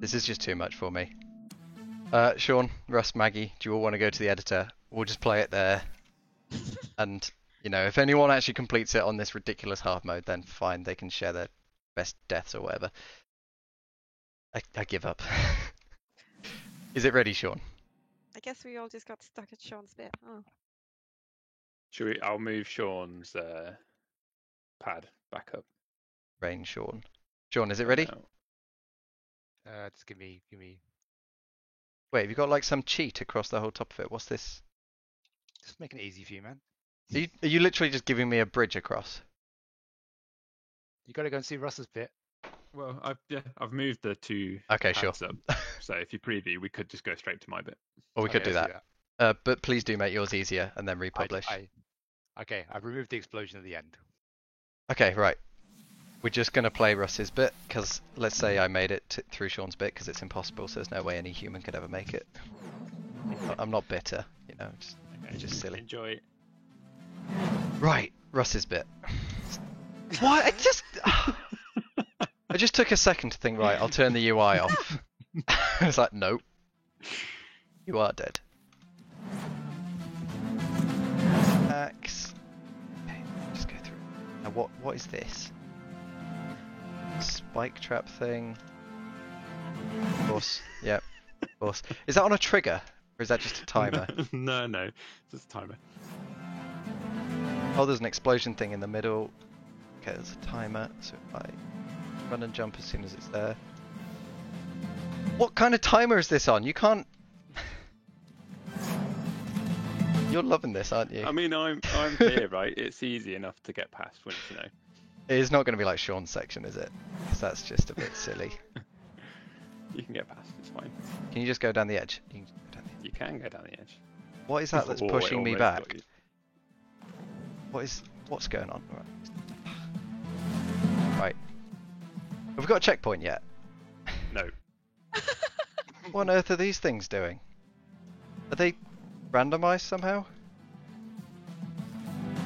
This is just too much for me. Sean, Russ, Maggie, do you all want to go to the editor? We'll just play it there. And, you know, if anyone actually completes it on this ridiculous hard mode, then fine, they can share their best deaths or whatever. I give up. Is it ready, Sean? I guess we all just got stuck at Sean's bit. Oh. I'll move Sean's pad back up. Rain, Sean. Sean, is it ready? now. Just give me. Wait, have you got like some cheat across the whole top of it? What's this? Just making it easy for you, man. Are you literally just giving me a bridge across? You got to go and see Russ's bit. Well, I've moved the two Okay, sure. pads up. So if you preview, we could just go straight to my bit. Or we could Okay, do let's that. But please do make yours easier and then republish. Okay, I've removed the explosion at the end. Okay, right. We're just going to play Russ's bit, because let's say I made it through Sean's bit, because it's impossible, so there's no way any human could ever make it. I'm not bitter, you know, it's just silly. Enjoy. Right, Russ's bit. What? I just took a second to think, right, I'll turn the UI off. It's like, nope. You are dead. Axe. Okay, just go through. Now what is this? Spike trap thing. Of course. Yep. Of course. Is that on a trigger? Or is that just a timer? No, just a timer. Oh, there's an explosion thing in the middle. Okay, there's a timer, so if I run and jump as soon as it's there. What kind of timer is this on? You can't... You're loving this, aren't you? I mean, I'm here, right? It's easy enough to get past, wouldn't you know? It is not going to be like Sean's section, is it? Because that's just a bit silly. You can get past. It's fine. Can you just go down the edge? You can go down the edge. You can go down the edge. What is that that's Oh, it pushing me almost back? got you. What's going on? Right. Have we got a checkpoint yet? No. What on earth are these things doing? Are they randomized somehow?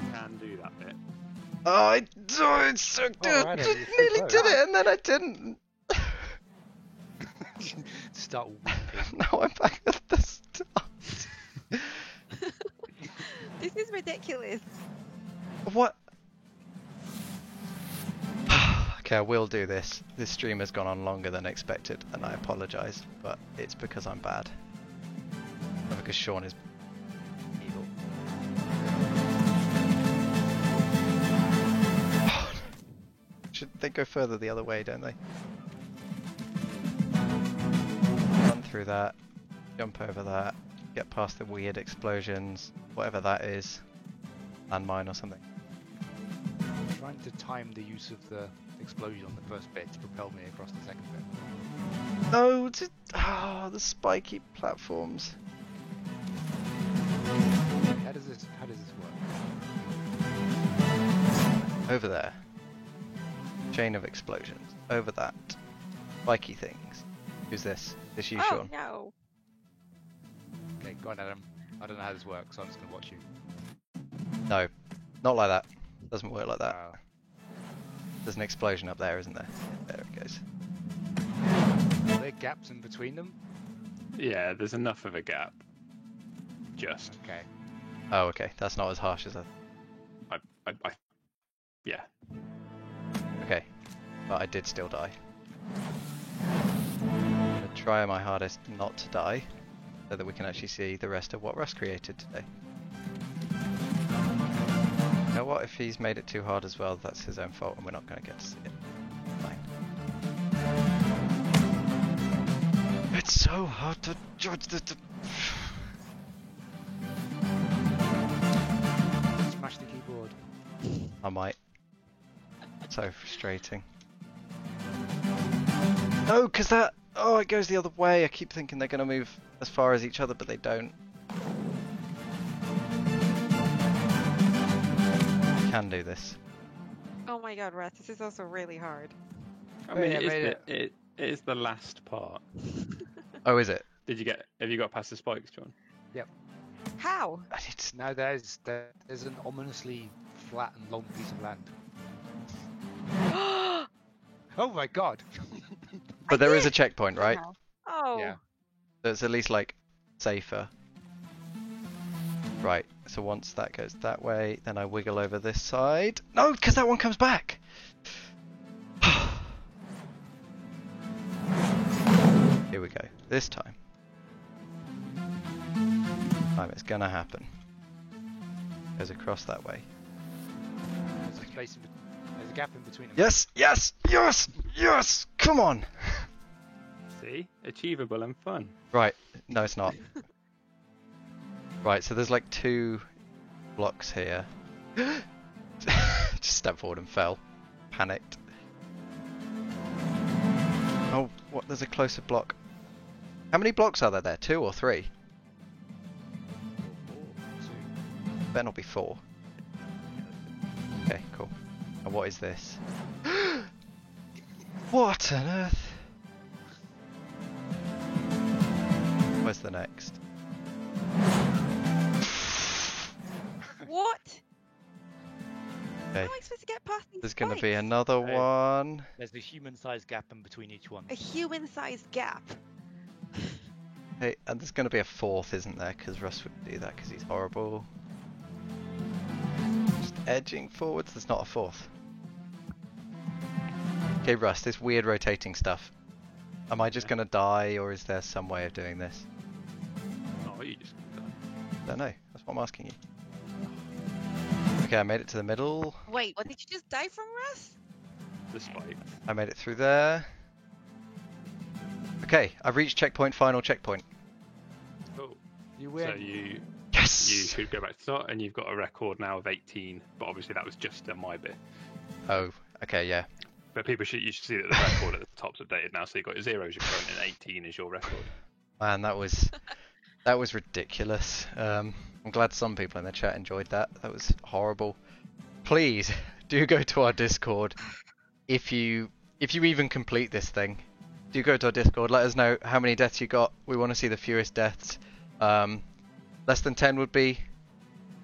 You can do that bit. Oh, it's so good. right, Just you're so nearly close. did it, and then I didn't. Start weeping. Now I'm back at the start. This is ridiculous. What? Okay, I will do this. This stream has gone on longer than expected, and I apologise, but it's because I'm bad. Not because Sean is evil. Should they go further the other way, don't they? Run through that, jump over that, get past the weird explosions, whatever that is. Landmine or something. I'm trying to time the use of the explosion on the first bit to propel me across the second bit. No, the spiky platforms. How does this work? Over there. Chain of explosions. Over that. Spiky things. Who's this? This you, Oh Sean? no. Okay, go on, Adam. I don't know how this works, so I'm just gonna watch you. No. Not like that. Doesn't work like that. Wow. There's an explosion up there, isn't there? Yeah, there it goes. Are there gaps in between them? Yeah, there's enough of a gap. Just. Okay. Oh, okay. That's not as harsh as I... Yeah. Okay. But I did still die. I'm gonna try my hardest not to die, so that we can actually see the rest of what Russ created today. You know what? If he's made it too hard as well, that's his own fault, and we're not going to get to see it. Fine. It's so hard to judge the. Smash the keyboard. I might. So frustrating. No, because that. Oh, it goes the other way. I keep thinking they're going to move as far as each other, but they don't. Can do this. Oh my god, Russ, this is also really hard. I mean, Yeah, it is the last part. Oh, is it? Have you got past the spikes, John? How? I need to... Now there's an ominously flat and long piece of land. Oh my god! But there is a checkpoint, right? Somehow. Oh. Yeah. So it's at least like safer. Right. So once that goes that way, then I wiggle over this side. No, because that one comes back. Here we go. This time. It's gonna happen. Goes across that way. There's a space there's a gap in between them. Yes, yes, yes, yes! Come on! See? Achievable and fun. Right. No, it's not. Right, so there's like 2 blocks here. Just stepped forward and fell. Panicked. Oh, what? There's a closer block. How many blocks are there? 2 or 3? Better not be 4. Okay, cool. And what is this? What on earth? Where's the next? What? Okay. How am I supposed to get past these There's going to be spikes? another Hey. one. There's a human-sized gap in between each one. A human-sized gap. Hey, and there's going to be a 4th, isn't there? Because Russ would do that because he's horrible. Just edging forwards. There's not a 4th. Okay, Russ, this weird rotating stuff. Am I just Yeah. going to die, or is there some way of doing this? Oh, you just I don't know. That's what I'm asking you. Okay, I made it to the middle. Wait, what did you just die from, Russ? the spike. I made it through there. Okay, I've reached checkpoint, final checkpoint. Cool. You win. So you Yes! should go back to start, and you've got a record now of 18. But obviously that was just my bit. Oh, okay, yeah. But you should see that the record at the top's updated now. So you've got 0 as your current, and 18 is your record. Man, that was ridiculous. I'm glad some people in the chat enjoyed that. That was horrible. Please do go to our Discord if you even complete this thing. Do go to our Discord. Let us know how many deaths you got. We want to see the fewest deaths. Less than 10 would be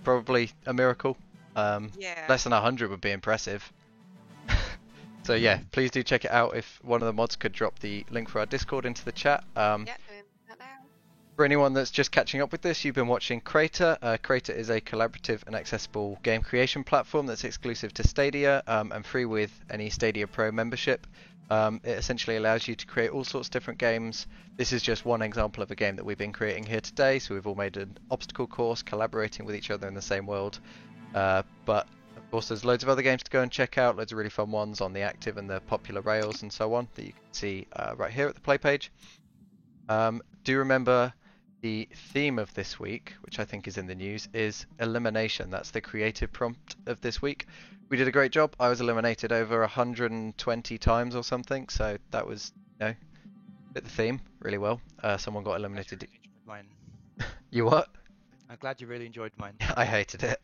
probably a miracle. Yeah. Less than 100 would be impressive. So yeah, please do check it out. If one of the mods could drop the link for our Discord into the chat. Yeah, doing that now. For anyone that's just catching up with this, you've been watching Crater. Crater is a collaborative and accessible game creation platform that's exclusive to Stadia and free with any Stadia Pro membership. It essentially allows you to create all sorts of different games. This is just one example of a game that we've been creating here today. So we've all made an obstacle course, collaborating with each other in the same world. But of course, there's loads of other games to go and check out. Loads of really fun ones on the active and the popular rails and so on that you can see right here at the play page. Do remember the theme of this week, which I think is in the news, is elimination. That's the creative prompt of this week. We did a great job. I was eliminated over 120 times or something, so that was, fit the theme really well. Someone got eliminated. Mine. You what? I'm glad you really enjoyed mine. I hated it.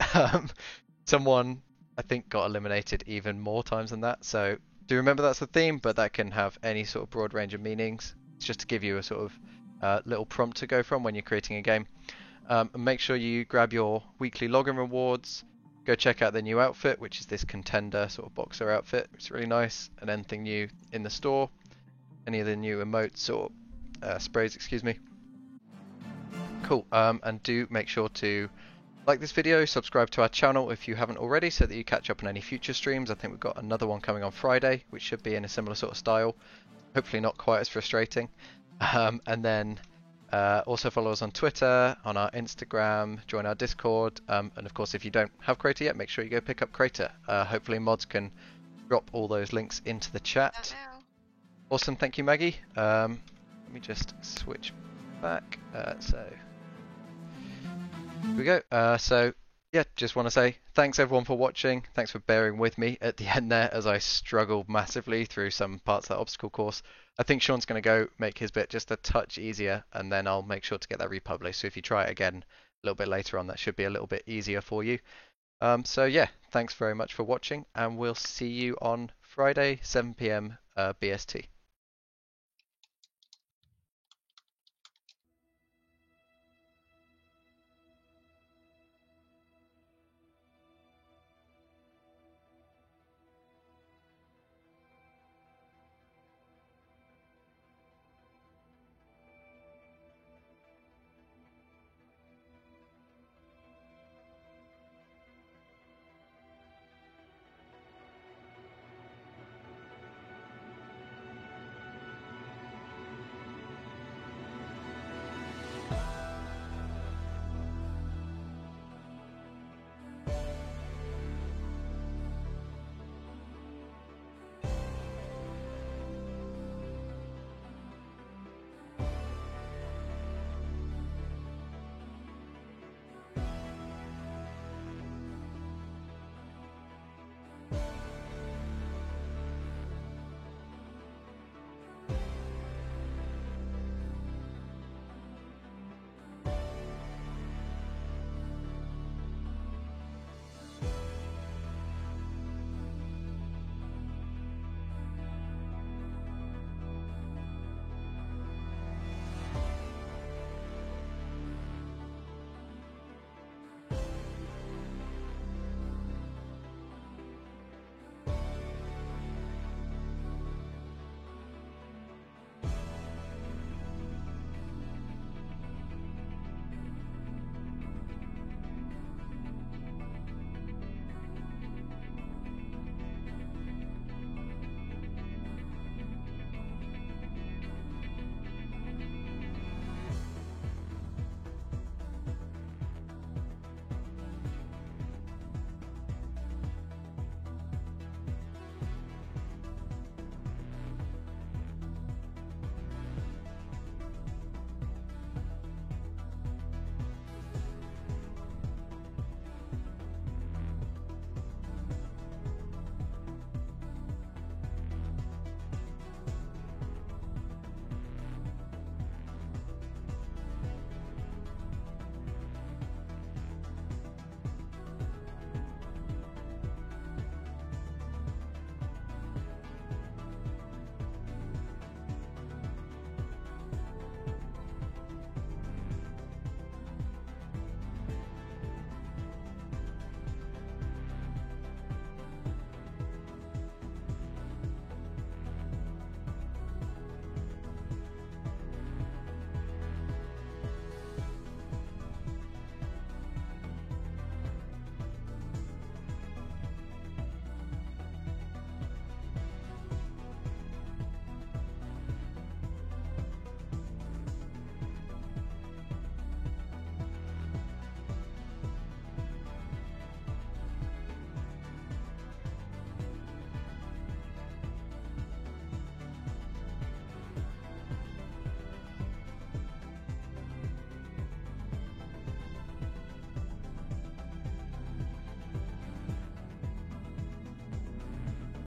Someone, I think, got eliminated even more times than that. So do remember that's the theme, but that can have any sort of broad range of meanings. It's just to give you a sort of little prompt to go from when you're creating a game. And make sure you grab your weekly login rewards. Go check out the new outfit, which is this contender sort of boxer outfit. It's really nice. And anything new in the store. Any of the new emotes or sprays, excuse me. Cool. And do make sure to like this video, subscribe to our channel if you haven't already, so that you catch up on any future streams. I think we've got another one coming on Friday, which should be in a similar sort of style. Hopefully not quite as frustrating. And then also follow us on Twitter, on our Instagram, join our Discord, and of course, if you don't have Crater yet, make sure you go pick up Crater. Hopefully, mods can drop all those links into the Not chat. now. Awesome, thank you, Maggie. Let me just switch back. So here we go. So yeah, just want to say thanks everyone for watching. Thanks for bearing with me at the end there as I struggled massively through some parts of that obstacle course. I think Sean's going to go make his bit just a touch easier, and then I'll make sure to get that republished. So if you try it again a little bit later on, that should be a little bit easier for you. So yeah, thanks very much for watching, and we'll see you on Friday, 7 p.m. BST.